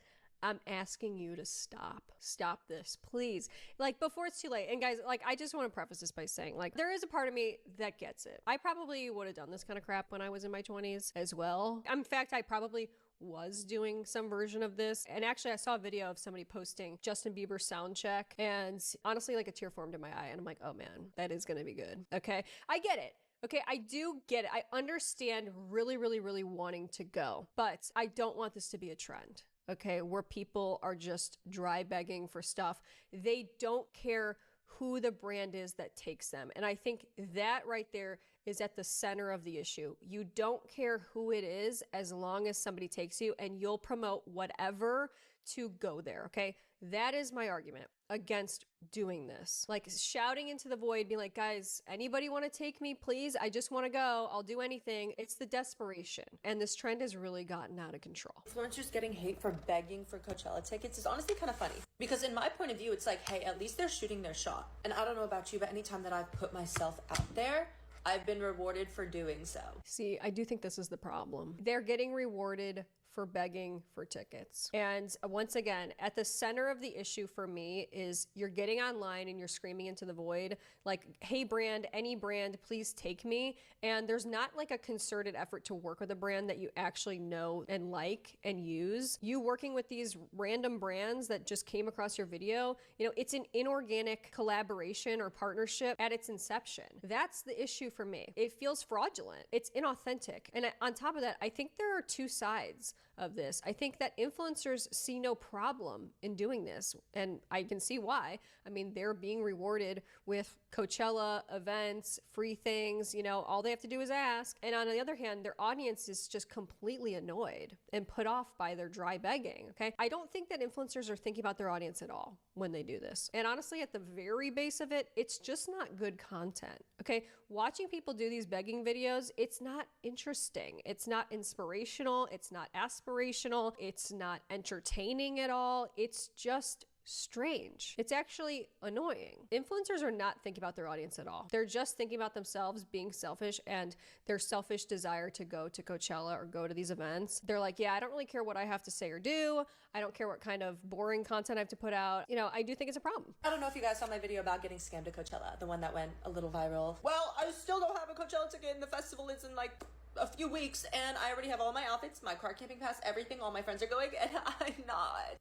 P: I'm asking you to stop. Stop this, please. Like, before it's too late. And guys, like, I just want to preface this by saying, like, there is a part of me that gets it. I probably would have done this kind of crap when I was in my 20s as well. In fact, I probably was doing some version of this. And actually, I saw a video of somebody posting Justin Bieber sound check. And honestly, like, a tear formed in my eye. And I'm like, oh man, that is going to be good. Okay. I get it. Okay, I do get it. I understand really, really, really wanting to go. But I don't want this to be a trend. Okay, where people are just dry begging for stuff. They don't care who the brand is that takes them. And I think that right there is at the center of the issue. You don't care who it is as long as somebody takes you, and you'll promote whatever to go there, okay? That is my argument against doing this. Like, shouting into the void, being like, guys, anybody want to take me, please? I just want to go. I'll do anything. It's the desperation. And this trend has really gotten out of control.
T: Influencers getting hate for begging for Coachella tickets is honestly kind of funny. Because in my point of view, it's like, hey, at least they're shooting their shot. And I don't know about you, but anytime that I've put myself out there, I've been rewarded for doing so.
P: See, I do think this is the problem. They're getting rewarded for begging for tickets. And once again, at the center of the issue for me is you're getting online and you're screaming into the void, like, hey brand, any brand, please take me. And there's not like a concerted effort to work with a brand that you actually know and like and use. You working with these random brands that just came across your video, you know, it's an inorganic collaboration or partnership at its inception. That's the issue for me. It feels fraudulent. It's inauthentic. And on top of that, I think there are two sides of this. I think that influencers see no problem in doing this, and I can see why. I mean, they're being rewarded with Coachella events, free things, you know, all they have to do is ask. And on the other hand, their audience is just completely annoyed and put off by their dry begging, okay? I don't think that influencers are thinking about their audience at all when they do this. And honestly, at the very base of it, it's just not good content, okay? Watching people do these begging videos, it's not interesting. It's not inspirational. It's not aspirational. It's not entertaining at all. It's just strange. It's actually annoying. Influencers are not thinking about their audience at all. They're just thinking about themselves, being selfish, and their selfish desire to go to Coachella or go to these events. They're like, yeah, I don't really care what I have to say or do. I don't care what kind of boring content I have to put out. You know, I do think it's a problem.
T: I don't know if you guys saw my video about getting scammed at Coachella, the one that went a little viral. Well, I still don't have a Coachella ticket, and the festival is in like a few weeks, and I already have all my outfits, my car camping pass, everything. All my friends are going, and I'm not.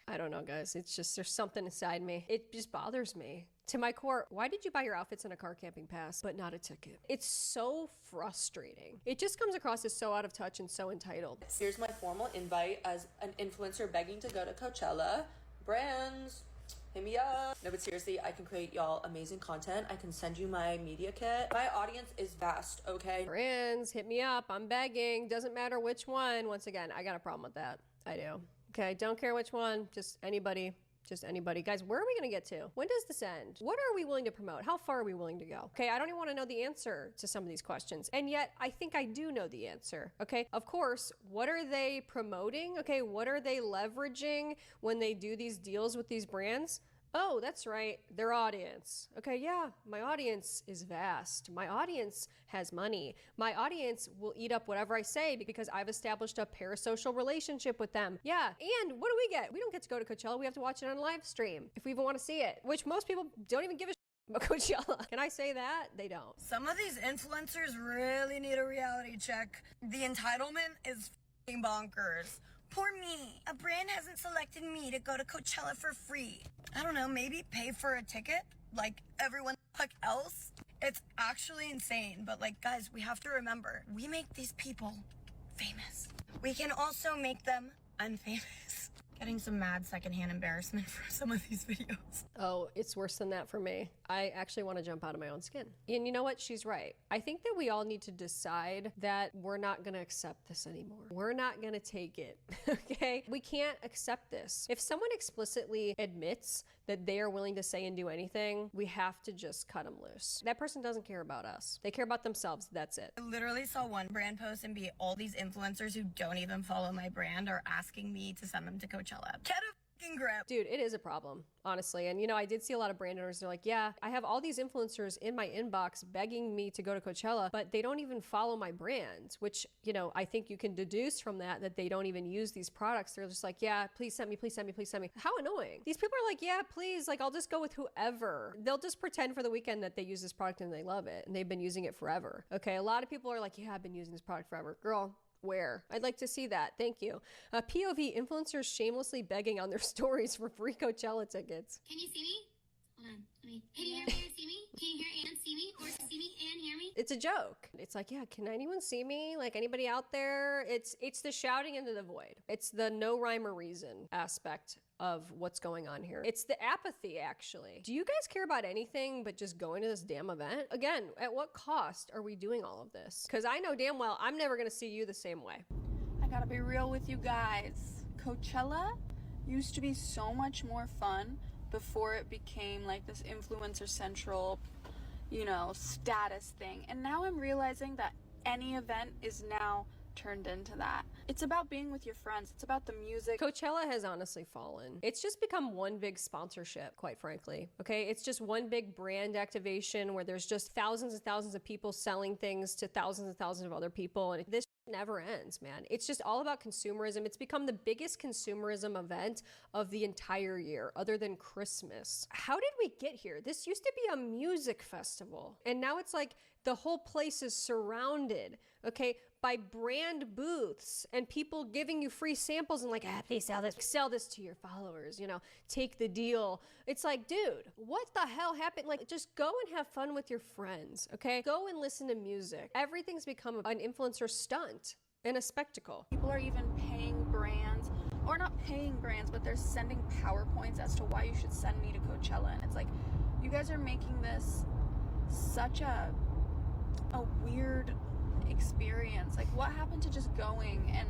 P: I don't know, guys. It's just, there's something inside me. It just bothers me to my core. Why did you buy your outfits and a car camping pass, but not a ticket? It's so frustrating. It just comes across as so out of touch and so entitled.
T: Here's my formal invite as an influencer begging to go to Coachella. Brands, hit me up. No, but seriously, I can create y'all amazing content. I can send you my media kit. My audience is vast, okay?
P: Brands, hit me up. I'm begging. Doesn't matter which one. Once again, I got a problem with that. I do. Okay, don't care which one, just anybody. Guys, where are we gonna get to? When does this end? What are we willing to promote? How far are we willing to go? Okay, I don't even wanna know the answer to some of these questions. And yet, I think I do know the answer, okay? Of course, what are they promoting? Okay, what are they leveraging when they do these deals with these brands? Oh, that's right. Their audience. Okay, yeah, my audience is vast. My audience has money. My audience will eat up whatever I say because I've established a parasocial relationship with them. Yeah, and what do we get? We don't get to go to Coachella. We have to watch it on a live stream if we even want to see it, which most people don't even give a about Coachella. Can I say that? They don't.
B: Some of these influencers really need a reality check. The entitlement is f***ing bonkers. Poor me. A brand hasn't selected me to go to Coachella for free. I don't know, maybe pay for a ticket like everyone the fuck else? It's actually insane, but like, guys, we have to remember, we make these people famous. We can also make them unfamous. Getting some mad secondhand embarrassment for some of these videos.
P: Oh, it's worse than that for me. I actually want to jump out of my own skin. And you know what? She's right. I think that we all need to decide that we're not going to accept this anymore. We're not going to take it, okay? We can't accept this. If someone explicitly admits that they are willing to say and do anything, we have to just cut them loose. That person doesn't care about us. They care about themselves. That's it.
B: I literally saw one brand post and be all these influencers who don't even follow my brand are asking me to send them to Coachella. Get a fucking grip.
P: Dude, it is a problem, honestly. And you know, I did see a lot of brand owners, they're like, yeah, I have all these influencers in my inbox begging me to go to Coachella, but they don't even follow my brand, which, you know, I think you can deduce from that they don't even use these products. They're just like, yeah, please send me, please send me, please send me. How annoying. These people are like, yeah, please, like, I'll just go with whoever. They'll just pretend for the weekend that they use this product and they love it and they've been using it forever. Okay, a lot of people are like, yeah, I've been using this product forever. Girl, where? I'd like to see that. Thank you. POV, influencers shamelessly begging on their stories for free Coachella tickets.
I: Can you see me? Hold on. Can you hear me or see me? Can you hear and see me? Or see me and hear me?
P: It's a joke. It's like, yeah, can anyone see me? Like, anybody out there? It's the shouting into the void. It's the no rhyme or reason aspect of what's going on here. It's the apathy, actually. Do you guys care about anything but just going to this damn event? Again, at what cost are we doing all of this? Because I know damn well I'm never gonna see you the same way.
W: I gotta be real with you guys. Coachella used to be so much more fun before it became like this influencer central, you know, status thing. And now I'm realizing that any event is now turned into that. It's about being with your friends. It's about the music.
P: Coachella has honestly fallen. It's just become one big sponsorship, quite frankly. Okay, it's just one big brand activation where there's just thousands and thousands of people selling things to thousands and thousands of other people, and this never ends, man. It's just all about consumerism. It's become the biggest consumerism event of the entire year, other than Christmas. How did we get here? This used to be a music festival, and now it's like the whole place is surrounded, okay, by brand booths and people giving you free samples and like, please sell this to your followers, you know, take the deal. It's like, dude, what the hell happened? Like, just go and have fun with your friends, okay? Go and listen to music. Everything's become an influencer stunt and a spectacle.
W: People are even paying brands, or not paying brands, but they're sending PowerPoints as to why you should send me to Coachella. And it's like, you guys are making this such a weird experience. Like, what happened to just going and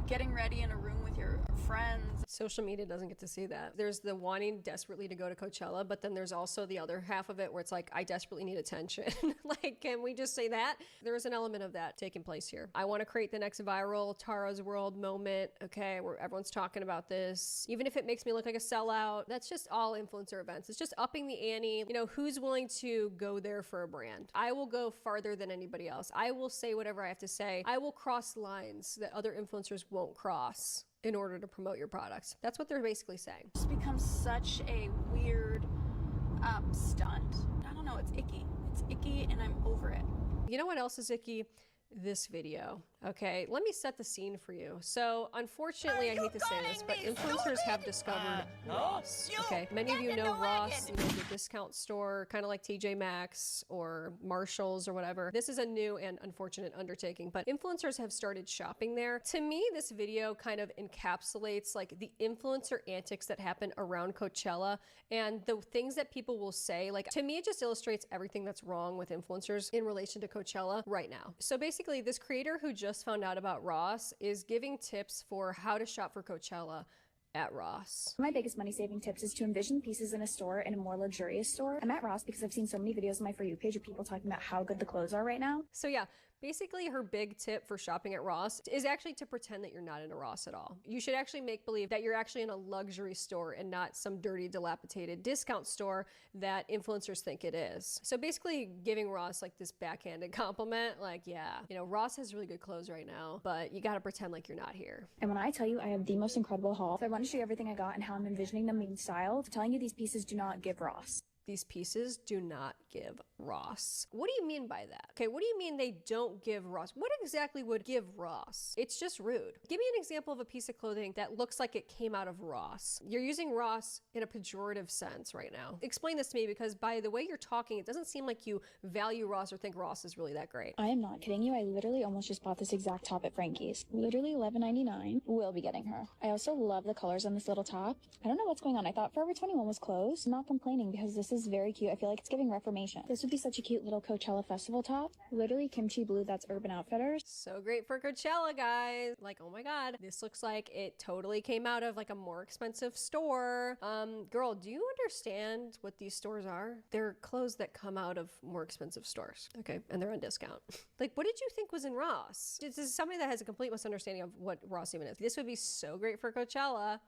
W: getting ready in a room with your friends?
P: Social media doesn't get to see that. There's the wanting desperately to go to Coachella, but then there's also the other half of it where it's like, I desperately need attention. Like, can we just say that? There is an element of that taking place here. I want to create the next viral Tara's World moment, okay, where everyone's talking about this. Even if it makes me look like a sellout, that's just all influencer events. It's just upping the ante. You know, who's willing to go there for a brand? I will go farther than anybody else. I will say whatever I have to say. I will cross lines that other influencers won't cross in order to promote your products. That's what they're basically saying.
W: It's become such a weird stunt. I don't know, it's icky. It's icky and I'm over it.
P: You know what else is icky? This video. Okay, let me set the scene for you. So, unfortunately, I hate to say this, but influencers have discovered Ross. Okay, many of you know Ross, you know, the discount store, kind of like TJ Maxx or Marshalls or whatever. This is a new and unfortunate undertaking, but influencers have started shopping there. To me, this video kind of encapsulates like the influencer antics that happen around Coachella and the things that people will say. Like, to me, it just illustrates everything that's wrong with influencers in relation to Coachella right now. So basically, this creator who just found out about Ross is giving tips for how to shop for Coachella at Ross.
U: My biggest money saving tips is to envision pieces in a store in a more luxurious store. I'm at Ross because I've seen so many videos on my For You page of people talking about how good the clothes are right now.
P: So yeah, Basically, her big tip for shopping at Ross is actually to pretend that you're not in a Ross at all. You should actually make believe that you're actually in a luxury store and not some dirty, dilapidated discount store that influencers think it is. So basically giving Ross like this backhanded compliment, like, yeah, you know, Ross has really good clothes right now, but you gotta pretend like you're not here.
U: And when I tell you I have the most incredible haul, I want to show you everything I got and how I'm envisioning them being styled. I'm telling you these pieces do not give Ross.
P: These pieces do not give Ross. What do you mean by that? Okay, what do you mean they don't give Ross? What exactly would give Ross? It's just rude. Give me an example of a piece of clothing that looks like it came out of Ross. You're using Ross in a pejorative sense right now. Explain this to me, because by the way you're talking, it doesn't seem like you value Ross or think Ross is really that great.
U: I am not kidding you. I literally almost just bought this exact top at Frankie's. Literally $11.99. We'll be getting her. I also love the colors on this little top. I don't know what's going on. I thought Forever 21 was closed. I'm not complaining because this is very cute. I feel like it's giving Reformation. This would be such a cute little Coachella festival top. Literally kimchi blue, that's Urban Outfitters.
P: So great for Coachella, guys. Like, oh my God, this looks like it totally came out of like a more expensive store. Girl, do you understand what these stores are? They're clothes that come out of more expensive stores, okay? And they're on discount. Like, what did you think was in Ross? This is somebody that has a complete misunderstanding of what Ross even is. This would be so great for Coachella.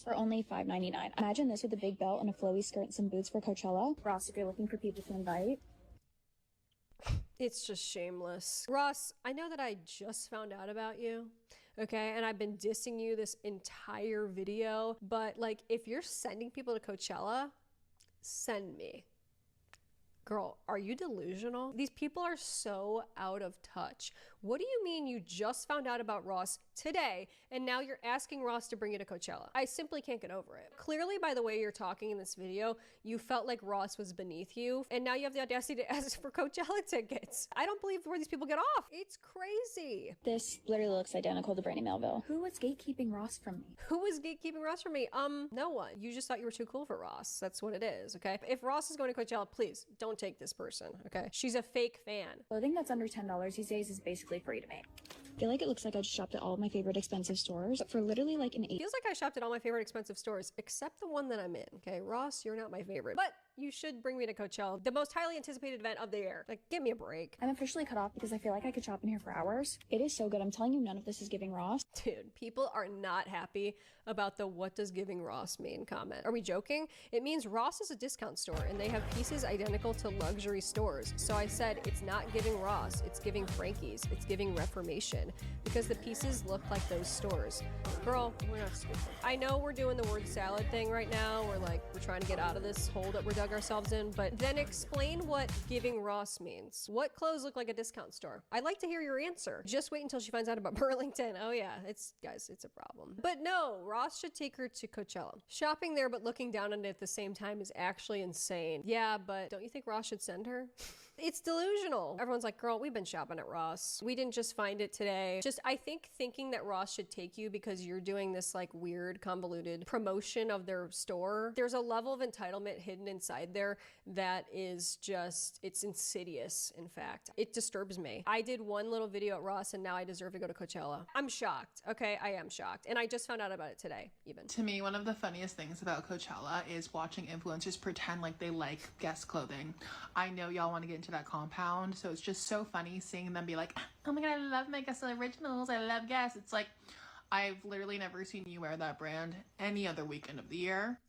U: For only $5.99. Imagine this with a big belt and a flowy skirt and some boots for Coachella. Ross, if you're looking for people to invite.
P: It's just shameless. Ross, I know that I just found out about you, okay? And I've been dissing you this entire video, but like, if you're sending people to Coachella, send me. Girl, are you delusional? These people are so out of touch. What do you mean you just found out about Ross today and now you're asking Ross to bring you to Coachella? I simply can't get over it. Clearly, by the way you're talking in this video, you felt like Ross was beneath you, and now you have the audacity to ask for Coachella tickets. I don't believe where these people get off. It's crazy.
U: This literally looks identical to Brandy Melville. Who was gatekeeping Ross from me?
P: Who was gatekeeping Ross from me? No one. You just thought you were too cool for Ross. That's what it is, okay? If Ross is going to Coachella, please don't take this person, okay? She's a fake fan.
U: Clothing that's under $10 these days is basically free to me. I feel like it looks like I just shopped at all of my favorite expensive stores, but for literally like an $8.
P: Feels like I shopped at all my favorite expensive stores, except the one that I'm in, okay? Ross, you're not my favorite, but you should bring me to Coachella, the most highly anticipated event of the year. Like, give me a break.
U: I'm officially cut off because I feel like I could shop in here for hours. It is so good. I'm telling you, none of this is giving Ross.
P: Dude, people are not happy about the "what does giving Ross mean" comment. Are we joking? It means Ross is a discount store and they have pieces identical to luxury stores. So I said it's not giving Ross, it's giving Frankie's, it's giving Reformation, because the pieces look like those stores. Girl, we're not stupid. I know we're doing the word salad thing right now. We're trying to get out of this hole that we're dug ourselves in, but then explain what giving Ross means. What clothes look like a discount store? I'd like to hear your answer. Just wait until she finds out about Burlington. Oh yeah, guys, it's a problem. But no, Ross should take her to Coachella. Shopping there but looking down on it at the same time is actually insane. Yeah, but don't you think Ross should send her? It's delusional. Everyone's like, girl, we've been shopping at Ross. We didn't just find it today. I think thinking that Ross should take you because you're doing this like weird convoluted promotion of their store. There's a level of entitlement hidden inside there that is just, it's insidious, in fact. It disturbs me. I did one little video at Ross and now I deserve to go to Coachella. I'm shocked, okay? I am shocked. And I just found out about it today, even.
F: To me, one of the funniest things about Coachella is watching influencers pretend like they like Guess clothing. I know y'all want to get into that compound, so it's just so funny seeing them be like, oh my god, I love my Guess originals, I love Guess. It's like, I've literally never seen you wear that brand any other weekend of the year.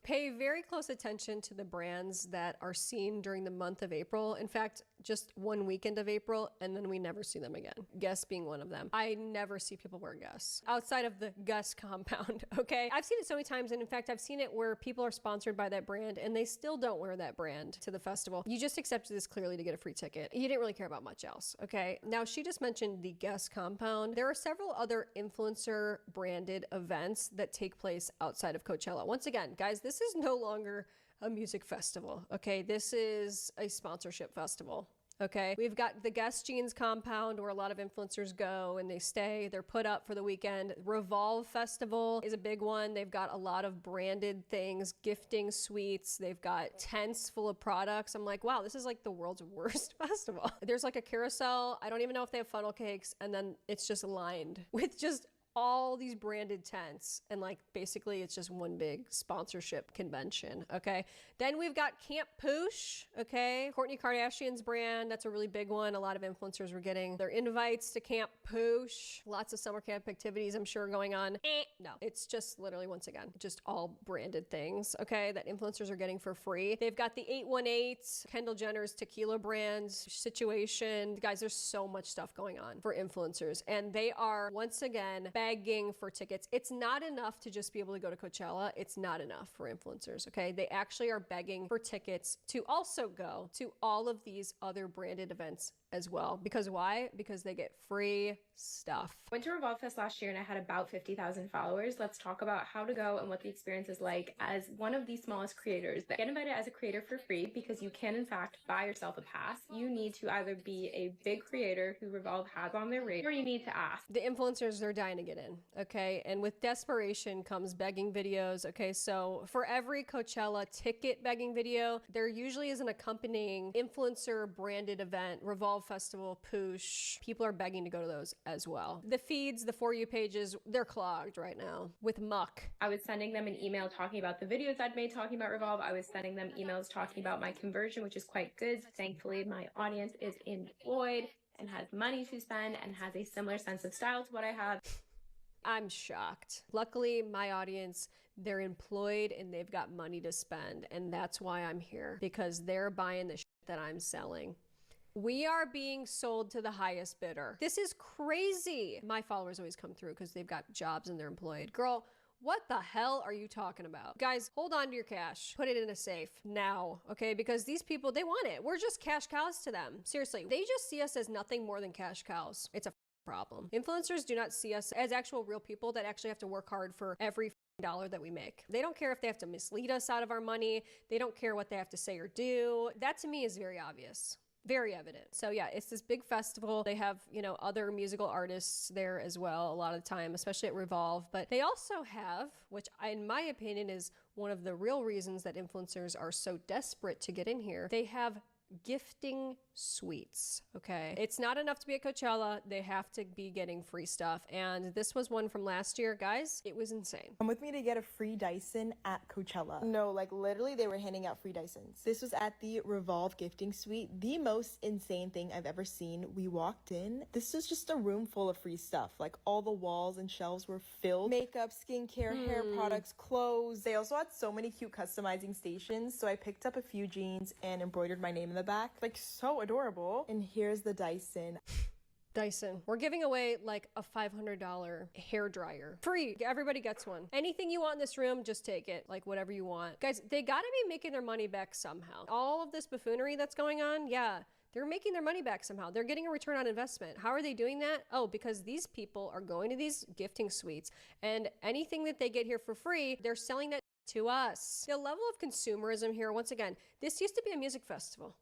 P: Pay very close attention to the brands that are seen during the month of April. In fact, just one weekend of April, and then we never see them again. Guess being one of them. I never see people wear Guess outside of the Guess compound, okay? I've seen it so many times, and in fact, I've seen it where people are sponsored by that brand, and they still don't wear that brand to the festival. You just accepted this clearly to get a free ticket. You didn't really care about much else, okay? Now, she just mentioned the Guess compound. There are several other influencer branded events that take place outside of Coachella. Once again, guys, this is no longer a music festival, okay? This is a sponsorship festival, okay? We've got the Guess Jeans compound where a lot of influencers go and they stay. They're put up for the weekend. Revolve Festival is a big one. They've got a lot of branded things, gifting suites. They've got tents full of products. I'm like, wow, this is like the world's worst festival. There's like a carousel. I don't even know if they have funnel cakes. And then it's just lined with just all these branded tents, and like basically it's just one big sponsorship convention. Okay, then we've got Camp Poosh. Okay, Kourtney Kardashian's brand, that's a really big one. A lot of influencers were getting their invites to Camp Poosh. Lots of summer camp activities, I'm sure, going on. No, it's just literally, once again, just all branded things, okay, that influencers are getting for free. They've got the 818, Kendall Jenner's tequila brand situation. Guys, there's so much stuff going on for influencers, and they are once again begging for tickets. It's not enough to just be able to go to Coachella. It's not enough for influencers, okay? They actually are begging for tickets to also go to all of these other branded events as well. Because why? Because they get free stuff.
C: Went to Revolve Fest last year and I had about 50,000 followers. Let's talk about how to go and what the experience is like as one of the smallest creators. Get invited as a creator for free because you can in fact buy yourself a pass. You need to either be a big creator who Revolve has on their radar, or you need to ask.
P: The influencers, they're dying to get in, okay? And with desperation comes begging videos, okay? So for every Coachella ticket begging video, there usually is an accompanying influencer branded event, Revolve Festival, Poosh. People are begging to go to those as well. The feeds, the For You pages, they're clogged right now with muck.
C: I was sending them an email talking about the videos I'd made talking about Revolve. I was sending them emails talking about my conversion, which is quite good. Thankfully, my audience is employed and has money to spend and has a similar sense of style to what I have.
P: I'm shocked. Luckily, my audience, they're employed and they've got money to spend. And that's why I'm here, because they're buying the shit that I'm selling. We are being sold to the highest bidder. This is crazy. My followers always come through because they've got jobs and they're employed. Girl, what the hell are you talking about? Guys, hold on to your cash. Put it in a safe now, okay? Because these people, they want it. We're just cash cows to them. Seriously, they just see us as nothing more than cash cows. It's a problem. Influencers do not see us as actual real people that actually have to work hard for every dollar that we make. They don't care if they have to mislead us out of our money. They don't care what they have to say or do. That to me is very obvious. Very evident. So yeah, it's this big festival. They have, you know, other musical artists there as well a lot of the time, especially at Revolve. But they also have, which in my opinion is one of the real reasons that influencers are so desperate to get in here, they have gifting suites, okay? It's not enough to be at Coachella. They have to be getting free stuff. And this was one from last year, guys. It was insane.
K: Come with me to get a free Dyson at Coachella. No, like literally they were handing out free Dysons. This was at the Revolve gifting suite. The most insane thing I've ever seen. We walked in. This was just a room full of free stuff. Like all the walls and shelves were filled. Makeup, skincare, hair products, clothes. They also had so many cute customizing stations. So I picked up a few jeans and embroidered my name in the back. Like so adorable. And here's the Dyson.
P: Dyson. We're giving away like a $500 hair dryer. Free. Everybody gets one. Anything you want in this room, just take it. Like whatever you want. Guys, they gotta be making their money back somehow. All of this buffoonery that's going on, yeah, they're making their money back somehow. They're getting a return on investment. How are they doing that? Oh, because these people are going to these gifting suites and anything that they get here for free, they're selling that to us. The level of consumerism here, once again, this used to be a music festival.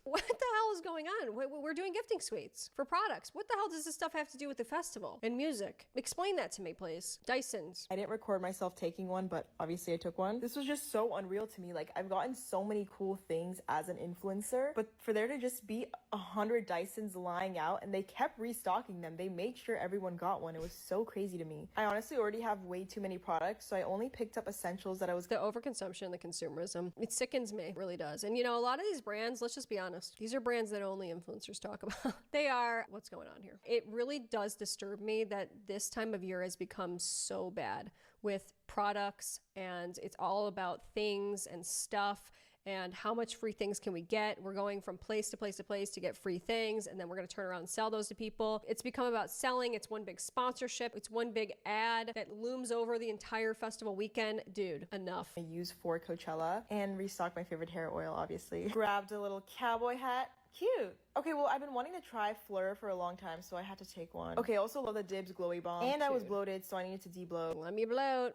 P: What the hell is going on? We're doing gifting suites for products. What the hell does this stuff have to do with the festival and music? Explain that to me, please. Dysons.
K: I didn't record myself taking one, but obviously I took one. This was just so unreal to me. Like, I've gotten so many cool things as an influencer, but for there to just be 100 Dysons lying out and they kept restocking them. They made sure everyone got one. It was so crazy to me. I honestly already have way too many products, so I only picked up essentials that I was...
P: The overconsumption, the consumerism, it sickens me. It really does. And you know, a lot of these brands, let's just be honest, these are brands that only influencers talk about. They are, what's going on here? It really does disturb me that this time of year has become so bad with products, and it's all about things and stuff and how much free things can we get. We're going from place to place to place to get free things, and then we're going to turn around and sell those to people. It's become about selling. It's one big sponsorship. It's one big ad that looms over the entire festival weekend. Dude, enough.
K: I used for Coachella and restocked my favorite hair oil, obviously. Grabbed a little cowboy hat. Cute. Okay, well, I've been wanting to try Fleur for a long time, so I had to take one. Okay, I also love the Dibs Glowy Bomb. And I was bloated, so I needed to de-bloat.
P: Let me bloat.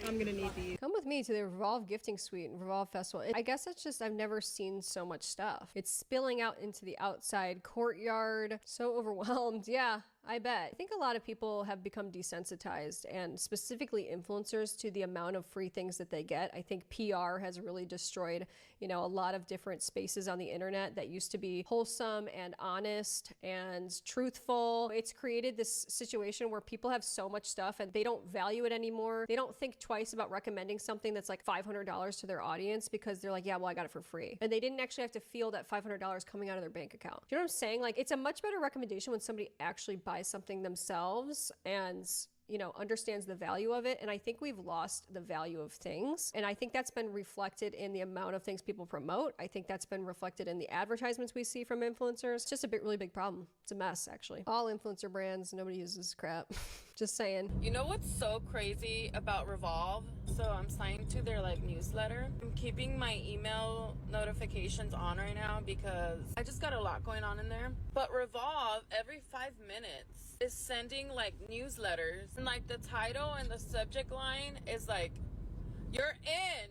P: I'm gonna need these. Come with me to the Revolve gifting suite and Revolve Festival. I guess it's just, I've never seen so much stuff. It's spilling out into the outside courtyard. So overwhelmed. Yeah, I bet. I think a lot of people have become desensitized, and specifically influencers, to the amount of free things that they get. I think PR has really destroyed, you know, a lot of different spaces on the internet that used to be wholesome and honest and truthful. It's created this situation where people have so much stuff and they don't value it anymore. They don't think twice about recommending something that's like $500 to their audience because they're like, yeah, well, I got it for free. And they didn't actually have to feel that $500 coming out of their bank account. You know what I'm saying? Like, it's a much better recommendation when somebody actually buys something themselves and, you know, understands the value of it. And I think we've lost the value of things. And I think that's been reflected in the amount of things people promote. I think that's been reflected in the advertisements we see from influencers. It's just a really big problem. It's a mess, actually. All influencer brands, nobody uses crap. Just saying.
D: You know what's so crazy about Revolve? So I'm signed to their like newsletter. I'm keeping my email notifications on right now because I just got a lot going on in there. But Revolve every 5 minutes is sending like newsletters, and like the title and the subject line is like, "You're in."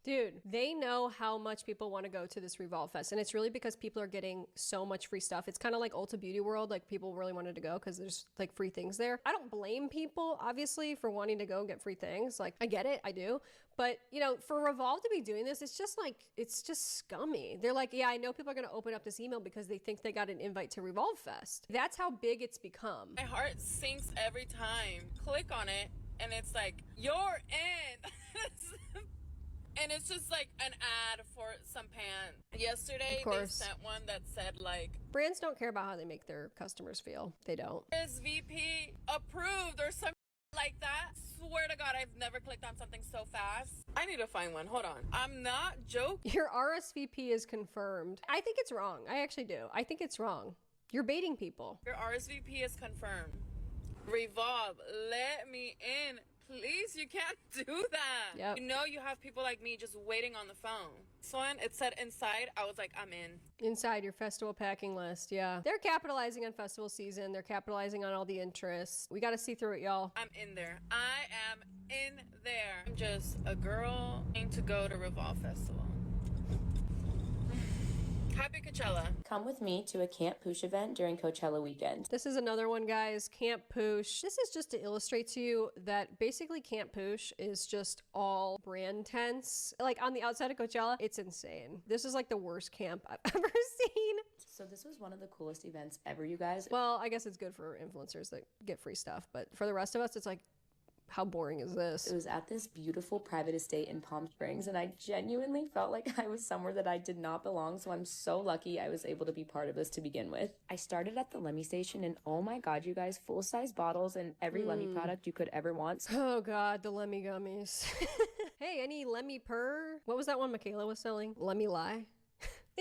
P: Dude, they know how much people want to go to this Revolve Fest, and it's really because people are getting so much free stuff. It's kind of like Ulta Beauty World, like people really wanted to go because there's like free things there. I don't blame people, obviously, for wanting to go and get free things. Like, I get it, I do. But, you know, for Revolve to be doing this, it's just like, it's just scummy. They're like, yeah, I know people are going to open up this email because they think they got an invite to Revolve Fest. That's how big it's become.
D: My heart sinks every time. Click on it, and it's like, "You're in." And it's just like an ad for some pants. Yesterday, they sent one that said like,
P: brands don't care about how they make their customers feel. They don't.
D: "RSVP approved," or something like that. Swear to God, I've never clicked on something so fast. I need to find one. Hold on. I'm not joking.
P: Your RSVP is confirmed. I think it's wrong. I actually do. I think it's wrong. You're baiting people.
D: Your RSVP is confirmed. Revolve, let me in. Please, you can't do that.
P: Yep.
D: You know you have people like me just waiting on the phone. So when it said inside, I was like, I'm in.
P: Inside your festival packing list, yeah. They're capitalizing on festival season. They're capitalizing on all the interest. We got to see through it, y'all.
D: I'm in there. I am in there. I'm just a girl trying to go to Revolve Festival. Happy Coachella.
L: Come with me to a Camp Poosh event during Coachella weekend.
P: This is another one, guys. Camp Poosh. This is just to illustrate to you that basically Camp Poosh is just all brand tents. Like on the outside of Coachella, it's insane. This is like the worst camp I've ever seen.
L: So this was one of the coolest events ever, you guys.
P: Well, I guess it's good for influencers that get free stuff, but for the rest of us, it's like, how boring is this?
L: It was at this beautiful private estate in Palm Springs, and I genuinely felt like I was somewhere that I did not belong, so I'm so lucky I was able to be part of this to begin with. I started at the Lemmy station, and oh my god, you guys, full-size bottles and every Lemmy product you could ever want.
P: Oh god, the Lemmy gummies. Hey, any Lemmy Purr? What was that one Michaela was selling? Lemmy Lie?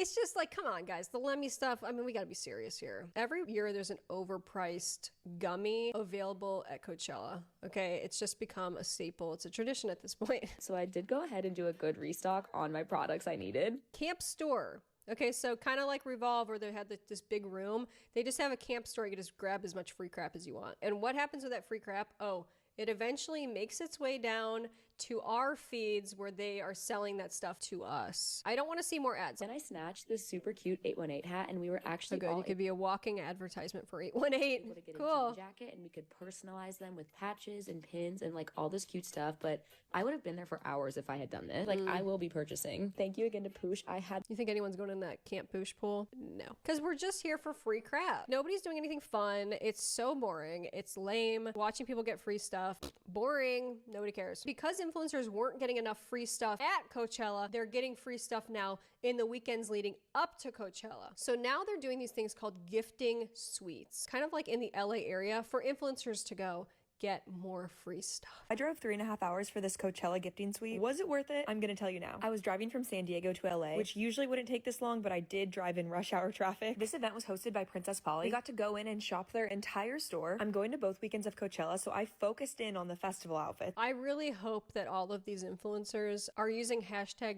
P: It's just like, come on, guys. The Lemmy stuff, I mean, we got to be serious here. Every year there's an overpriced gummy available at Coachella, okay? It's just become a staple. It's a tradition at this point.
L: So I did go ahead and do a good restock on my products I needed.
P: Camp store. Okay, so kind of like Revolve, where they had this big room. They just have a camp store. You can just grab as much free crap as you want. And what happens with that free crap? Oh, it eventually makes its way down to our feeds where they are selling that stuff to us. I don't want to see more ads.
L: Then I snatched this super cute 818 hat, and we were actually
P: good. You could be a walking advertisement for 818.
L: To get
P: cool.
L: a jean jacket, and we could personalize them with patches and pins and like all this cute stuff. But I would have been there for hours if I had done this. Like I will be purchasing. Thank you again to Poosh. You
P: think anyone's going in that Camp Poosh pool? No, because we're just here for free crap. Nobody's doing anything fun. It's so boring. It's lame. Watching people get free stuff. Boring. Nobody cares. Because influencers weren't getting enough free stuff at Coachella, they're getting free stuff now in the weekends leading up to Coachella. So now they're doing these things called gifting suites, kind of like in the LA area for influencers to go get more free stuff.
K: I drove 3.5 hours for this Coachella gifting suite. Was it worth it? I'm gonna tell you now. I was driving from San Diego to LA, which usually wouldn't take this long, but I did drive in rush hour traffic. This event was hosted by Princess Polly. We got to go in and shop their entire store. I'm going to both weekends of Coachella, so I focused in on the festival outfits.
P: I really hope that all of these influencers are using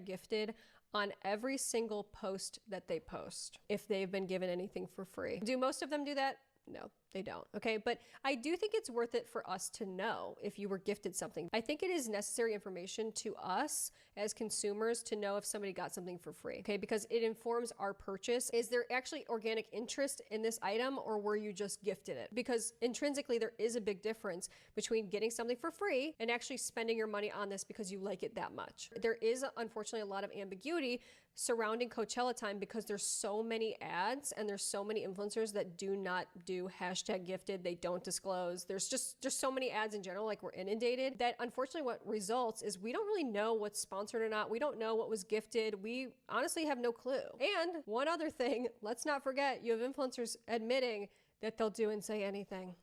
P: #gifted on every single post that they post if they've been given anything for free. Do most of them do that? No, they don't. Okay. But I do think it's worth it for us to know if you were gifted something. I think it is necessary information to us as consumers to know if somebody got something for free. Okay. Because it informs our purchase. Is there actually organic interest in this item, or were you just gifted it? Because intrinsically, there is a big difference between getting something for free and actually spending your money on this because you like it that much. There is unfortunately a lot of ambiguity surrounding Coachella time because there's so many ads and there's so many influencers that do not do hashtag gifted. They don't disclose. There's so many ads in general, like we're inundated, that unfortunately what results is we don't really know what's sponsored or not. We don't know what was gifted. We honestly have no clue. And one other thing, let's not forget, you have influencers admitting that they'll do and say anything.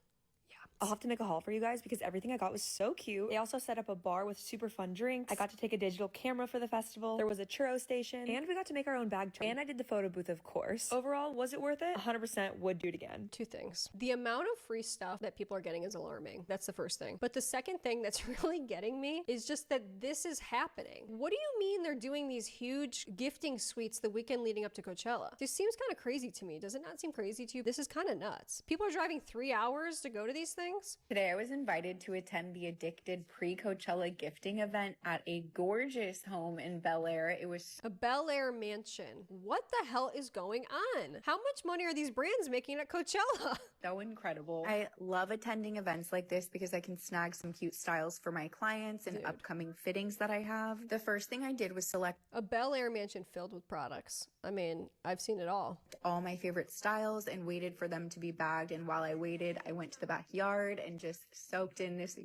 G: I'll have to make a haul for you guys because everything I got was so cute. They also set up a bar with super fun drinks. I got to take a digital camera for the festival. There was a churro station, and we got to make our own bag trim. And I did the photo booth, of course. Overall, was it worth it? 100% would do it again.
P: Two things. The amount of free stuff that people are getting is alarming. That's the first thing. But the second thing that's really getting me is just that this is happening. What do you mean they're doing these huge gifting suites the weekend leading up to Coachella? This seems kind of crazy to me. Does it not seem crazy to you? This is kind of nuts. People are driving 3 hours to go to these things.
M: Today I was invited to attend the Addicted pre-Coachella gifting event at a gorgeous home in Bel Air. It was
P: a Bel Air mansion. What the hell is going on? How much money are these brands making at Coachella?
M: so incredible. I love attending events like this because I can snag some cute styles for my clients and upcoming fittings that I have. The first thing I did was select
P: a Bel Air mansion filled with products. I mean, I've seen it all
M: my favorite styles and waited for them to be bagged. And while I waited, I went to the backyard and just soaked in this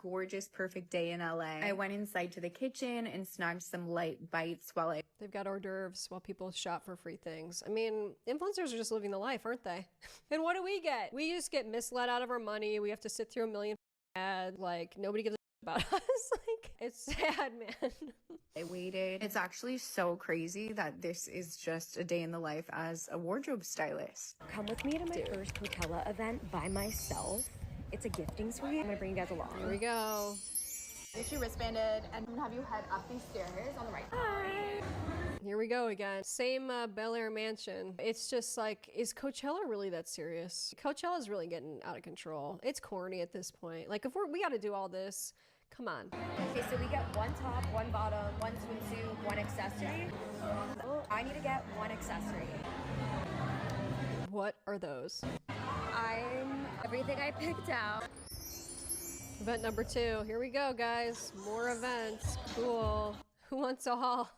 M: gorgeous, perfect day in LA. I went inside to the kitchen and snagged some light bites while
P: they've got hors d'oeuvres while people shop for free things. I mean, influencers are just living the life, aren't they? And what do we get? We just get misled out of our money. We have to sit through a million ads. Like, nobody gives a about us. Like, it's sad, man.
M: I waited. It's actually so crazy that this is just a day in the life as a wardrobe stylist.
O: Come with me to my first Coachella event by myself. It's a gifting suite. I'm gonna bring you guys along.
P: Here we go.
V: Get you wristbanded and have you head up these stairs on the right. Hi.
P: Here we go again. Same Bel Air mansion. It's just like, is Coachella really that serious? Coachella's really getting out of control. It's corny at this point. Like, if we got to do all this, come on.
O: Okay, so we get one top, one bottom, one swimsuit, one accessory. I need to get one accessory.
P: What are those?
O: I'm everything I picked out.
P: Event number 2. Here we go, guys. More events. Cool. Who wants a haul?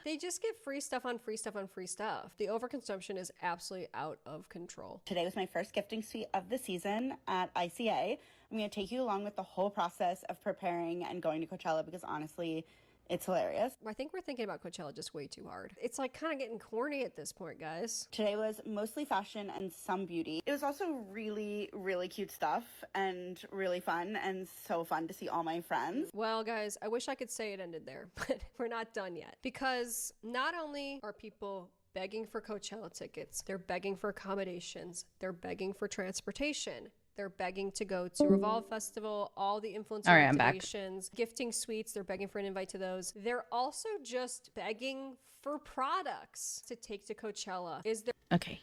P: They just get free stuff on free stuff on free stuff. The overconsumption is absolutely out of control.
Y: Today was my first gifting suite of the season at ICA. I'm going to take you along with the whole process of preparing and going to Coachella because honestly, it's hilarious.
P: I think we're thinking about Coachella just way too hard. It's like kind of getting corny at this point, guys.
Y: Today was mostly fashion and some beauty. It was also really, really cute stuff and really fun and so fun to see all my friends.
P: Well, guys, I wish I could say it ended there, but we're not done yet. Because not only are people begging for Coachella tickets, they're begging for accommodations, they're begging for transportation. They're begging to go to Revolve Festival, all the influencer activations, gifting suites. They're begging for an invite to those. They're also just begging for products to take to Coachella. Is there?
A: Okay.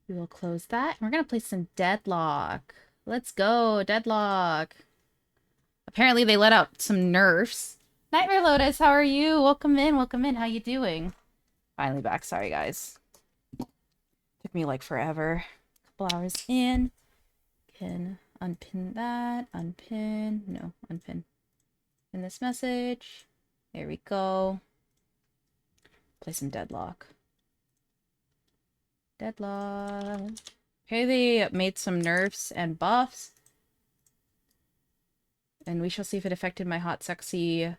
A: We will close that. We're going to play some Deadlock. Let's go, Deadlock. Apparently they let out some nerfs. Nightmare Lotus, how are you? Welcome in, welcome in. How you doing? Finally back. Sorry, guys. Took me like forever. Couple hours in. Can unpin that, unpin, no, unpin. In this message, there we go. Play some Deadlock. Deadlock. Okay, they made some nerfs and buffs. And we shall see if it affected my hot, sexy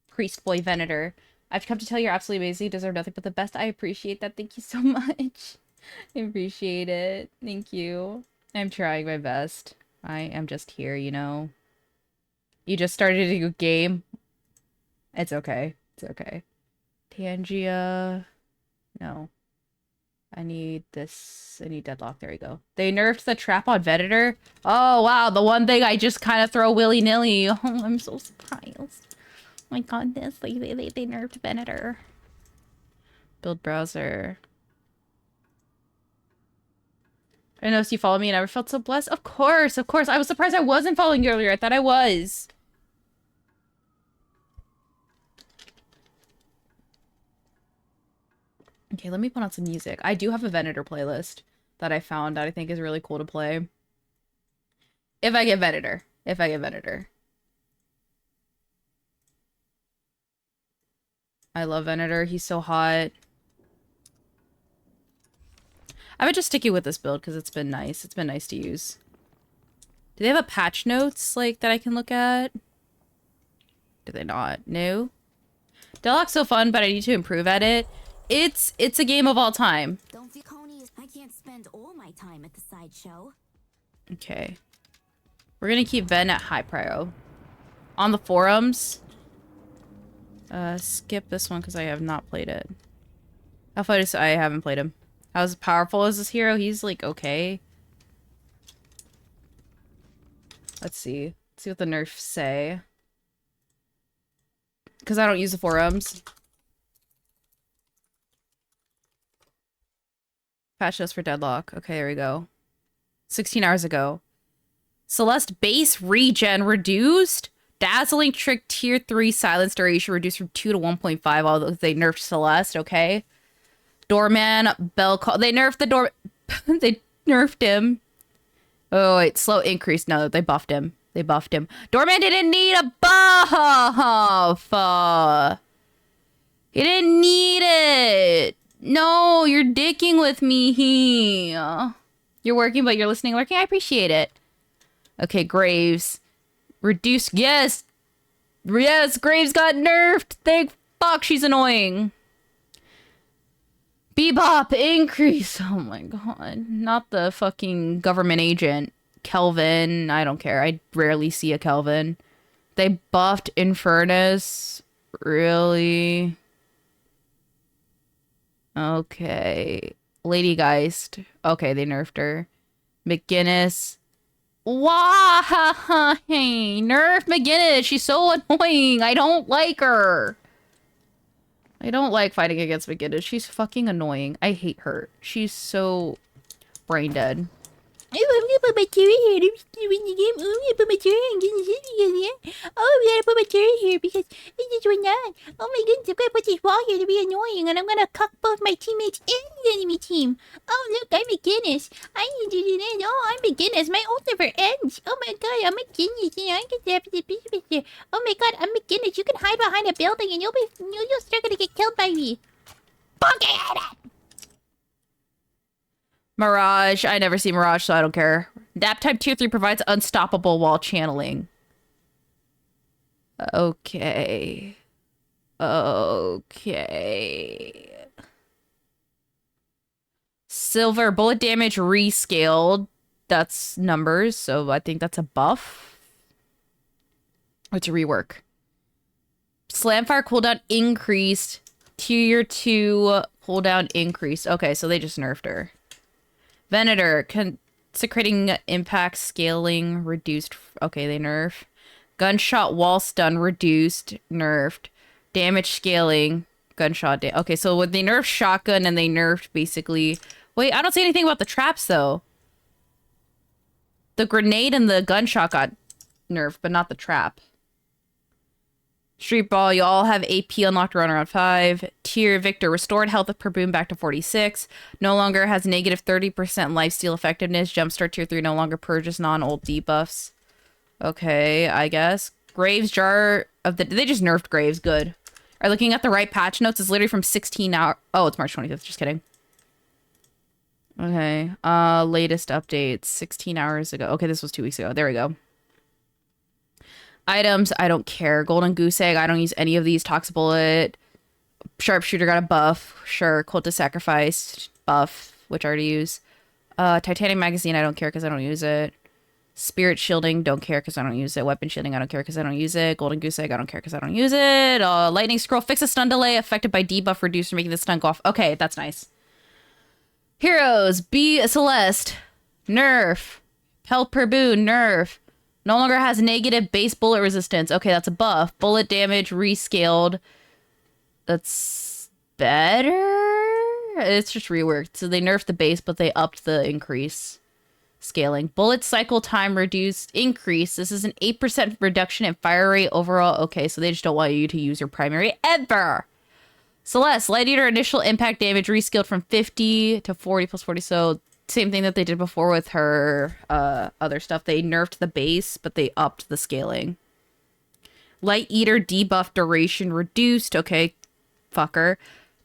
A: priest boy Venator. I've come to tell you you're absolutely amazing. You deserve nothing but the best. I appreciate that. Thank you so much. I appreciate it. Thank you. I'm trying my best. I am just here, you know. You just started a game. It's okay. It's okay. Tangia. No. I need this. I need Deadlock. There we go. They nerfed the trap on Venator. Oh, wow. The one thing I just kind of throw willy-nilly. Oh, I'm so surprised. My goodness. They nerfed Venator. Build browser. I noticed you followed me and I never felt so blessed. Of course, of course. I was surprised I wasn't following you earlier. I thought I was. Okay, let me put on some music. I do have a Venator playlist that I found that I think is really cool to play. If I get Venator. If I get Venator. I love Venator. He's so hot. I would just stick you with this build because it's been nice. It's been nice to use. Do they have a patch notes like that I can look at? Do they not? No? Deadlock's so fun, but I need to improve at it. It's a game of all time.
I: Don't feel conies. I can't spend all my time at the sideshow.
A: Okay. We're gonna keep Ven at high prio. On the forums. Skip this one because I have not played it. I haven't played him. How powerful is this hero? He's like okay. Let's see. Let's see what the nerfs say. Because I don't use the forums. Patch notes for Deadlock. Okay, there we go. 16 hours ago. Celeste base regen reduced. Dazzling Trick tier 3 silence duration reduced from 2 to 1.5, although they nerfed Celeste, okay? Doorman, Bell Call. They nerfed the door. They nerfed him. Oh, wait. Slow increase. No, they buffed him. They buffed him. Doorman didn't need a buff. He didn't need it. No, you're dicking with me. You're working, but you're listening. Working. I appreciate it. Okay, Graves. Reduce. Yes. Yes, Graves got nerfed. Thank fuck, she's annoying. Bebop increase. Oh my god. Not the fucking government agent. Kelvin. I don't care. I rarely see a Kelvin. They buffed Infernus. Really? Okay. Lady Geist. Okay, they nerfed her. McGinnis. Why? Nerf McGinnis. She's so annoying. I don't like her. I don't like fighting against McGinnis. She's fucking annoying. I hate her. She's so brain dead. I'm gonna put my chair here. I'm gonna put my chair here. Oh, we gotta put my chair here because this is what's not. Oh my goodness, I'm gonna put this wall here to be annoying, and I'm gonna cuck both my teammates and the enemy team. Oh look, I'm McGinnis. I need to do this. Oh, I'm McGinnis. My ult never ends. Oh my god, I'm McGinnis. You know, I can have this piece here. Oh my god, I'm McGinnis. You can hide behind a building, and you'll start gonna get killed by me. Fucking hate it. Mirage. I never see Mirage, so I don't care. Nap type tier 3 provides unstoppable wall channeling. Okay. Okay. Silver. Bullet damage rescaled. That's numbers, so I think that's a buff. It's a rework. Slamfire cooldown increased. Tier 2 cooldown increased. Okay, so they just nerfed her. Venator, consecrating impact scaling reduced. Okay, they nerf. Gunshot wall stun reduced, nerfed. Damage scaling, gunshot. Okay, so when they nerfed shotgun and they nerfed basically. Wait, I don't see anything about the traps though. The grenade and the gunshot got nerfed, but not the trap. Street Ball, you all have AP unlocked around 5. Tier Victor, restored health per boom back to 46. No longer has negative 30% lifesteal effectiveness. Jumpstart tier 3 no longer purges non-ult debuffs. Okay, I guess. Graves Jar of the... They just nerfed Graves. Good. Are looking at the right patch notes. It's literally from 16 hours... Oh, it's March 25th. Just kidding. Okay. Latest updates. 16 hours ago. Okay, this was 2 weeks ago. There we go. Items, I don't care. Golden Goose Egg, I don't use any of these. Toxic Bullet. Sharpshooter got a buff. Sure. Cult of Sacrifice, buff, which I already use. Titanium Magazine, I don't care because I don't use it. Spirit Shielding, don't care because I don't use it. Weapon Shielding, I don't care because I don't use it. Golden Goose Egg, I don't care because I don't use it. Lightning Scroll, fix a stun delay affected by debuff reduced for making the stun go off. Okay, that's nice. Heroes, B Celeste, nerf. Health per boon, nerf. No longer has negative base bullet resistance. Okay, that's a buff. Bullet damage rescaled. That's better? It's just reworked. So they nerfed the base, but they upped the increase. Scaling. Bullet cycle time reduced, increase. This is an 8% reduction in fire rate overall. Okay, so they just don't want you to use your primary ever. Celeste, Light Eater initial impact damage rescaled from 50 to 40 plus 40. So same thing that they did before with her other stuff. They nerfed the base, but they upped the scaling. Light Eater debuff duration reduced. Okay, fucker.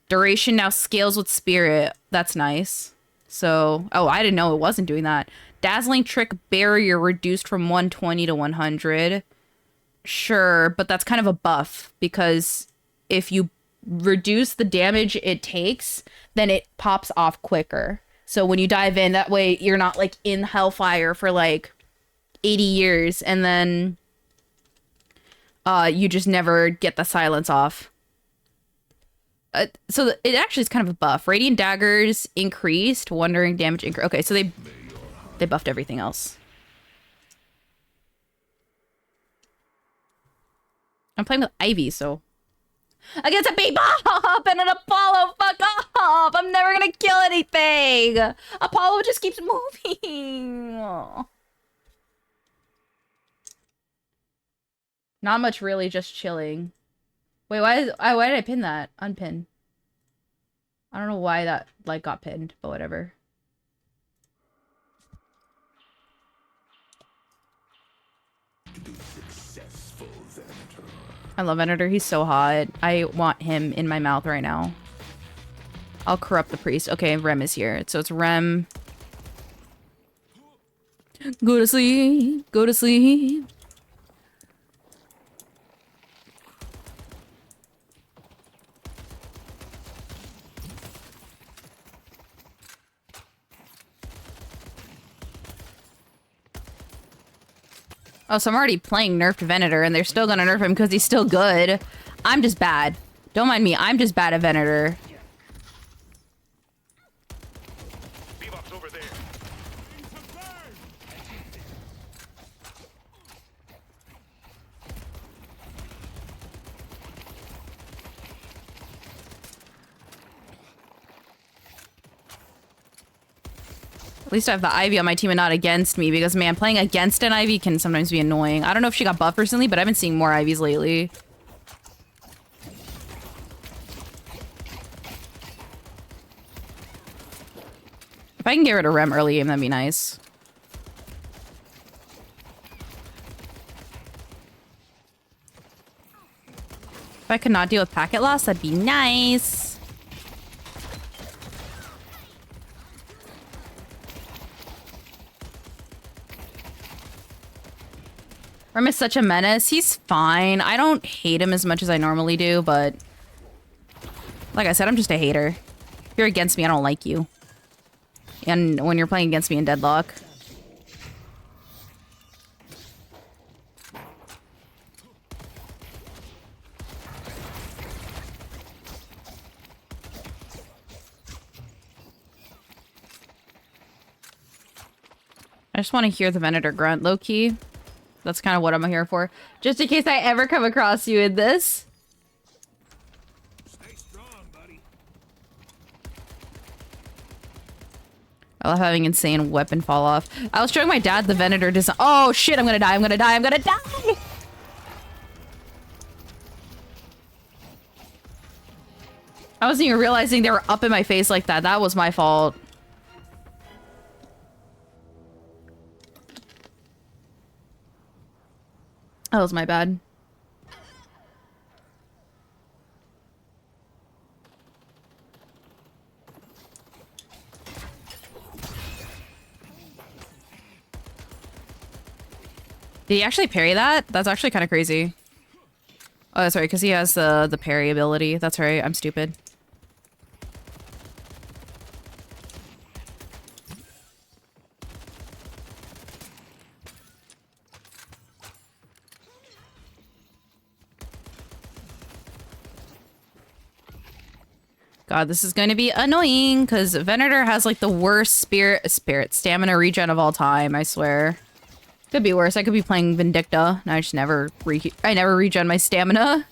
A: Duration now scales with spirit. That's nice. So, oh, I didn't know it wasn't doing that. Dazzling Trick Barrier reduced from 120 to 100. Sure, but that's kind of a buff because if you reduce the damage it takes, then it pops off quicker. So when you dive in, that way you're not like in hellfire for like 80 years and then you just never get the silence off. So it actually is kind of a buff. Radiant Daggers increased. Wandering damage increased. Okay, so they buffed everything else. I'm playing with Ivy, so... Against a Bebop and an Apollo! Fuck off! I'm never gonna kill anything! Apollo just keeps moving! Aww. Not much, really, just chilling. Wait, why did I pin that? Unpin. I don't know why that, like, got pinned, but whatever. I love Venator. He's so hot. I want him in my mouth right now. I'll corrupt the priest. Okay, Rem is here. So it's Rem. Go to sleep. Go to sleep. Oh, so I'm already playing nerfed Venator, and they're still gonna nerf him because he's still good. I'm just bad. Don't mind me. I'm just bad at Venator. At least I have the Ivy on my team and not against me, because, man, playing against an Ivy can sometimes be annoying. I don't know if she got buffed recently, but I've been seeing more Ivies lately. If I can get rid of Rem early game, that'd be nice. If I could not deal with packet loss, that'd be nice. Rem is such a menace. He's fine. I don't hate him as much as I normally do, but... like I said, I'm just a hater. If you're against me, I don't like you. And when you're playing against me in Deadlock... I just want to hear the Venator grunt, low-key. That's kind of what I'm here for. Just in case I ever come across you in this.
H: Stay strong, buddy.
A: I love having insane weapon fall off. I was showing my dad the Venator design. Oh shit, I'm gonna die, I'm gonna die, I'm gonna die! I wasn't even realizing they were up in my face like that. That was my fault. That was my bad. Did he actually parry that? That's actually kind of crazy. Oh, that's right, because he has the parry ability. That's right, I'm stupid. God, this is going to be annoying because Venator has like the worst spirit stamina regen of all time, I swear. Could be worse. I could be playing Vindicta and I just never regen my stamina.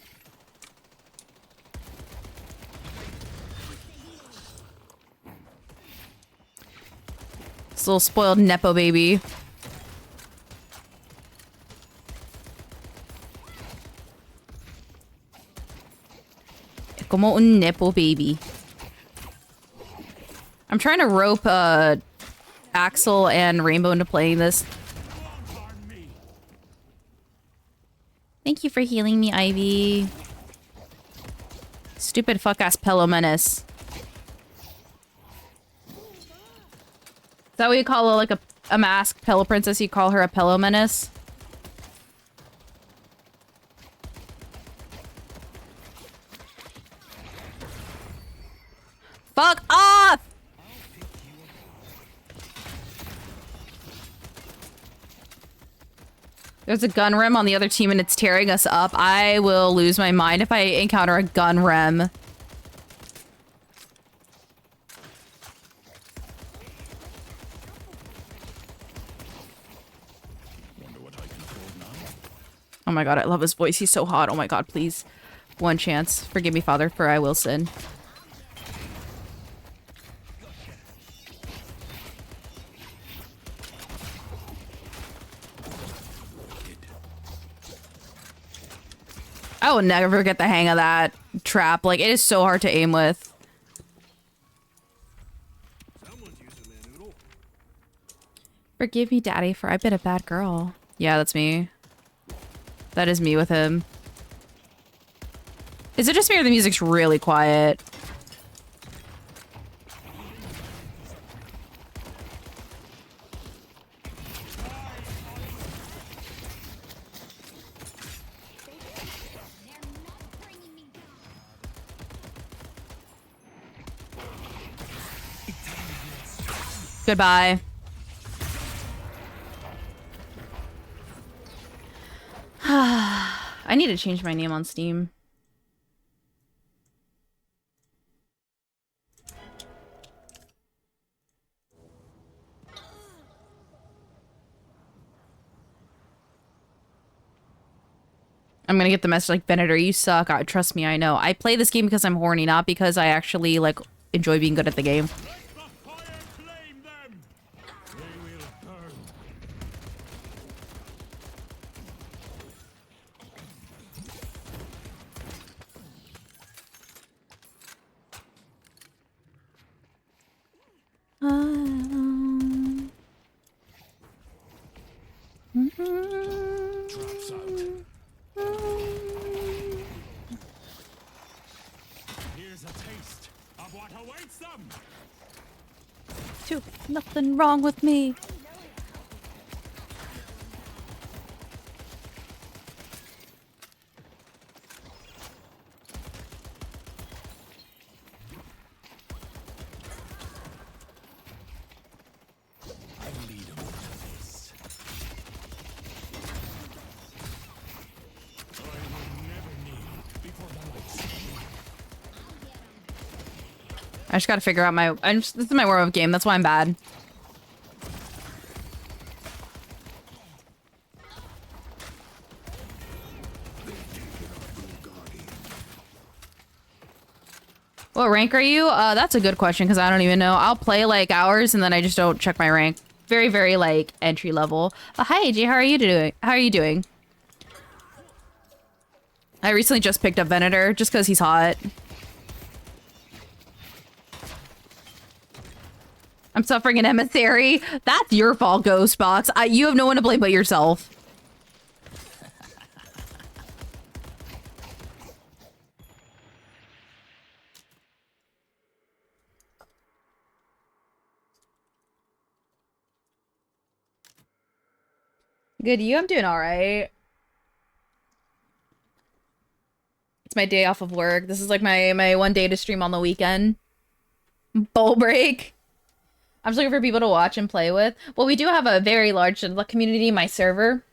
A: This little spoiled Nepo baby. Como un Nepo baby. I'm trying to rope Axel and Rainbow into playing this. Thank you for healing me, Ivy. Stupid fuck-ass pillow menace. Is that what you call like a masked pillow princess? You call her a pillow menace? Fuck off! There's a gun rem on the other team and it's tearing us up. I will lose my mind if I encounter a gun rem. Oh my god, I love his voice. He's so hot. Oh my god, please. One chance. Forgive me, Father, for I will sin. I will never get the hang of that trap. Like, it is so hard to aim with. Forgive me, Daddy, for I've been a bad girl. Yeah, that's me. That is me with him. Is it just me or the music's really quiet? Goodbye. I need to change my name on Steam. I'm gonna get the message like, Venator, you suck. Trust me, I know. I play this game because I'm horny, not because I actually, like, enjoy being good at the game.
H: Drops out. Here's a taste of what awaits them.
A: Nothing wrong with me. I just gotta figure out my... this is my warm-up game, that's why I'm bad. What rank are you? That's a good question, because I don't even know. I'll play, like, hours, and then I just don't check my rank. Very, very, like, entry level. Hi, AJ, how are you doing? How are you doing? I recently just picked up Venator, just because he's hot. I'm suffering an emissary. That's your fault, Ghostbox. You have no one to blame but yourself. Good, you? I'm doing all right. It's my day off of work. This is like my one day to stream on the weekend. Bowl break. I'm just looking for people to watch and play with. Well, we do have a very large Deadlock community in my server.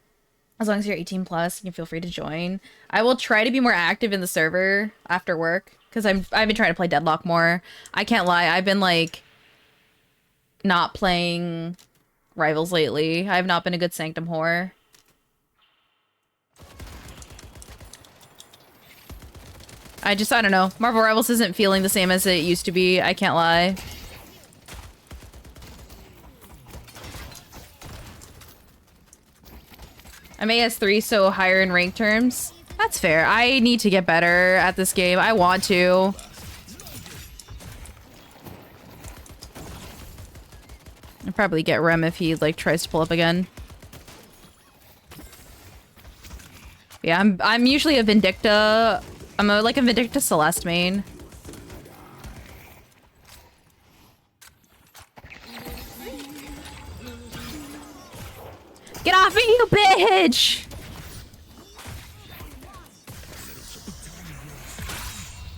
A: As long as you're 18 plus, you can feel free to join. I will try to be more active in the server after work because I've been trying to play Deadlock more. I can't lie, I've been like not playing Rivals lately. I've not been a good Sanctum whore. I don't know. Marvel Rivals isn't feeling the same as it used to be. I can't lie. I'm AS3, so higher in rank terms. That's fair. I need to get better at this game. I want to. I'll probably get Rem if he like tries to pull up again. Yeah, I'm usually a Vindicta. I'm like a Vindicta Celeste main. Get off me, you bitch!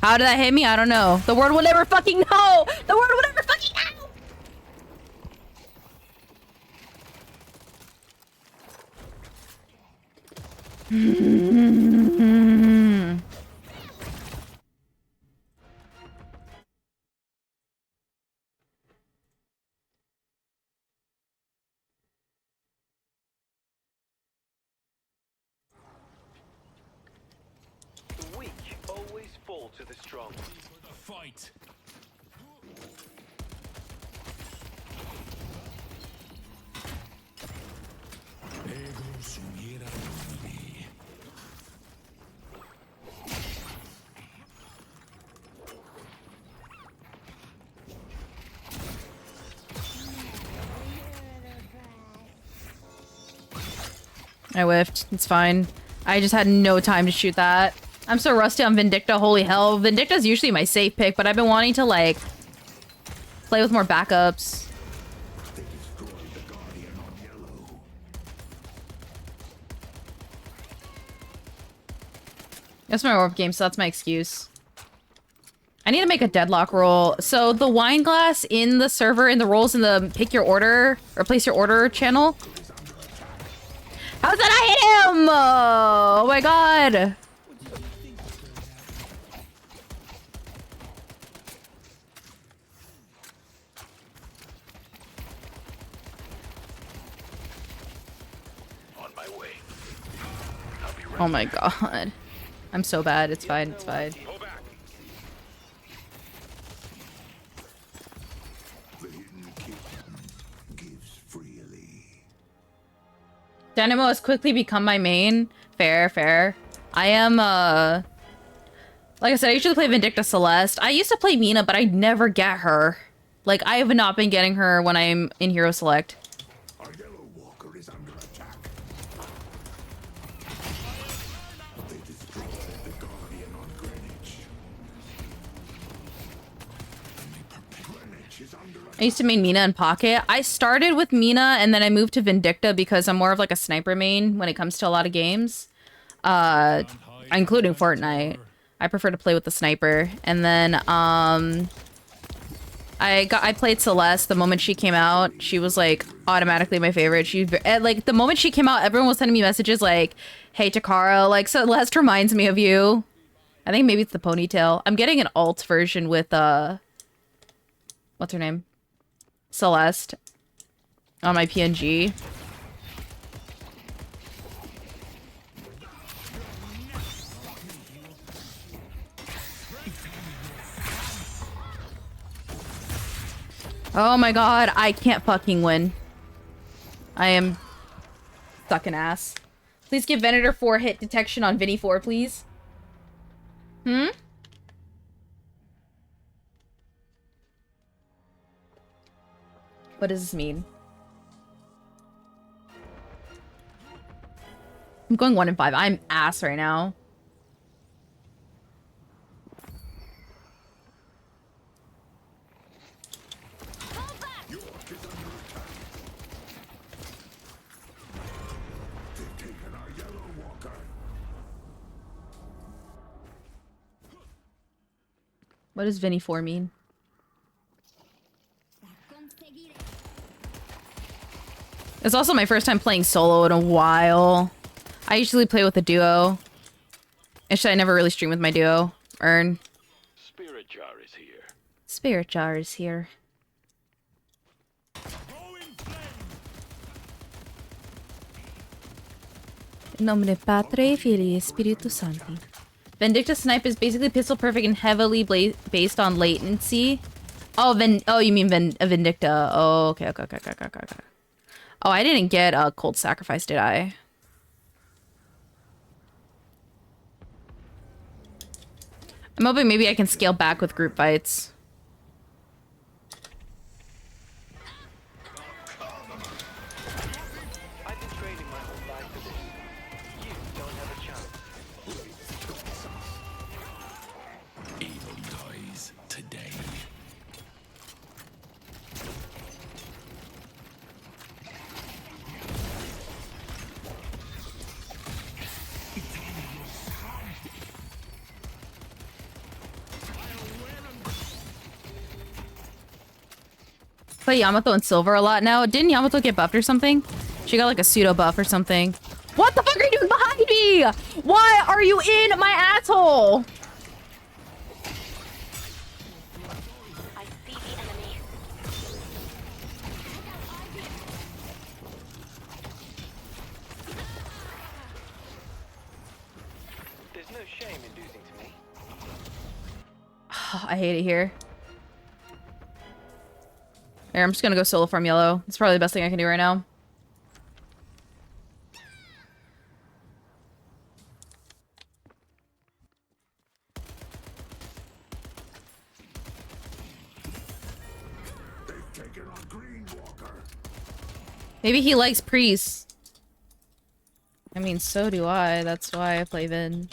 A: How did that hit me? I don't know. The word will never fucking know! The word will never fucking know!
J: The weak always fall to the strong.
H: For the fight.
A: I whiffed. It's fine. I just had no time to shoot that. I'm so rusty on Vindicta. Holy hell. Vindicta's usually my safe pick, but I've been wanting to, like, play with more backups. That's my warp game, so that's my excuse. I need to make a Deadlock roll. So the wine glass in the server, in the rolls in the pick your order, or place your order channel. How did that not hit him? Oh my god.
J: On my way.
A: Oh my god. I'm so bad. It's fine. It's fine. Dynamo has quickly become my main. Fair, fair. I am, like I said, I usually play Vindicta Celeste. I used to play Mina, but I never get her. Like, I have not been getting her when I'm in Hero Select. I used to main Mina and Pocket. I started with Mina and then I moved to Vindicta because I'm more of like a sniper main when it comes to a lot of games. Including Fortnite. I prefer to play with the sniper. And then I played Celeste the moment she came out. She was like automatically my favorite. She like the moment she came out, everyone was sending me messages like, "Hey Takara, like Celeste reminds me of you." I think maybe it's the ponytail. I'm getting an alt version with what's her name? Celeste on my PNG. Oh my god, I can't fucking win. I am sucking ass. Please give Venator 4 hit detection on Vinny 4, please. Hmm? What does this mean? I'm going 1 and 5. I'm ass right now. What does Vinny 4 mean? It's also my first time playing solo in a while. I usually play with a duo. Actually, I never really stream with my duo. Earn.
J: Spirit jar is here.
A: Spirit jar is here. In nomine Patri, Filii, Spiritus Sancti. Vindicta Snipe is basically pistol perfect and heavily based on latency. Oh, you mean Vindicta. Oh, okay. Oh, I didn't get a cold sacrifice, did I? I'm hoping maybe I can scale back with group fights.
J: I've been training my whole life for this. You don't have a chance.
H: Evil dies today.
A: Play Yamato and Silver a lot now. Didn't Yamato get buffed or something? She got like a pseudo buff or something. What the fuck are you doing behind me? Why are you in my asshole?
I: I see the enemy.
J: There's no shame in losing to me.
A: I hate it here. Here, I'm just gonna go solo farm yellow. It's probably the best thing I can do right now. Maybe he likes priests. I mean, so do I. That's why I play Vin.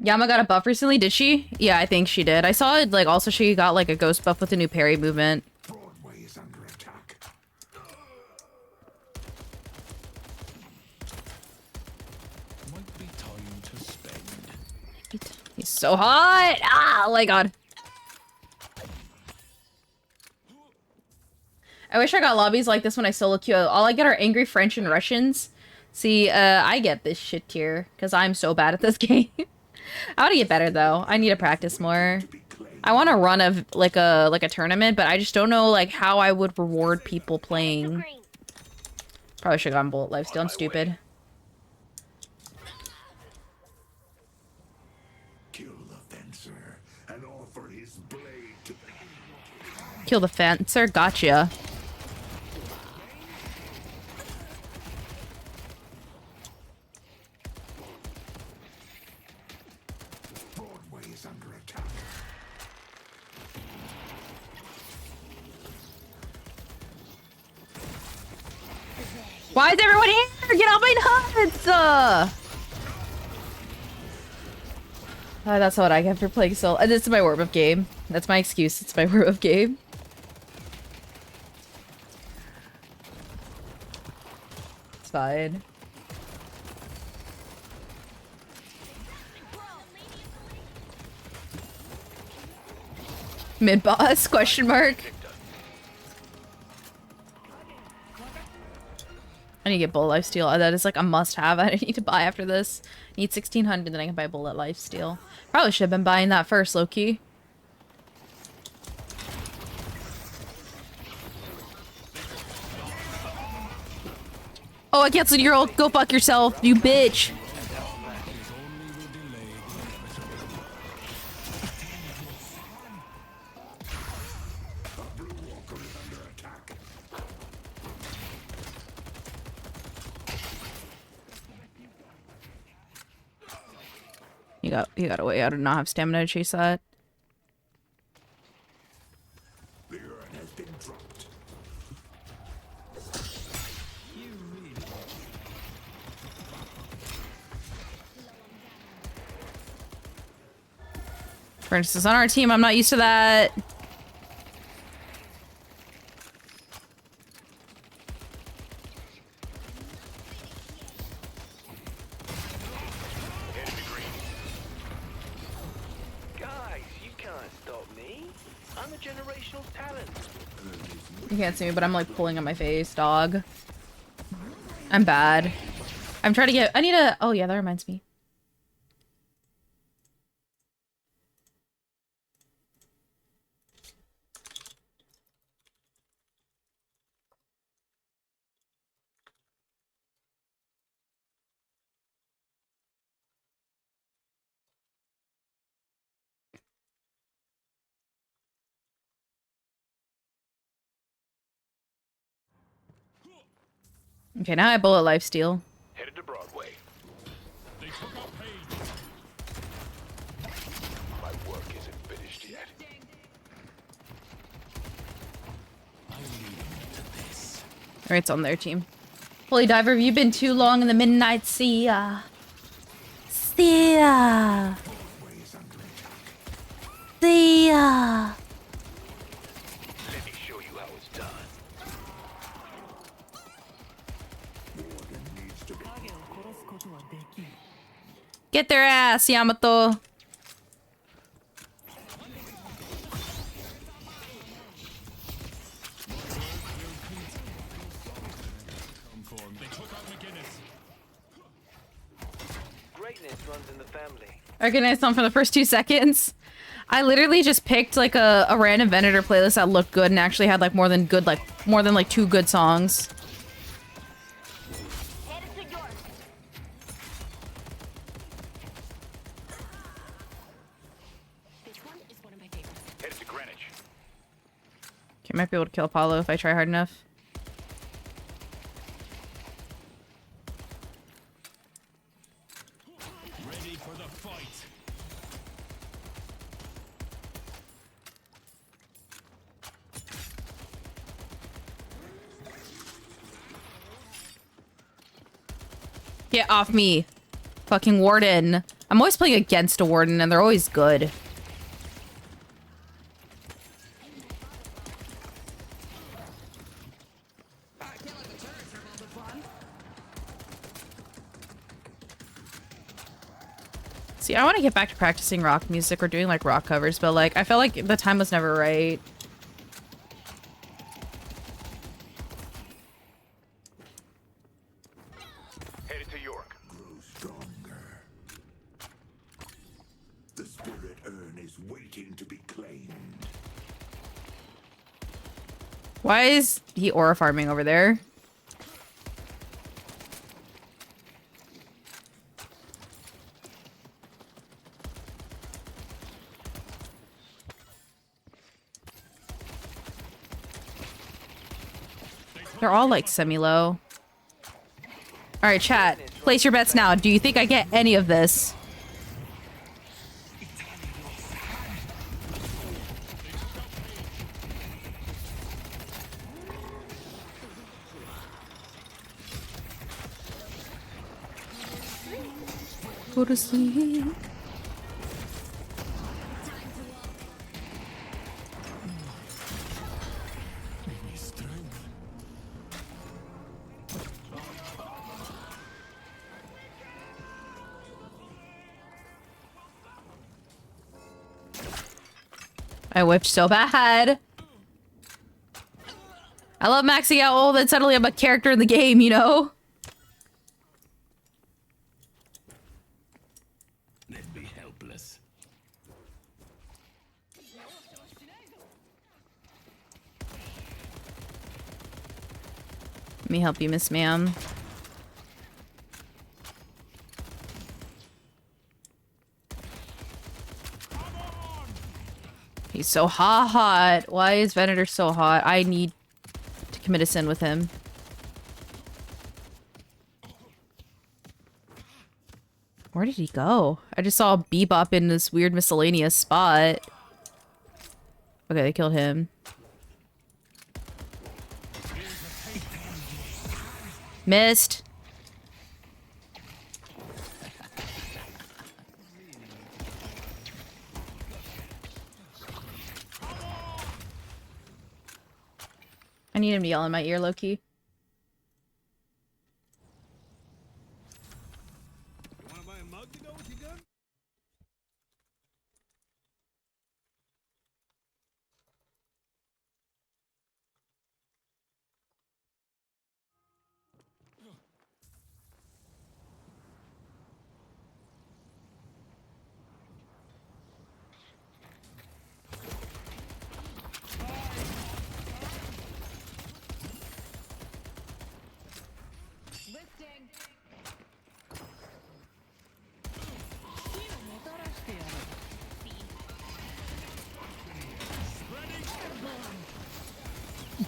A: Yama got a buff recently, did she? Yeah, I think she did. I saw it, like, also she got, like, a ghost buff with the new parry movement.
H: Broadway is under attack. Might be time to spend.
A: He's so hot! Ah, oh my god. I wish I got lobbies like this when I solo queue. All I get are angry French and Russians. See, I get this shit tier, because I'm so bad at this game. I want to get better though. I need to practice more. I want to run a like a tournament, but I just don't know like how I would reward people playing. Probably should have gone bullet lifesteal. I'm stupid.
H: Kill the fencer and offer his blade to...
A: Kill the fencer. Gotcha.
H: Broadway is under attack.
A: Why is everyone here? Get off my nuts! That's what I get for playing solo. This is my warm-up game. That's my excuse. It's my warm-up game. It's fine. Mid-boss? Question mark. I need to get bullet lifesteal. That is like a must-have. I need to buy after this. I need 1600, then I can buy bullet lifesteal. Probably should have been buying that first, low-key. Oh, I canceled your ult. Go fuck yourself, you bitch. You got away. I do not have stamina to chase that.
H: The urn has been dropped.
A: For instance, on our team, I'm not used to that. You can't see me, but I'm like pulling on my face, dog. I'm bad. I'm trying to get. I need a. Oh yeah, that reminds me. Okay, now I bullet lifesteal.
J: Headed to Broadway.
H: They took our page.
J: My work isn't finished yet.
A: Alright, it's on their team. Holy Diver, you've been too long in the midnight sea. See ya. See ya.
J: Let me show you how it's done.
A: Get their ass, Yamato.
J: Greatness runs in the family.
A: I recognized them for the first 2 seconds. I literally just picked like a random Venator playlist that looked good and actually had like more than 2 good songs.
J: Headed to Greenwich.
A: Okay, might be able to kill Apollo if I try hard enough.
H: Ready for the fight.
A: Get off me. Fucking Warden. I'm always playing against a Warden and they're always good. See, I want to get back to practicing rock music or doing like rock covers, but like I felt like the time was never right.
J: Headed to York.
E: Grow stronger. The spirit urn is waiting to be claimed.
A: Why is he aura farming over there? They're all like semi-low. Alright, chat. Place your bets now. Do you think I get any of this? Go to sleep. I whiffed so bad. I love maxing out old and suddenly I'm a character in the game, you know?
H: Let's be helpless.
A: Let me help you, Miss Ma'am. He's so hot. Why is Venator so hot? I need to commit a sin with him. Where did he go? I just saw Bebop in this weird miscellaneous spot. Okay, they killed him. Missed. I need him to yell in my ear, low-key.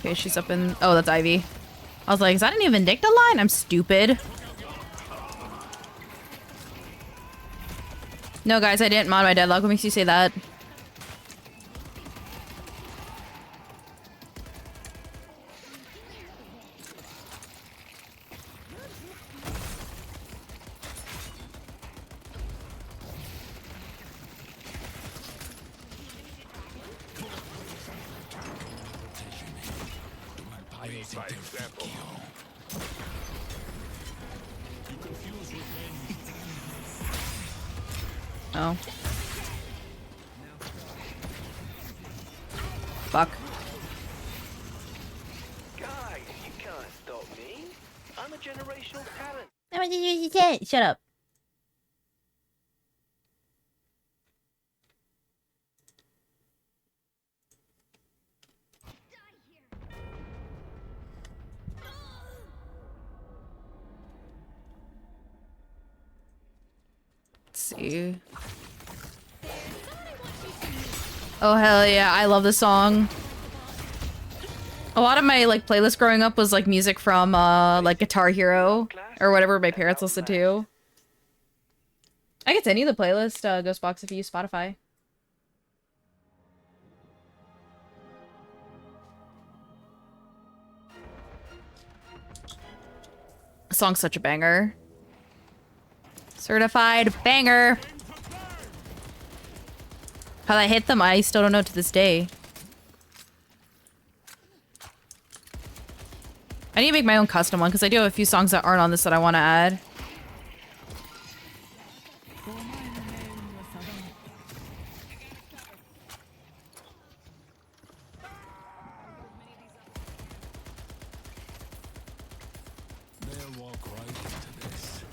A: Okay, she's up in... Oh, that's Ivy. I was like, is that an Vindicta line? I'm stupid. No, guys, I didn't mod my Deadlock. What makes you say that?
H: By example. You confuse with men.
A: Oh. Fuck.
J: Guys, you can't stop me. I'm a generational talent.
A: Shut up. Let's see. Oh hell yeah, I love this song. A lot of my like playlist growing up was like music from like Guitar Hero or whatever my parents listened to. I guess any of the playlist Ghostbox if you use Spotify. The song's such a banger. Certified banger. How I hit them, I still don't know to this day. I need to make my own custom one because I do have a few songs that aren't on this that I want to add.
H: They'll walk right into this.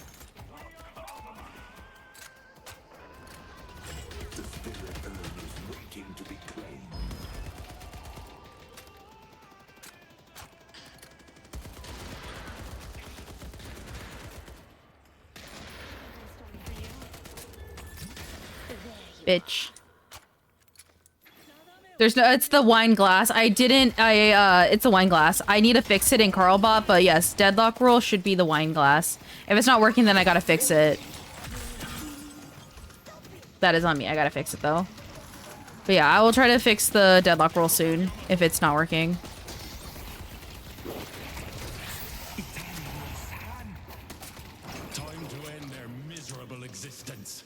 E: The spirit urn is waiting to be claimed.
A: Bitch. There's no, it's the wine glass. It's a wine glass. I need to fix it in Carlbot, but yes, Deadlock rule should be the wine glass. If it's not working, then I gotta fix it. That is on me. I gotta fix it though. But yeah, I will try to fix the Deadlock rule soon if it's not working.
H: Time to end their miserable existence.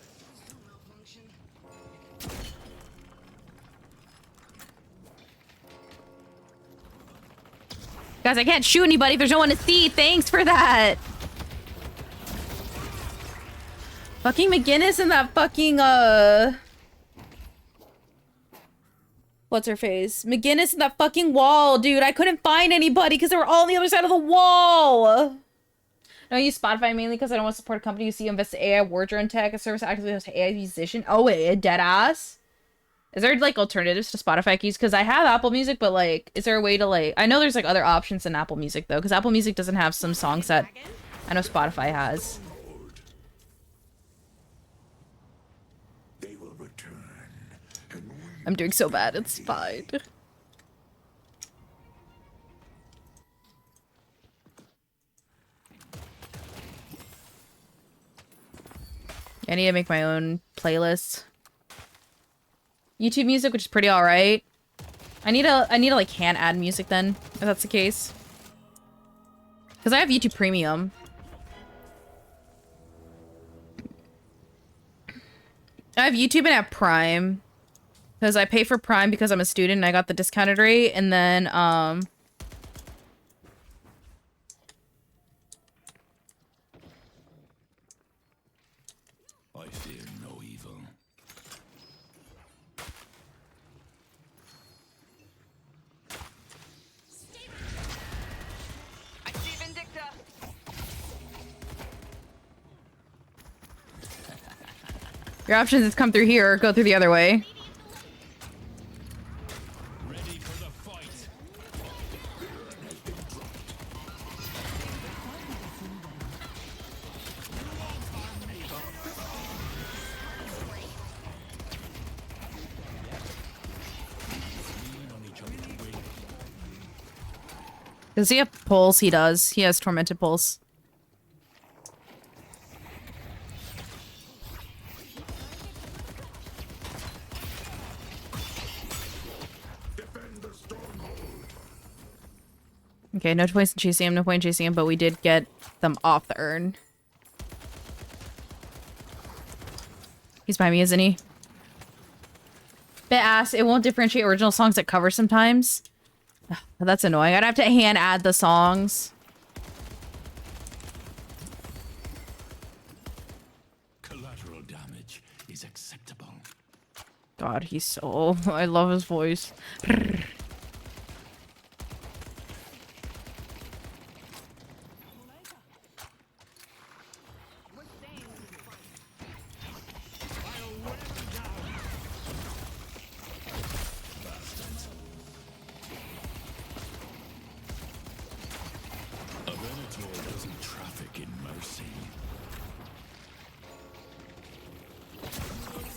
A: Guys, I can't shoot anybody if there's no one to see. Thanks for that. Fucking McGinnis and that fucking, what's her face? McGinnis and that fucking wall, dude. I couldn't find anybody because they were all on the other side of the wall. I use Spotify mainly because I don't want to support a company who invest in AI wardrobe tech, a service actively hosts AI musician. Oh wait, a dead ass? Is there like alternatives to Spotify keys? Because I have Apple Music, but like, is there a way to like, I know there's like other options than Apple Music though, because Apple Music doesn't have some songs that I know Spotify has.
E: They will return, and we
A: I'm doing so bad, it's fine. I need to make my own playlist. YouTube music, which is pretty alright. I need to like hand add music then, if that's the case. Because I have YouTube Premium. I have YouTube and I have Prime. Because I pay for Prime because I'm a student and I got the discounted rate, and then I
H: fear no evil.
J: I see Vindicta.
A: your options is come through here or go through the other way.
H: Ready for the fight. Lean on each other to win.
A: Does he have pulse? He does. He has tormented pulse. Okay, no point in chasing him, no point in chasing him, but we did get them off the urn. He's by me, isn't he? Bit ass, it won't differentiate original songs that cover sometimes. Ugh, that's annoying. I'd have to hand add the songs.
H: Collateral damage is acceptable.
A: God, he's so... I love his voice.
H: A Venator doesn't traffic in mercy.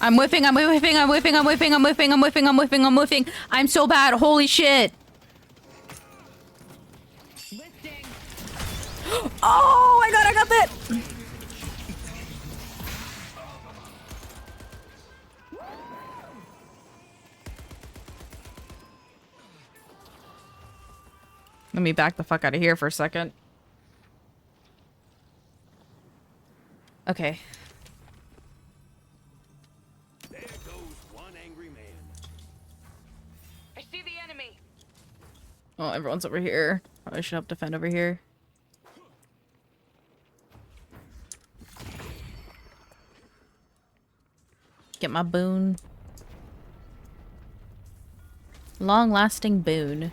A: I'm whiffing, I'm whiffing, I'm whiffing, I'm whiffing, I'm whiffing, I'm whiffing, I'm whiffing, I'm whiffing. I'm so bad. Holy shit. Oh my god, I got that. Let me back the fuck out of here for a second. Okay.
J: There goes one angry man.
W: I see the enemy.
A: Oh, everyone's over here. Probably should help defend over here. Get my boon. Long-lasting boon.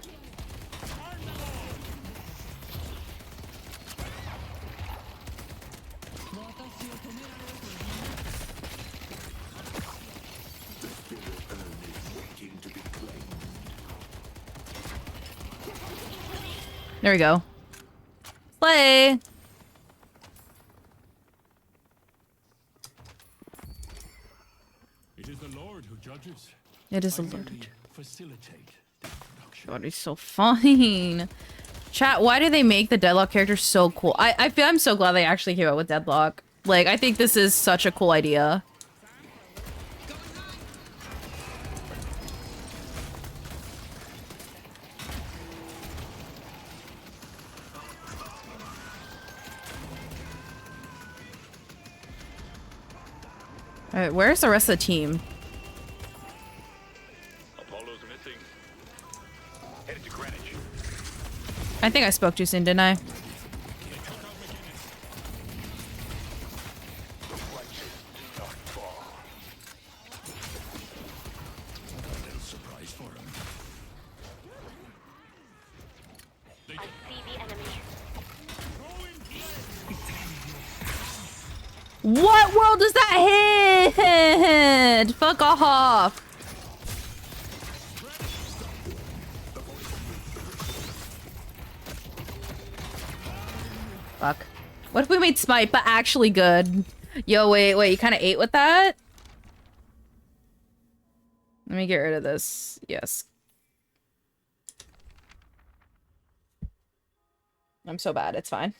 A: There we go. Play!
H: It is the Lord who judges.
A: It is
H: I
A: the Lord.
H: merely facilitate the production.
A: God, he's so fine. Chat, why do they make the Deadlock character so cool? I'm so glad they actually came out with Deadlock. Like, I think this is such a cool idea. Alright, where's the rest of the team?
J: Apollo's missing. Headed to Greenwich.
A: I think I spoke too soon, didn't I?
H: Surprise for him.
I: I see the enemy.
A: What world does that hit? Fuck off. Fuck. What if we made Smite, but actually good? Yo, wait, you kind of ate with that? Let me get rid of this. Yes. I'm so bad, it's fine.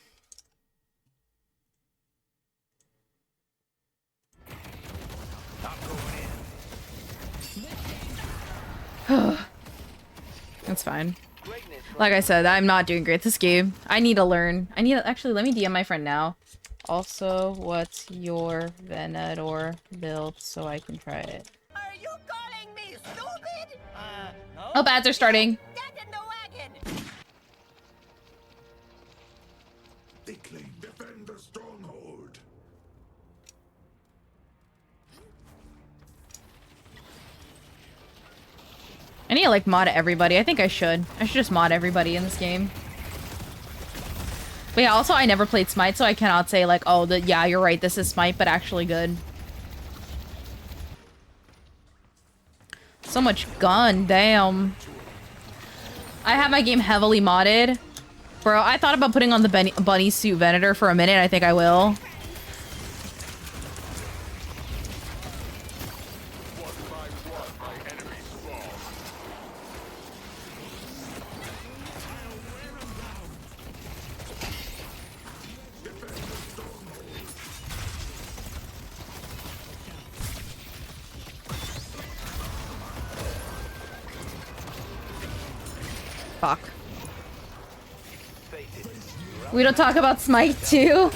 A: That's fine. Like I said, I'm not doing great this game. I need to learn. Actually, let me DM my friend now. Also, what's your Venator build so I can try it?
B: Are you calling me stupid? No.
A: Oh, ads are starting.
B: Get in the wagon.
E: They claim defend the stronghold.
A: I need to like mod everybody. I think I should. I should just mod everybody in this game. But yeah, also I never played Smite, so I cannot say like, oh, yeah, you're right, this is Smite, but actually good. So much gun, damn. I have my game heavily modded. Bro, I thought about putting on the bunny suit Venator for a minute. I think I will. Fuck. We don't talk about Smite too?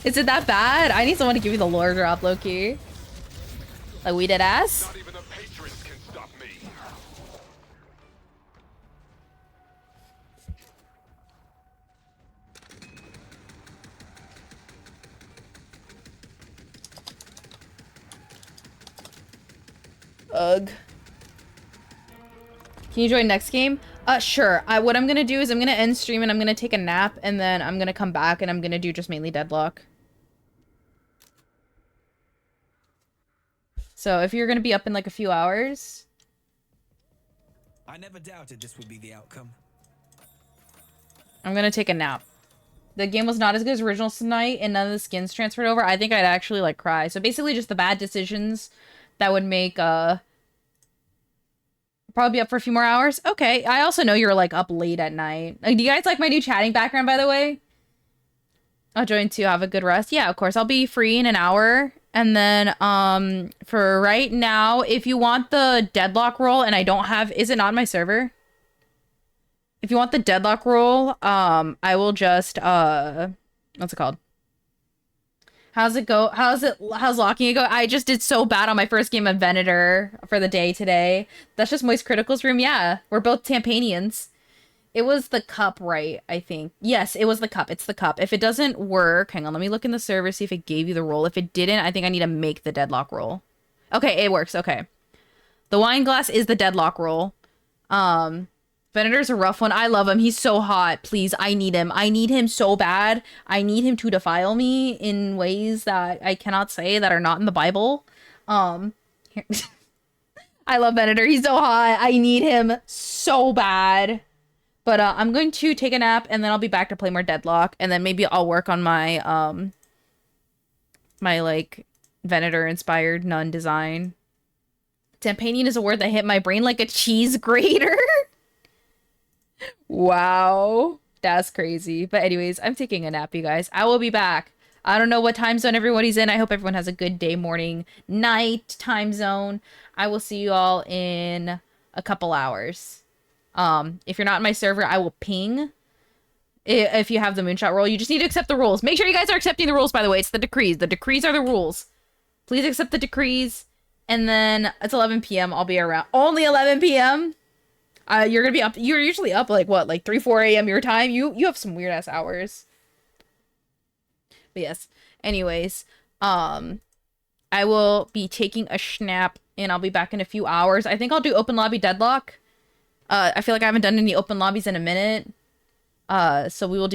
A: Is it that bad? I need someone to give me the lore drop, low-key. Like we did ass? Ugh. Can you join next game? Sure. What I'm gonna do is I'm gonna end stream and I'm gonna take a nap and then I'm gonna come back and I'm gonna do just mainly Deadlock. So if you're gonna be up in like a few hours.
N: I never doubted this would be the outcome.
A: I'm gonna take a nap. The game was not as good as originals tonight and none of the skins transferred over. I think I'd actually like cry. So basically just the bad decisions that would make probably be up for a few more hours. Okay. I also know you're like up late at night. Like, do you guys like my new chatting background, by the way? I'll join too. Have a good rest. Yeah, of course. I'll be free in an hour. And then for right now, if you want the Deadlock role and I don't have, is it not on my server? If you want the Deadlock role, I will just what's it called? How's it go? How's locking it go? I just did so bad on my first game of Venator for the day today. That's just Moist Critical's room. Yeah, we're both Tampanians. It was the cup, right? I think. Yes, it was the cup. It's the cup. If it doesn't work, hang on. Let me look in the server, see if it gave you the roll. If it didn't, I think I need to make the Deadlock roll. Okay, it works. Okay. The wine glass is the Deadlock roll. Venator's a rough one. I love him. He's so hot. Please, I need him. I need him so bad. I need him to defile me in ways that I cannot say that are not in the Bible. I love Venator. He's so hot. I need him so bad. But I'm going to take a nap and then I'll be back to play more Deadlock. And then maybe I'll work on my, my like Venator inspired nun design. Tampanian is a word that hit my brain like a cheese grater. Wow. That's crazy. But anyways, I'm taking a nap, you guys. I will be back. I don't know what time zone everybody's in. I hope everyone has a good day, morning, night time zone. I will see you all in a couple hours. If you're not in my server, I will ping if you have the moonshot roll. You just need to accept the rules. Make sure you guys are accepting the rules, by the way. It's the decrees. The decrees are the rules. Please accept the decrees. And then it's 11 p.m. I'll be around. Only 11 p.m.? You're gonna be up. You're usually up like what, like 3-4 a.m. your time. You have some weird ass hours. But yes. Anyways, I will be taking a snap and I'll be back in a few hours. I think I'll do open lobby Deadlock. I feel like I haven't done any open lobbies in a minute. So we will do